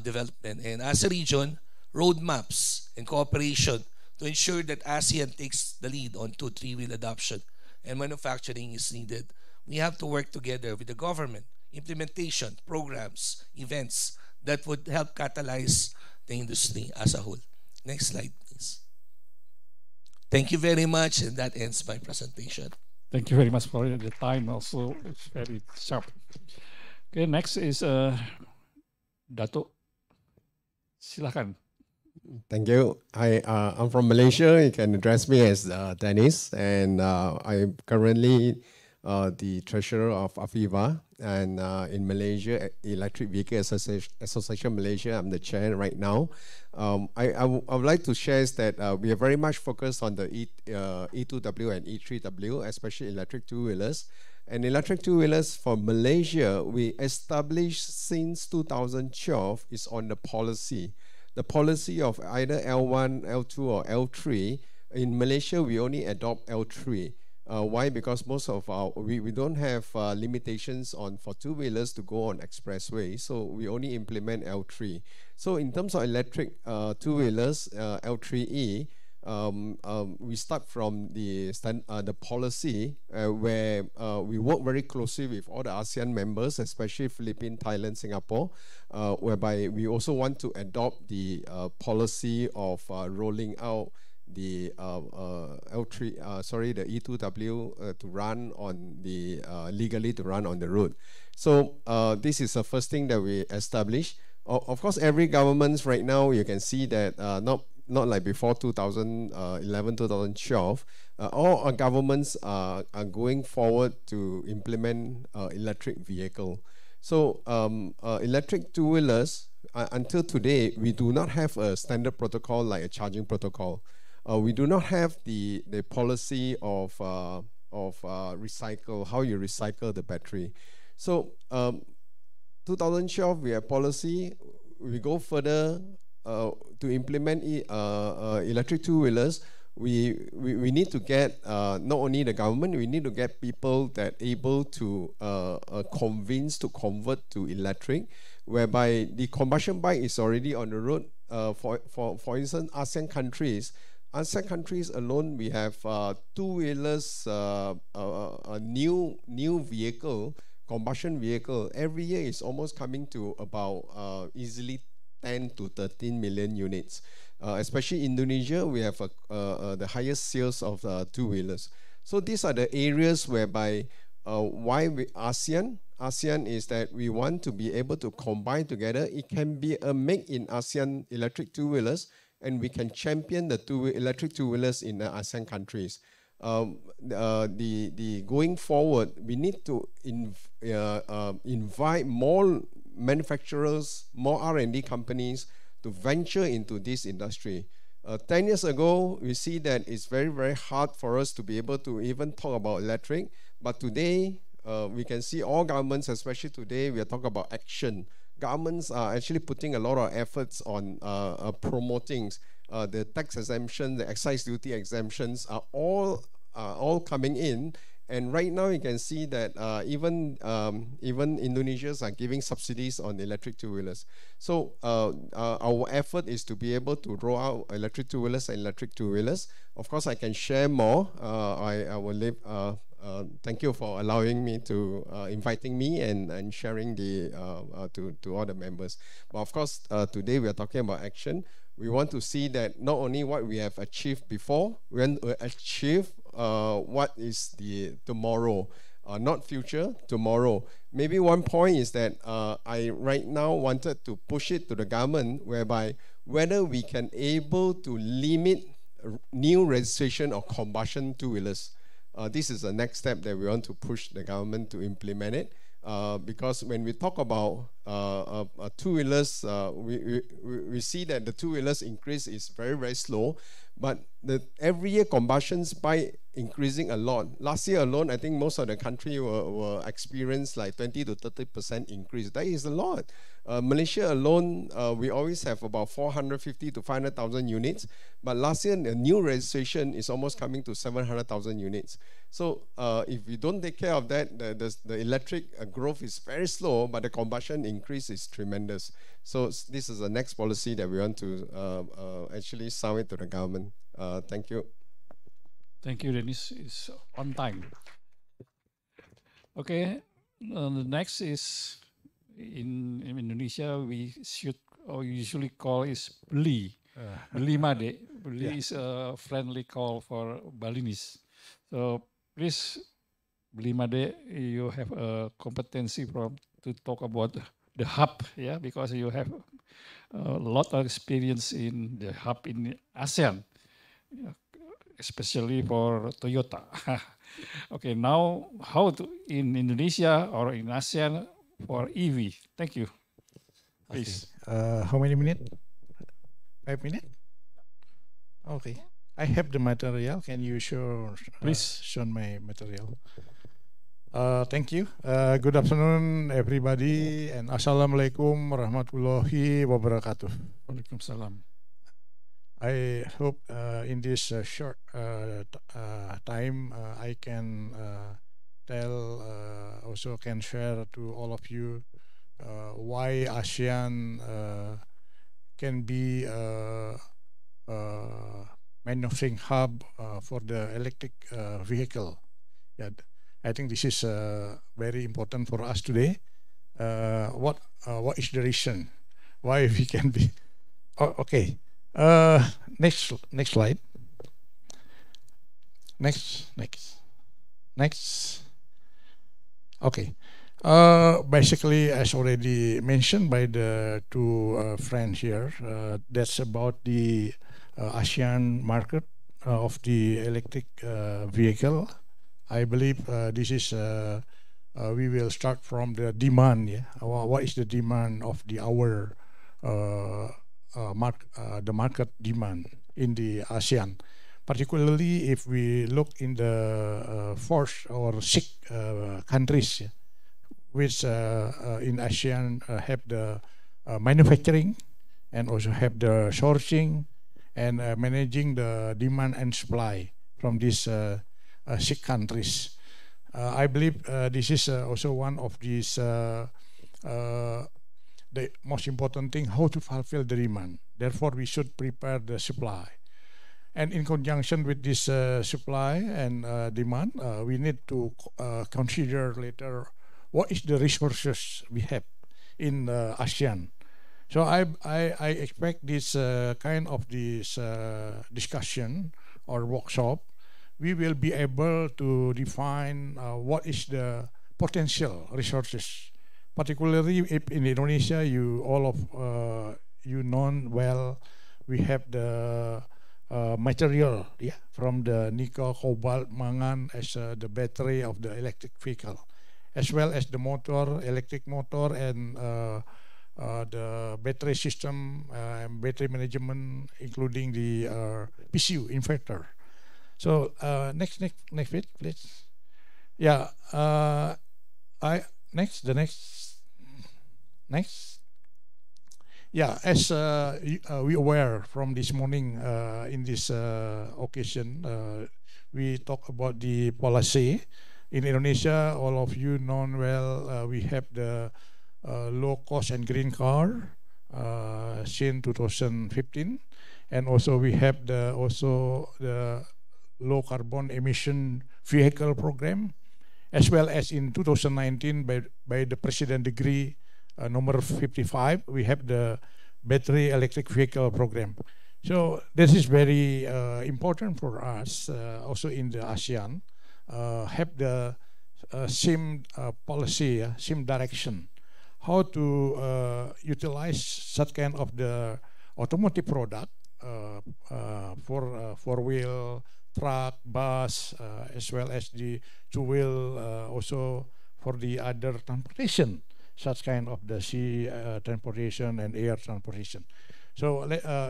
development. And as a region, roadmaps and cooperation to ensure that ASEAN takes the lead on 2 3-wheel adoption and manufacturing is needed. We have to work together with the government, implementation, programs, events that would help catalyze the industry as a whole. Next slide, please. Thank you very much, and that ends my presentation. Thank you very much for the time. Also, it's very sharp. Okay, next is Dato. Silakan. Thank you. I'm from Malaysia. You can address me as Dennis, and I'm currently the treasurer of Aviva, and in Malaysia, Electric Vehicle Association Malaysia, I'm the chair right now. I would like to share is that we are very much focused on the E2W and E3W, especially electric two-wheelers. And electric two-wheelers for Malaysia, we established since 2012 is on the policy. The policy of either L1, L2, or L3. In Malaysia, we only adopt L3. Why? Because most of we don't have limitations on for two-wheelers to go on expressway, so we only implement L3. So in terms of electric two-wheelers, L3E, we start from the policy where we work very closely with all the ASEAN members, especially Philippines, Thailand, Singapore, whereby we also want to adopt the policy of rolling out the L3, the E2W to run on the legally to run on the road. So this is the first thing that we established. Of course, every government right now, you can see that not like before 2011, 2012, all our governments are going forward to implement electric vehicle. So electric two-wheelers, until today, we do not have a standard protocol like a charging protocol. We do not have the policy of recycle, how you recycle the battery. So 2012, we have policy. We go further to implement electric two-wheelers. We need to get not only the government, we need to get people that able to convince to convert to electric, whereby the combustion bike is already on the road. For instance, ASEAN countries alone, we have two-wheelers, a new vehicle, combustion vehicle. Every year is almost coming to about easily 10 to 13 million units. Especially Indonesia, we have the highest sales of two-wheelers. So these are the areas whereby why ASEAN is that we want to be able to combine together. It can be a make in ASEAN electric two-wheelers, and we can champion the electric two-wheelers in the ASEAN countries. Going forward, we need to invite more manufacturers, more R&D companies to venture into this industry. 10 years ago, we see that it's very, very hard for us to be able to even talk about electric. But today, we can see all governments, especially today, we are talking about action. Governments are actually putting a lot of efforts on promoting the tax exemption, the excise duty exemptions are all coming in. And right now you can see that even Indonesians are giving subsidies on electric two-wheelers. So our effort is to be able to roll out electric two-wheelers and electric two-wheelers. Of course, I can share more. I will leave. Thank you for allowing me to inviting me and sharing the to all the members. But of course, today we are talking about action. We want to see that not only what we have achieved before, we want to achieve what is the tomorrow, not future, tomorrow. Maybe one point is that I right now wanted to push it to the government, whereby whether we can able to limit new registration of combustion two-wheelers. This is the next step that we want to push the government to implement it. Because when we talk about two-wheelers, we see that the two-wheelers increase is very, very slow. But every year combustions by increasing a lot. Last year alone, I think most of the country will experience like 20 to 30% increase. That is a lot. Malaysia alone, we always have about 450 to 500,000 units. But last year, the new registration is almost coming to 700,000 units. So if we don't take care of that, the electric growth is very slow, but the combustion increase is tremendous. So this is the next policy that we want to actually submit to the government. Thank you. Thank you, Dennis. It's on time. Okay, the next is in Indonesia, we should or usually call is beli. Beli made. Beli is a friendly call for Balinese. So please, beli made, you have a competency to talk about the hub, yeah, because you have a lot of experience in the hub in ASEAN. especially for Toyota. Okay, now how to in Indonesia or in ASEAN for EV? Thank you. Please. How many minutes? 5 minutes? Okay. I have the material. Can you show Please. show my material? Thank you. Good afternoon, everybody, and assalamualaikum warahmatullahi wabarakatuh. Waalaikumsalam. I hope in this short time I can tell, also can share to all of you why ASEAN can be a manufacturing hub for the electric vehicle. Yeah, I think this is very important for us today. What is the reason why we can be? Oh, okay. Next slide. Next. Okay. Basically, as already mentioned by the two friends here, that's about the ASEAN market of the electric vehicle. I believe this is we will start from the demand. Yeah, what is the demand of our the market demand in the ASEAN, particularly if we look in the first or six countries, which in ASEAN have the manufacturing and also have the sourcing and managing the demand and supply from these 6 countries. I believe this is also one of these the most important thing, how to fulfill the demand. Therefore, we should prepare the supply. And in conjunction with this supply and demand, we need to consider later what is the resources we have in ASEAN. So I expect this kind of this discussion or workshop, we will be able to define what is the potential resources. Particularly if in Indonesia, you all of you know well, we have the material, yeah, from the nickel, cobalt, mangan as the battery of the electric vehicle, as well as the motor, electric motor, and the battery system and battery management, including the PCU inverter. So next bit, please. Yeah, next. Yeah, as we aware from this morning in this occasion, we talk about the policy in Indonesia. All of you know well, we have the low cost and green car since 2015, and also we have the low carbon emission vehicle program, as well as in 2019 by the President Decree number 55, we have the battery electric vehicle program. So this is very important for us also in the ASEAN, have the same policy, same direction, how to utilize such kind of the automotive product for four-wheel, truck, bus, as well as the two-wheel, also for the other transportation, such kind of the sea transportation and air transportation. So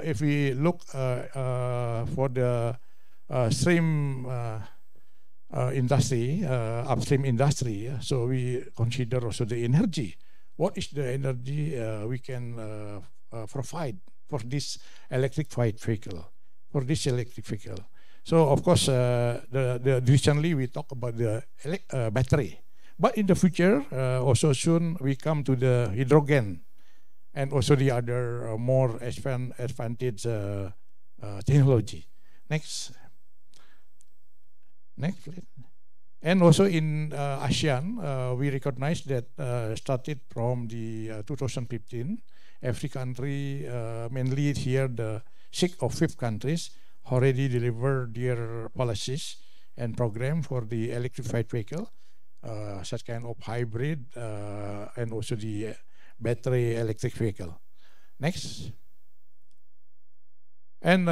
if we look for the stream industry, upstream industry, so we consider also the energy. What is the energy we can provide for this electrified vehicle, for this electric vehicle? So of course, recently we talk about the battery. But in the future, also soon we come to the hydrogen and also the other more advanced technology. Next, please. And also in ASEAN, we recognize that started from the 2015, every country, mainly here the 6th or 5th countries, already delivered their policies and program for the electrified vehicle. Such kind of hybrid and also the battery electric vehicle. Next. And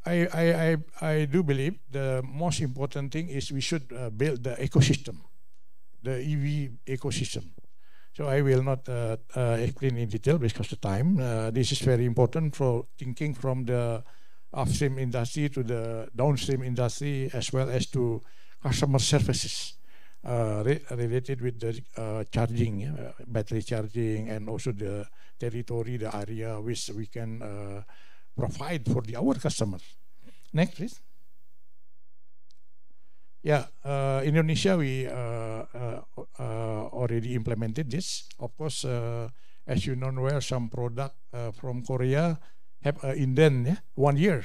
I do believe the most important thing is we should build the ecosystem, the EV ecosystem. So I will not explain in detail because of time. This is very important for thinking from the upstream industry to the downstream industry, as well as to customer services related with the charging, battery charging, and also the territory, the area which we can provide for our customers. Next, please. Yeah, Indonesia, we already implemented this. Of course, as you know, where some product from Korea have indent 1 year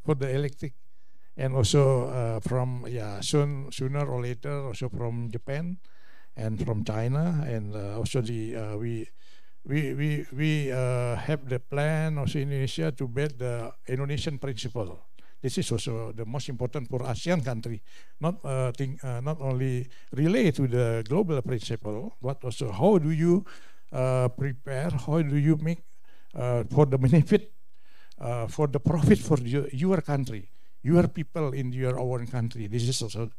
for the electric, and also from sooner or later also from Japan and from China, and also the we have the plan also in Indonesia to build the Indonesian principle. This is also the most important for ASEAN country, not only relate to the global principle, but also how do you prepare, how do you make for the benefit, for the profit for your country, your people in your own country. This is also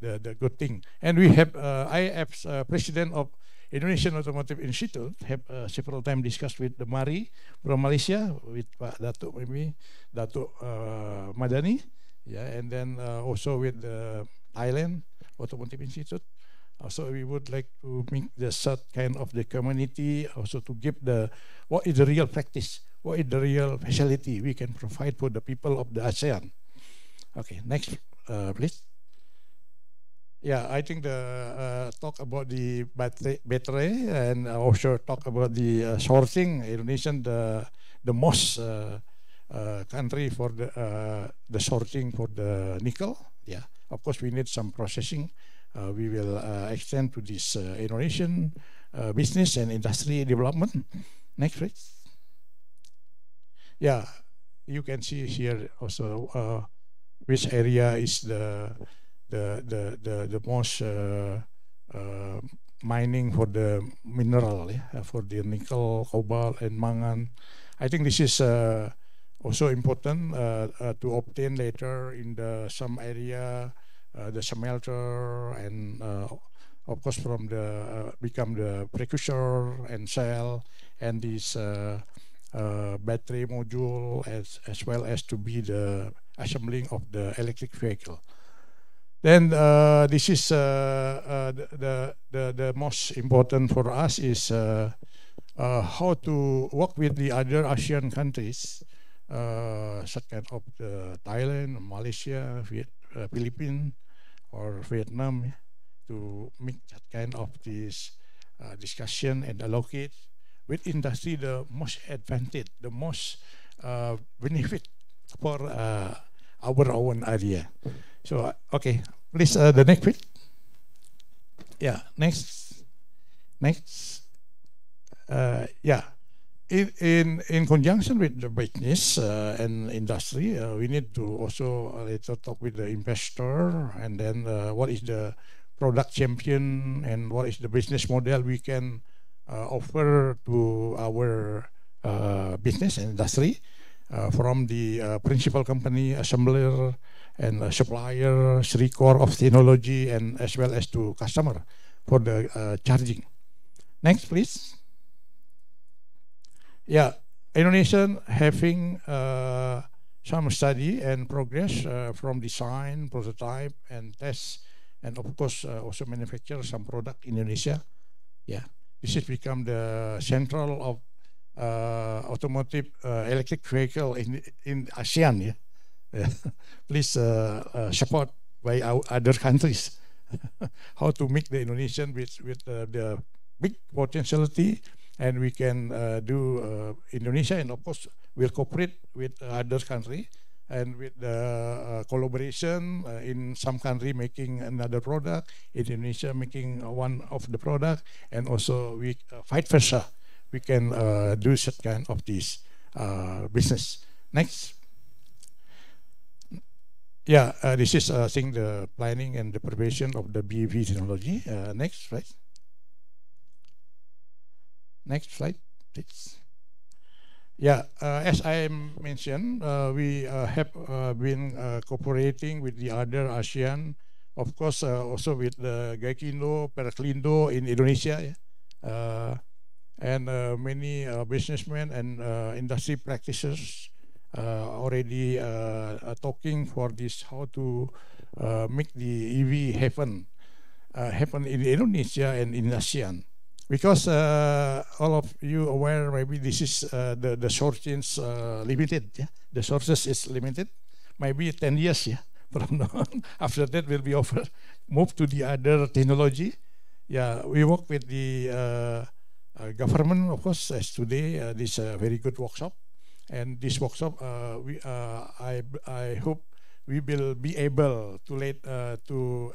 the good thing. And we have, I as president of Indonesian Automotive Institute have several times discussed with the Mari from Malaysia, with Pak Datuk, maybe Datuk Madani, yeah, and then also with the Thailand Automotive Institute. Also, we would like to make the sort kind of the community, also to give the what is the real practice, what is the real facility we can provide for the people of the ASEAN. Okay, next, please. Yeah, I think the talk about the battery and also talk about the sourcing. Indonesian the most country for the sourcing for the nickel. Yeah, of course we need some processing. We will extend to this Indonesian business and industry development. Next, please. Yeah, you can see here also which area is the most mining for the mineral, for the nickel, cobalt, and mangan. I think this is also important to obtain later in some area, the smelter, and of course from the become the precursor and cell, and this battery module, as well as to be the assembling of the electric vehicle. Then this is the most important for us is how to work with the other ASEAN countries, such kind of Thailand, Malaysia, Philippines, or Vietnam, to make that kind of this discussion and allocate with industry the most advantage, the most benefit for our own area. So, okay, please, the next bit. Yeah, next. Yeah, in conjunction with the business and industry, we need to also later talk with the investor, and then what is the product champion and what is the business model we can offer to our business and industry, from the principal company, assembler, and supplier, three core of technology, and as well as to customer for the charging. Next, please. Yeah, Indonesian having some study and progress from design, prototype, and test, and of course also manufacture some product in Indonesia. Yeah, this has become the central of automotive electric vehicle in ASEAN. Yeah. Please support by our other countries how to make the Indonesian with the big potentiality, and we can do Indonesia, and of course we'll cooperate with other country, and with the collaboration in some country making another product, Indonesia making one of the product, and also we vice versa. We can do such kind of this business. Next. Yeah, this is I think the planning and the preparation of the BEV technology. Next slide. Next slide, please. Yeah, as I mentioned, we have been cooperating with the other ASEAN, of course, also with the Gaikindo, Perklindo in Indonesia, yeah? And many businessmen and industry practitioners already talking for this, how to make the EV happen in Indonesia and in ASEAN. Because all of you aware, maybe this is the sources limited. Yeah, the sources is limited. Maybe 10 years. Yeah, from now on. After that, will be over. Move to the other technology. Yeah, we work with the government, of course. As today, this very good workshop, and this workshop, I hope we will be able to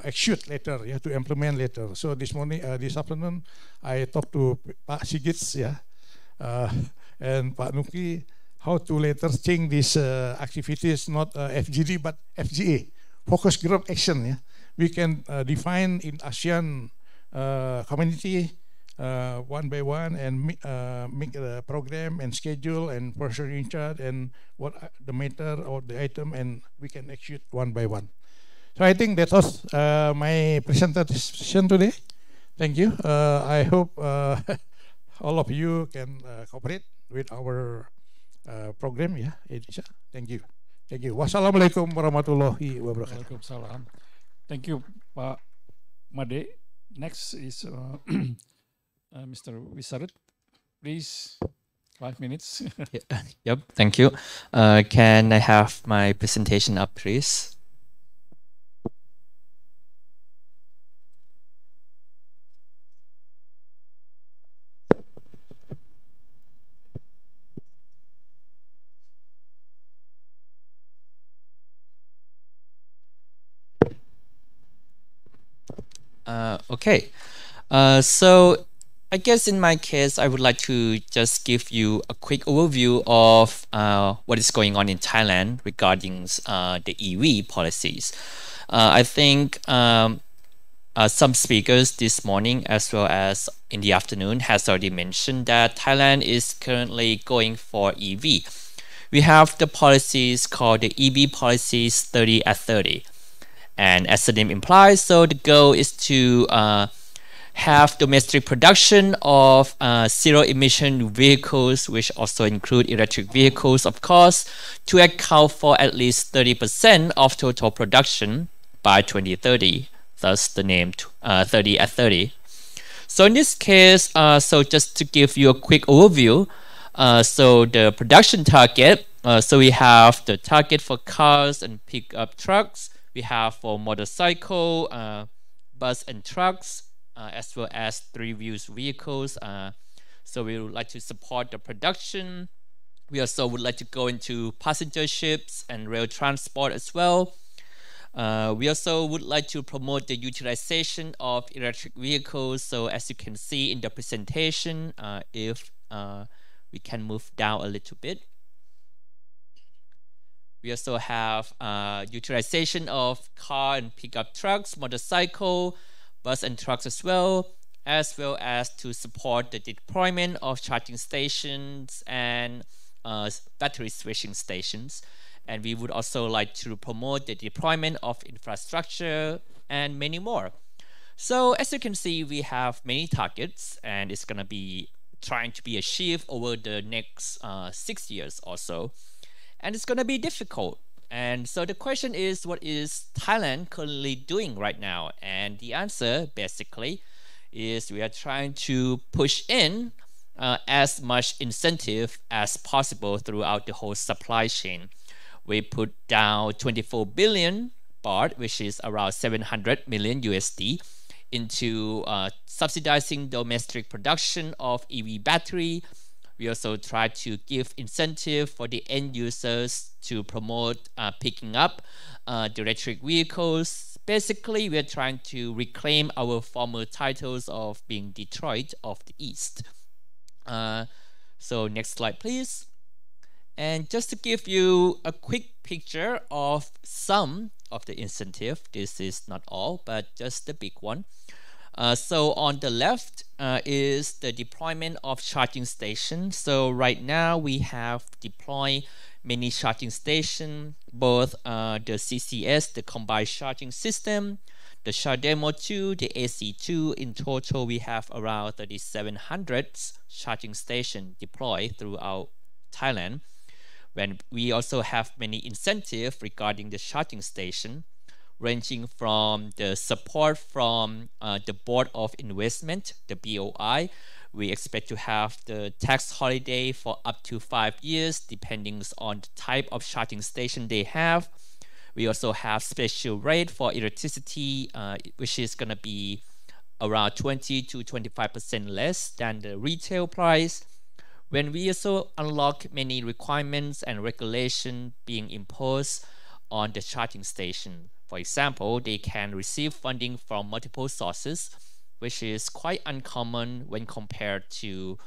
execute later, yeah, to implement later. So this morning, this afternoon, I talked to Pak Sigits, yeah, and Pak Nuki, how to later change these activities, not FGD, but FGA, focus group action, yeah. We can define in ASEAN community one by one and make a program and schedule and person in charge and what the matter or the item, and we can execute one by one. So I think that was my presentation today. Thank you. I hope all of you can cooperate with our program, yeah, Indonesia. Thank you. Thank you. Wassalamualaikum warahmatullahi wabarakatuh. Waalaikumsalam. Thank you, Pak Made. Next is Mr. Wisarut. Please, 5 minutes. Yep, thank you. Can I have my presentation up, please? Okay, so I guess in my case, I would like to just give you a quick overview of what is going on in Thailand regarding the EV policies. I think some speakers this morning as well as in the afternoon has already mentioned that Thailand is currently going for EV. We have the policies called the EV policies 30 at 30. And as the name implies, so the goal is to have domestic production of zero emission vehicles, which also include electric vehicles, of course, to account for at least 30% of total production by 2030. Thus the name 30 at 30. So in this case, so just to give you a quick overview, so the production target, so we have the target for cars and pickup trucks. We have for motorcycle, bus and trucks, as well as three-wheels vehicles. So we would like to support the production. We also would like to go into passenger ships and rail transport as well. We also would like to promote the utilization of electric vehicles. So as you can see in the presentation, if we can move down a little bit. We also have utilization of car and pickup trucks, motorcycle, bus and trucks as well as to support the deployment of charging stations and battery switching stations. And we would also like to promote the deployment of infrastructure and many more. So as you can see, we have many targets, and it's going to be trying to be achieved over the next 6 years or so. And it's going to be difficult. And so the question is, what is Thailand currently doing right now? And the answer basically is we are trying to push in as much incentive as possible throughout the whole supply chain. We put down 24 billion baht, which is around 700 million USD, into subsidizing domestic production of EV battery. We also try to give incentive for the end users to promote picking up the electric vehicles. Basically, we are trying to reclaim our former titles of being Detroit of the East. So next slide, please. And just to give you a quick picture of some of the incentive, this is not all, but just the big one. So on the left, is the deployment of charging stations. So right now we have deployed many charging stations, both the CCS, the combined charging system, the CharDemo 2, the AC2. In total, we have around 3,700 charging stations deployed throughout Thailand. When we also have many incentives regarding the charging station, ranging from the support from the Board of Investment, the BOI. We expect to have the tax holiday for up to 5 years, depending on the type of charging station they have. We also have special rate for electricity, which is going to be around 20 to 25% less than the retail price. When we also unlock many requirements and regulations being imposed on the charging station. For example, they can receive funding from multiple sources, which is quite uncommon when compared to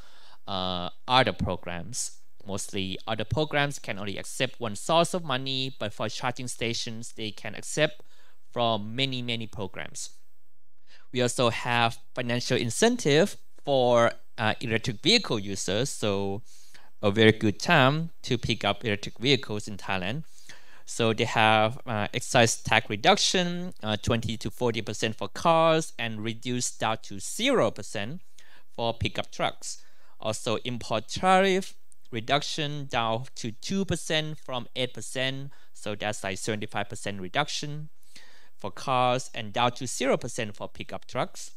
other programs. Mostly other programs can only accept one source of money, but for charging stations, they can accept from many programs. We also have financial incentive for electric vehicle users, so a very good time to pick up electric vehicles in Thailand. So they have excise tax reduction, 20 to 40% for cars, and reduced down to 0% for pickup trucks. Also, import tariff reduction down to 2% from 8%, so that's like 75% reduction for cars, and down to 0% for pickup trucks.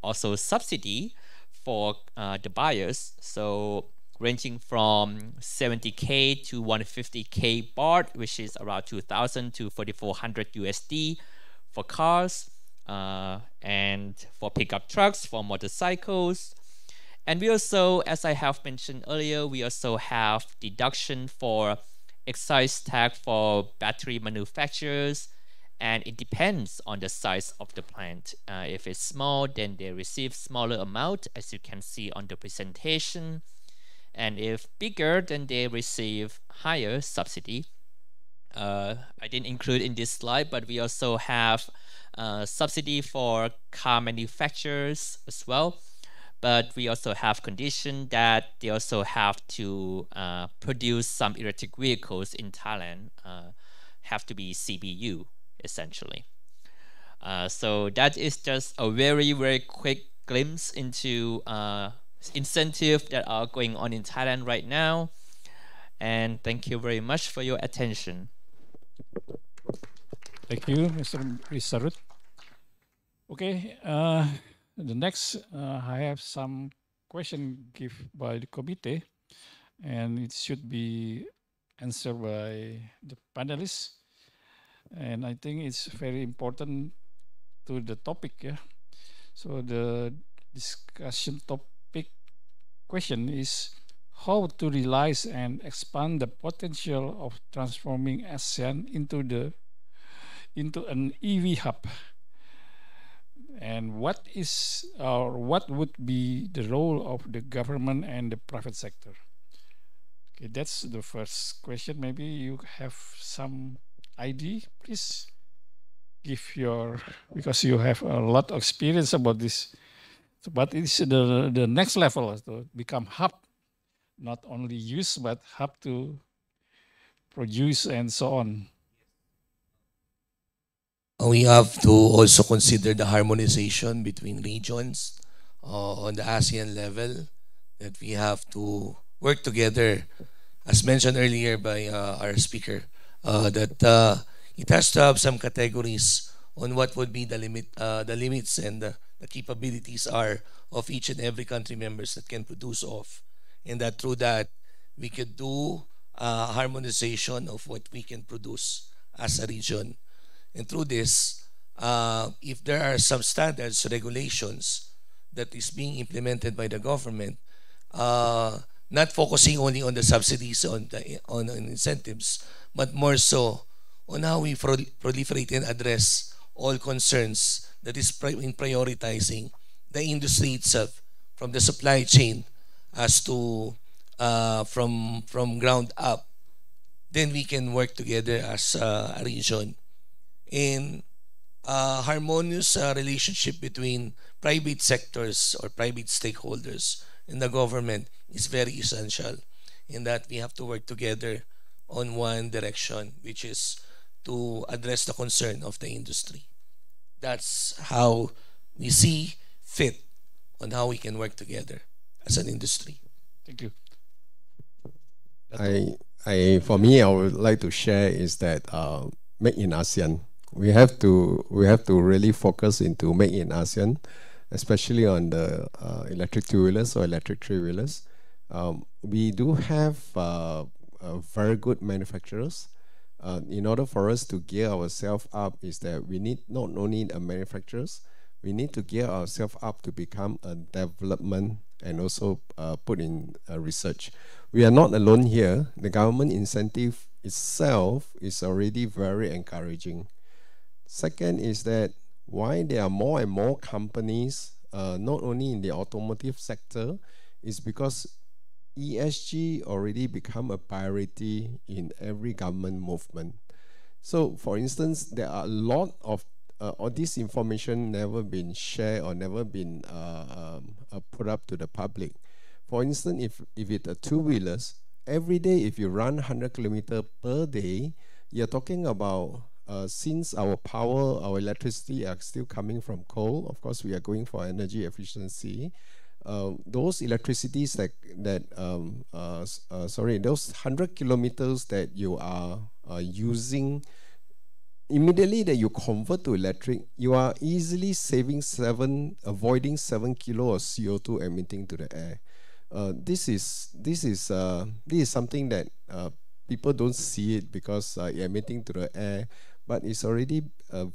Also, subsidy for the buyers, so ranging from 70K to 150K baht, which is around 2,000 to 4,400 USD for cars, and for pickup trucks, for motorcycles. And we also, as I have mentioned earlier, we also have deduction for excise tax for battery manufacturers, and it depends on the size of the plant. If it's small, then they receive smaller amount, as you can see on the presentation. And if bigger, then they receive higher subsidy. I didn't include in this slide, but we also have subsidy for car manufacturers as well. But we also have condition that they also have to produce some electric vehicles in Thailand, have to be CBU essentially. So that is just a very quick glimpse into incentives that are going on in Thailand right now. And thank you very much for your attention. Thank you, Mr. Risarut. Okay, the next, I have some question given by the committee, and it should be answered by the panelists. And I think it's very important to the topic. Yeah. So the discussion topic question is how to realize and expand the potential of transforming ASEAN into an EV hub. And what would be the role of the government and the private sector? Okay, that's the first question. Maybe you have some idea, please give your, because you have a lot of experience about this. So, but it's the next level to become hub, not only use, but hub to produce and so on. We have to also consider the harmonization between regions on the ASEAN level, that we have to work together, as mentioned earlier by our speaker, that it has to have some categories on what would be the limits and the capabilities are of each and every country members that can produce off, and that through that we could do harmonization of what we can produce as a region. And through this, if there are some standards, regulations that is being implemented by the government, not focusing only on the subsidies, on incentives, but more so on how we proliferate and address all concerns that is in prioritizing the industry itself, from the supply chain as to from ground up, then we can work together as a region. And harmonious relationship between private sectors or private stakeholders and the government is very essential, in that we have to work together on one direction, which is to address the concern of the industry. That's how we see fit on how we can work together as an industry. Thank you. For me, I would like to share is that make in ASEAN. We have to really focus into make in ASEAN, especially on the electric two-wheelers or electric three-wheelers. We do have very good manufacturers. In order for us to gear ourselves up, is that we need not only a manufacturers, we need to gear ourselves up to become a development and also put in research. We are not alone here. The government incentive itself is already very encouraging. Second is that why there are more and more companies, not only in the automotive sector, is because ESG already become a priority in every government movement. So, for instance, there are a lot of all this information never been shared or never been put up to the public. For instance, if it's a two-wheelers, every day if you run 100 kilometers per day, you're talking about since our power, our electricity are still coming from coal. Of course, we are going for energy efficiency. Those electricities those 100 kilometers that you are using, immediately that you convert to electric, you are easily avoiding 7 kilo of CO2 emitting to the air. This is something that people don't see it because emitting to the air, but it's already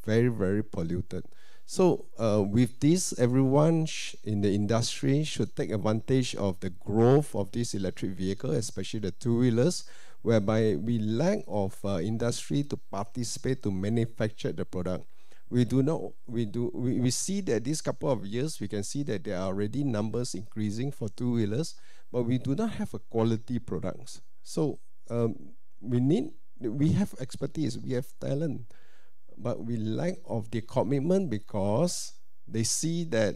very, very polluted. So with this, everyone in the industry should take advantage of the growth of this electric vehicle, especially the two-wheelers, whereby we lack of industry to participate to manufacture the product. We see that this couple of years, we can see that there are already numbers increasing for two-wheelers, but we do not have a quality products. So we have expertise, we have talent, but we lack of the commitment because they see that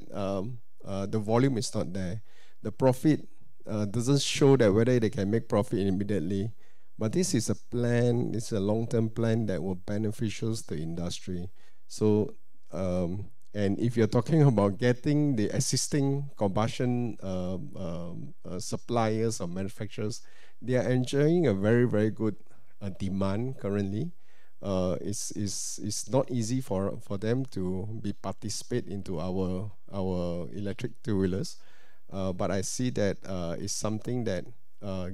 the volume is not there. The profit doesn't show that whether they can make profit immediately. But this is a plan, it's a long-term plan that will beneficial to industry. So, and if you're talking about getting the existing combustion suppliers or manufacturers, they are enjoying a very, very good demand currently. It's not easy for them to participate into our electric two-wheelers. But I see that it's something that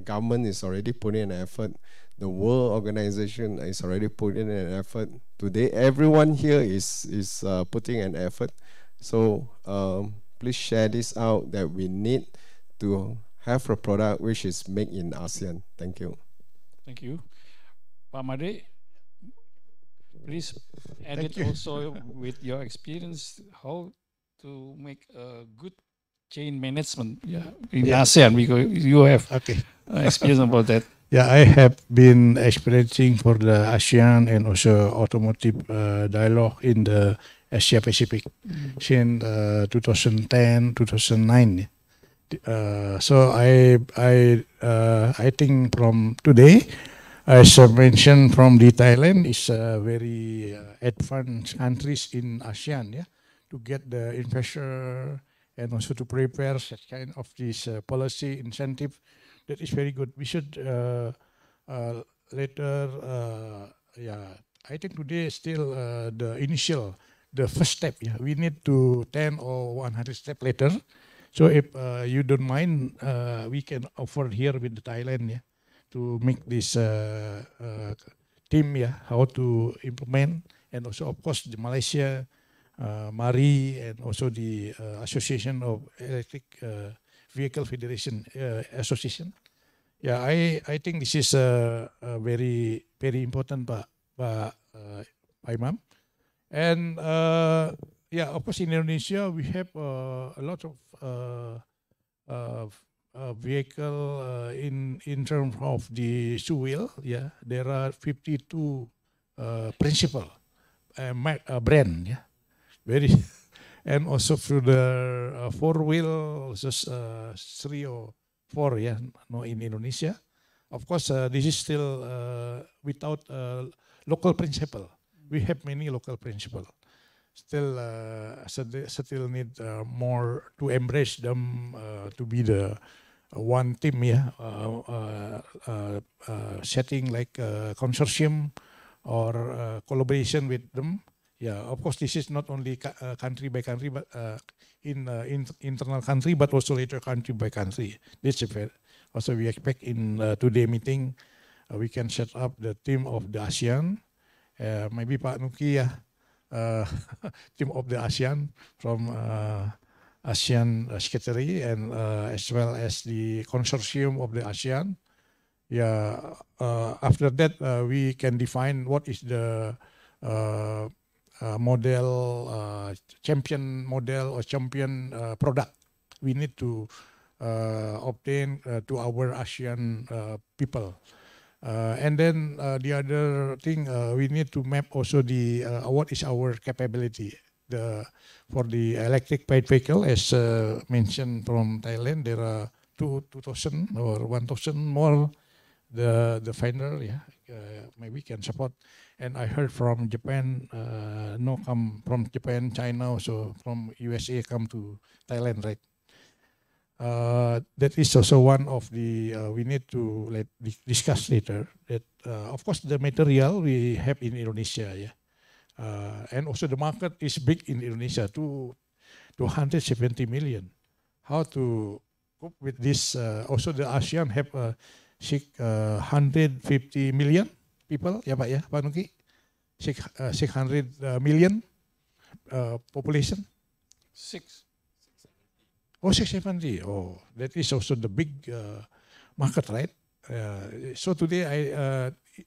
government is already putting an effort. The World Organization is already putting an effort. Today, everyone here is putting an effort. So please share this out that we need to have a product which is made in ASEAN. Thank you. Thank you. Pak Made, please add it also with your experience how to make a good chain management in ASEAN, because you have experience about that. Yeah, I have been experiencing for the ASEAN and also automotive dialogue in the Asia Pacific since 2010, 2009. So I think from today, as I mentioned, from the Thailand is very advanced countries in ASEAN, to get the investor and also to prepare such kind of this policy incentive. That is very good. We should later, I think today is still the first step. Yeah, we need to 10 or 100 steps later. So if you don't mind, we can offer here with the Thailand, to make this team, how to implement, and also of course the Malaysia, MARI, and also the Association of Electric Vehicle Federation Association. Yeah, I think this is very, very important, Pak Imam. And of course in Indonesia we have a lot of vehicle in terms of the two wheel. Yeah, there are 52 principal. brand, yeah, very, and also through the four wheel, just 3 or 4, yeah, no, in Indonesia. Of course, this is still without local principle. We have many local principle. Still, still need more to embrace them to be the one team, yeah, setting like consortium or collaboration with them. Yeah, of course, this is not only country by country, but in internal country, but also later country by country. This is also we expect in today meeting, we can set up the team of the ASEAN. Maybe Pak Nuki, team of the ASEAN from ASEAN Secretary and as well as the consortium of the ASEAN. Yeah, after that we can define what is the model, champion model or champion product we need to obtain to our ASEAN people. And then the other thing, we need to map also the what is our capability. For the electric paid vehicle, as mentioned from Thailand, there are 2,000 or 1,000 more the vendor, yeah, maybe can support. And I heard from Japan, no come from Japan, China, also from USA come to Thailand, right? That is also one of the we need to discuss later. That of course the material we have in Indonesia, yeah, and also the market is big in Indonesia, 270 million. How to cope with this? Also the ASEAN have 150 million people, ya Pak ya, Pak Nuki, 600 million population. 670. Oh, that is also the big market, right? So today,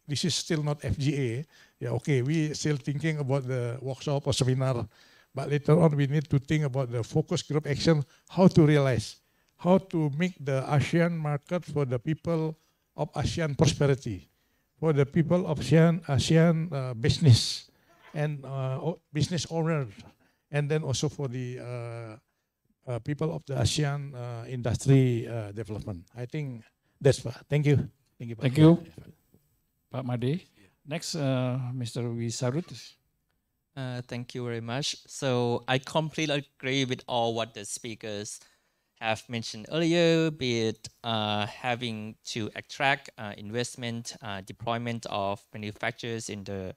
this is still not FGA. Yeah, okay, we still thinking about the workshop or seminar, but later on we need to think about the focus group action, how to realize, how to make the ASEAN market for the people of ASEAN prosperity, for the people of ASEAN business and business owners, and then also for the people of the ASEAN industry development. I think that's what. Thank you. Thank you. Thank you, Pak Made. Next, Mr. Wisarut. Thank you very much. So I completely agree with all what the speakers have mentioned earlier, be it having to attract investment, deployment of manufacturers in the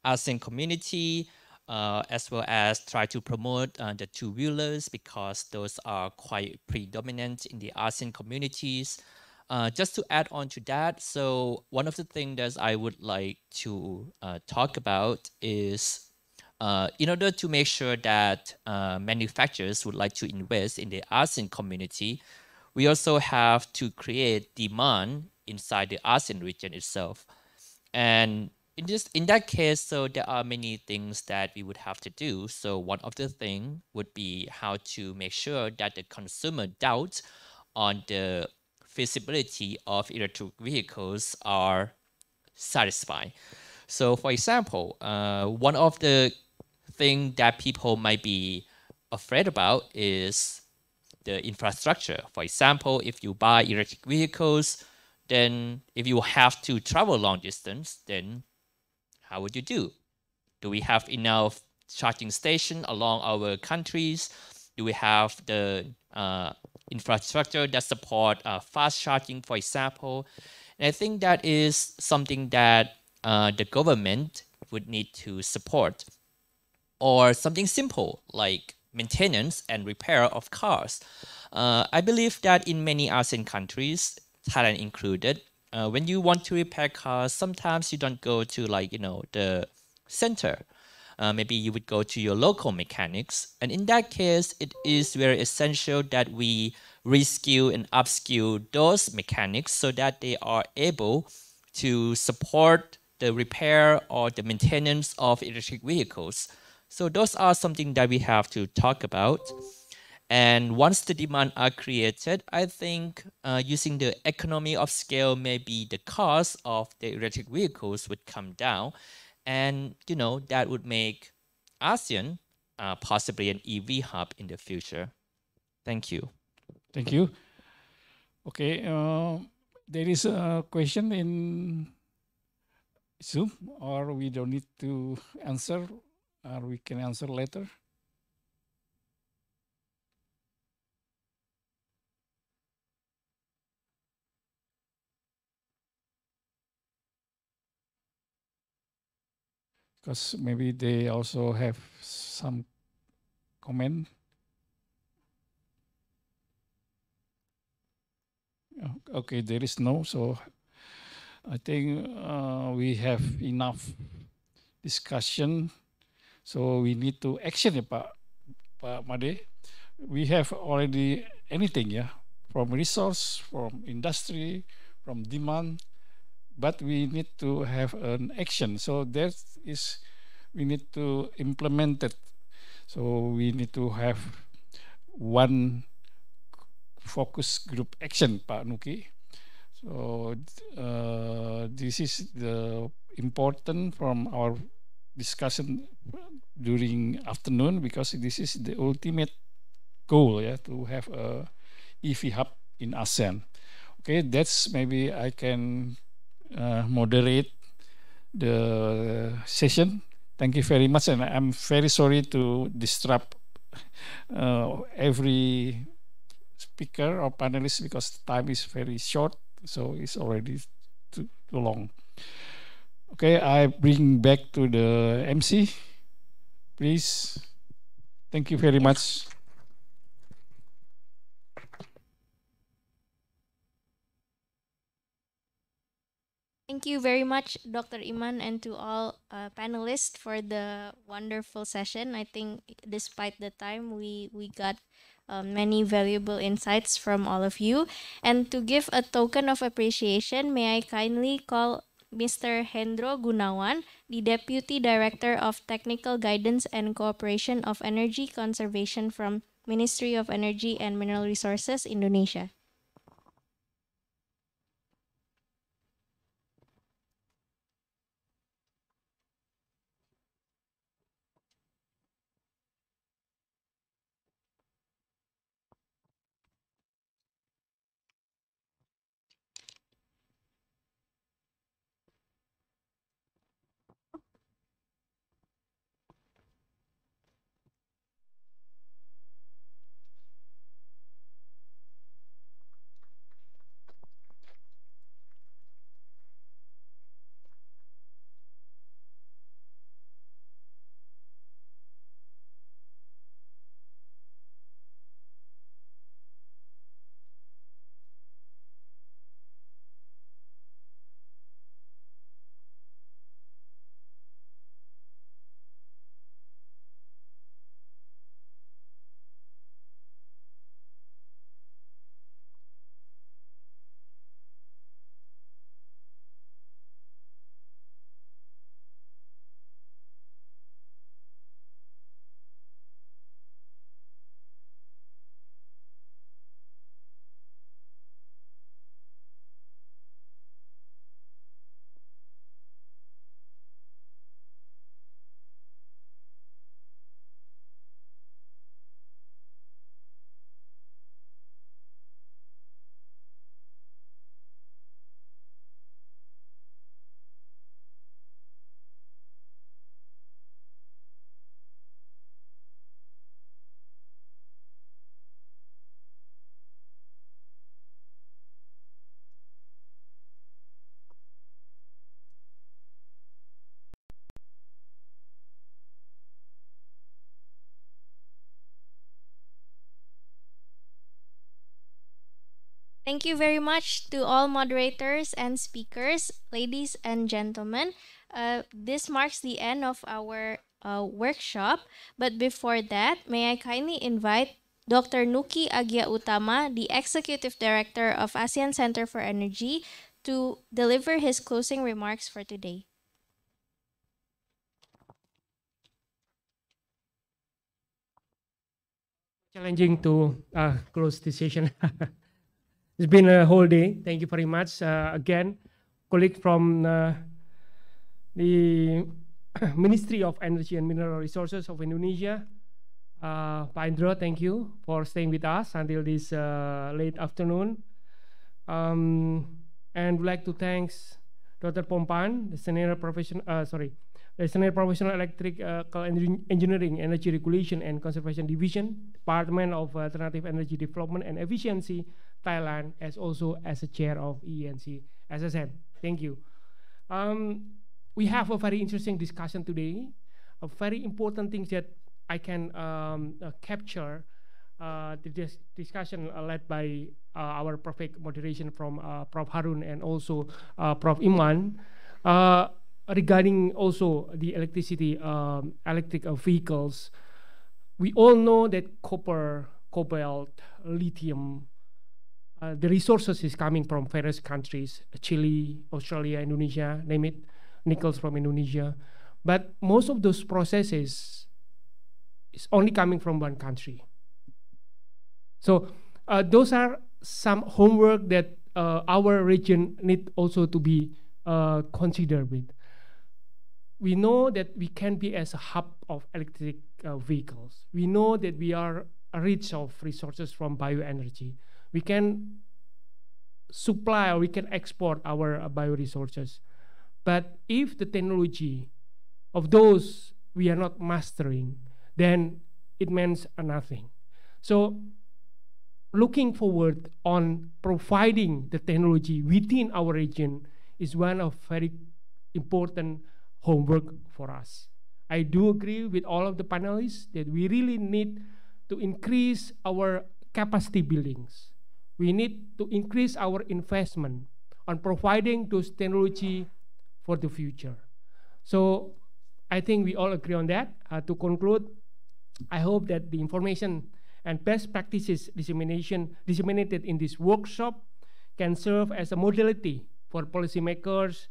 ASEAN community, as well as try to promote the two-wheelers because those are quite predominant in the ASEAN communities. Just to add on to that, so one of the things that I would like to talk about is in order to make sure that manufacturers would like to invest in the ASEAN community, we also have to create demand inside the ASEAN region itself. And in that case, so there are many things that we would have to do. So one of the things would be how to make sure that the consumer doubts on the feasibility of electric vehicles are satisfied. So for example, one of the thing that people might be afraid about is the infrastructure. For example, if you buy electric vehicles, then if you have to travel long distance, then how would you do? Do we have enough charging station along our countries? Do we have the infrastructure that support fast charging, for example? And I think that is something that the government would need to support. Or something simple like maintenance and repair of cars. I believe that in many ASEAN countries, Thailand included, when you want to repair cars, sometimes you don't go to the center. Maybe you would go to your local mechanics. And in that case, it is very essential that we reskill and upskill those mechanics so that they are able to support the repair or the maintenance of electric vehicles. So those are something that we have to talk about. And once the demand are created, I think using the economy of scale, maybe the cost of the electric vehicles would come down. And, you know, that would make ASEAN possibly an EV hub in the future. Thank you. Thank you. Okay, there is a question in Zoom, or we don't need to answer, or we can answer later. Because maybe they also have some comment. Okay, there is no, so I think we have enough discussion. So we need to action ya Pak Made. We have already anything from resource, from industry, from demand, but we need to have an action. So that is, we need to implement it. So we need to have one focus group action, Pak Nuki. So this is the important from our discussion during afternoon, because this is the ultimate goal to have a EV hub in ASEAN. Okay, that's maybe I can moderate the session. Thank you very much, and I'm very sorry to disrupt every speaker or panelist because the time is very short, so it's already too long. Okay, I bring back to the MC, please. Thank you very much. Thank you very much, Dr. Iman, and to all panelists for the wonderful session. I think despite the time, we got many valuable insights from all of you. And to give a token of appreciation, may I kindly call Mr. Hendro Gunawan, the Deputy Director of Technical Guidance and Cooperation of Energy Conservation from Ministry of Energy and Mineral Resources, Indonesia. Thank you very much to all moderators and speakers, ladies and gentlemen. This marks the end of our workshop. But before that, may I kindly invite Dr. Nuki Agia Utama, the Executive Director of ASEAN Center for Energy, to deliver his closing remarks for today. Challenging to close this session. It's been a whole day. Thank you very much. Again, colleague from the Ministry of Energy and Mineral Resources of Indonesia. Pak Indro, thank you for staying with us until this late afternoon. And we'd like to thank Dr. Pompan, the Senior Professional Electrical Engineering, Energy Regulation and Conservation Division, Department of Alternative Energy Development and Efficiency, Thailand, as also as a chair of ENC. As I said, thank you. We have a very interesting discussion today. A very important thing that I can capture the discussion led by our perfect moderation from Prof. Harun and also Prof. Iman regarding also the electric vehicles. We all know that copper, cobalt, lithium, the resources is coming from various countries, Chile, Australia, Indonesia, name it, nickels from Indonesia. But most of those processes is only coming from one country. So those are some homework that our region need also to be considered with. We know that we can be as a hub of electric vehicles. We know that we are rich of resources from bioenergy. We can supply or we can export our bioresources. But if the technology of those we are not mastering, then it means nothing. So looking forward on providing the technology within our region is one of very important homework for us. I do agree with all of the panelists that we really need to increase our capacity buildings. We need to increase our investment on providing those technology for the future. So I think we all agree on that. To conclude, I hope that the information and best practices disseminated in this workshop can serve as a modality for policymakers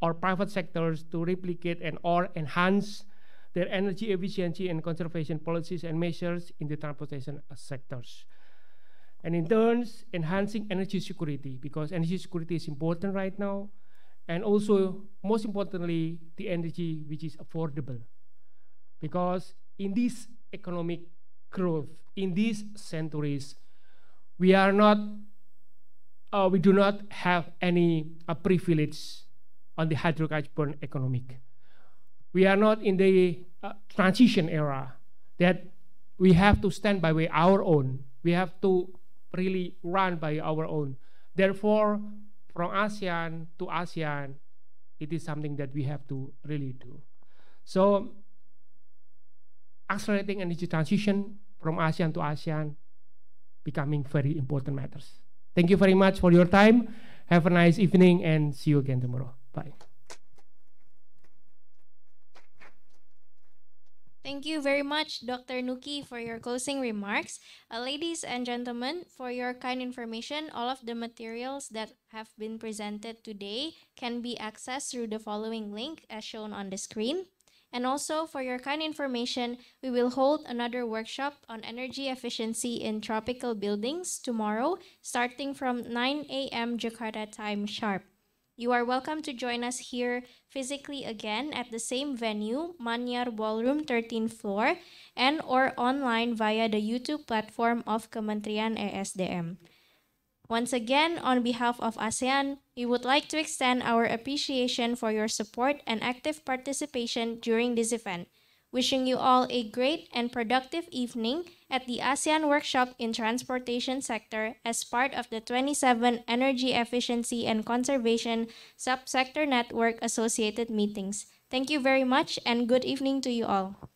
or private sectors to replicate and or enhance their energy efficiency and conservation policies and measures in the transportation sectors. And in turn, enhancing energy security, because energy security is important right now, and also, most importantly, the energy which is affordable. Because in this economic growth, in these centuries, we do not have any privilege on the hydrocarbon economic. We are not in the transition era that we have to stand by our own. We have to really run by our own. Therefore, from ASEAN to ASEAN, it is something that we have to really do. So, accelerating energy transition from ASEAN to ASEAN becoming very important matters. Thank you very much for your time. Have a nice evening and see you again tomorrow. Bye. Thank you very much, Dr. Nuki, for your closing remarks. Ladies and gentlemen, for your kind information, all of the materials that have been presented today can be accessed through the following link as shown on the screen. And also, for your kind information, we will hold another workshop on energy efficiency in tropical buildings tomorrow, starting from 9 a.m. Jakarta time sharp. You are welcome to join us here physically again at the same venue, Manyar Ballroom 13th floor, and or online via the YouTube platform of Kementerian ESDM. Once again, on behalf of ASEAN, we would like to extend our appreciation for your support and active participation during this event. Wishing you all a great and productive evening at the ASEAN Workshop in Transportation Sector as part of the 27 Energy Efficiency and Conservation Subsector Network associated meetings. Thank you very much and good evening to you all.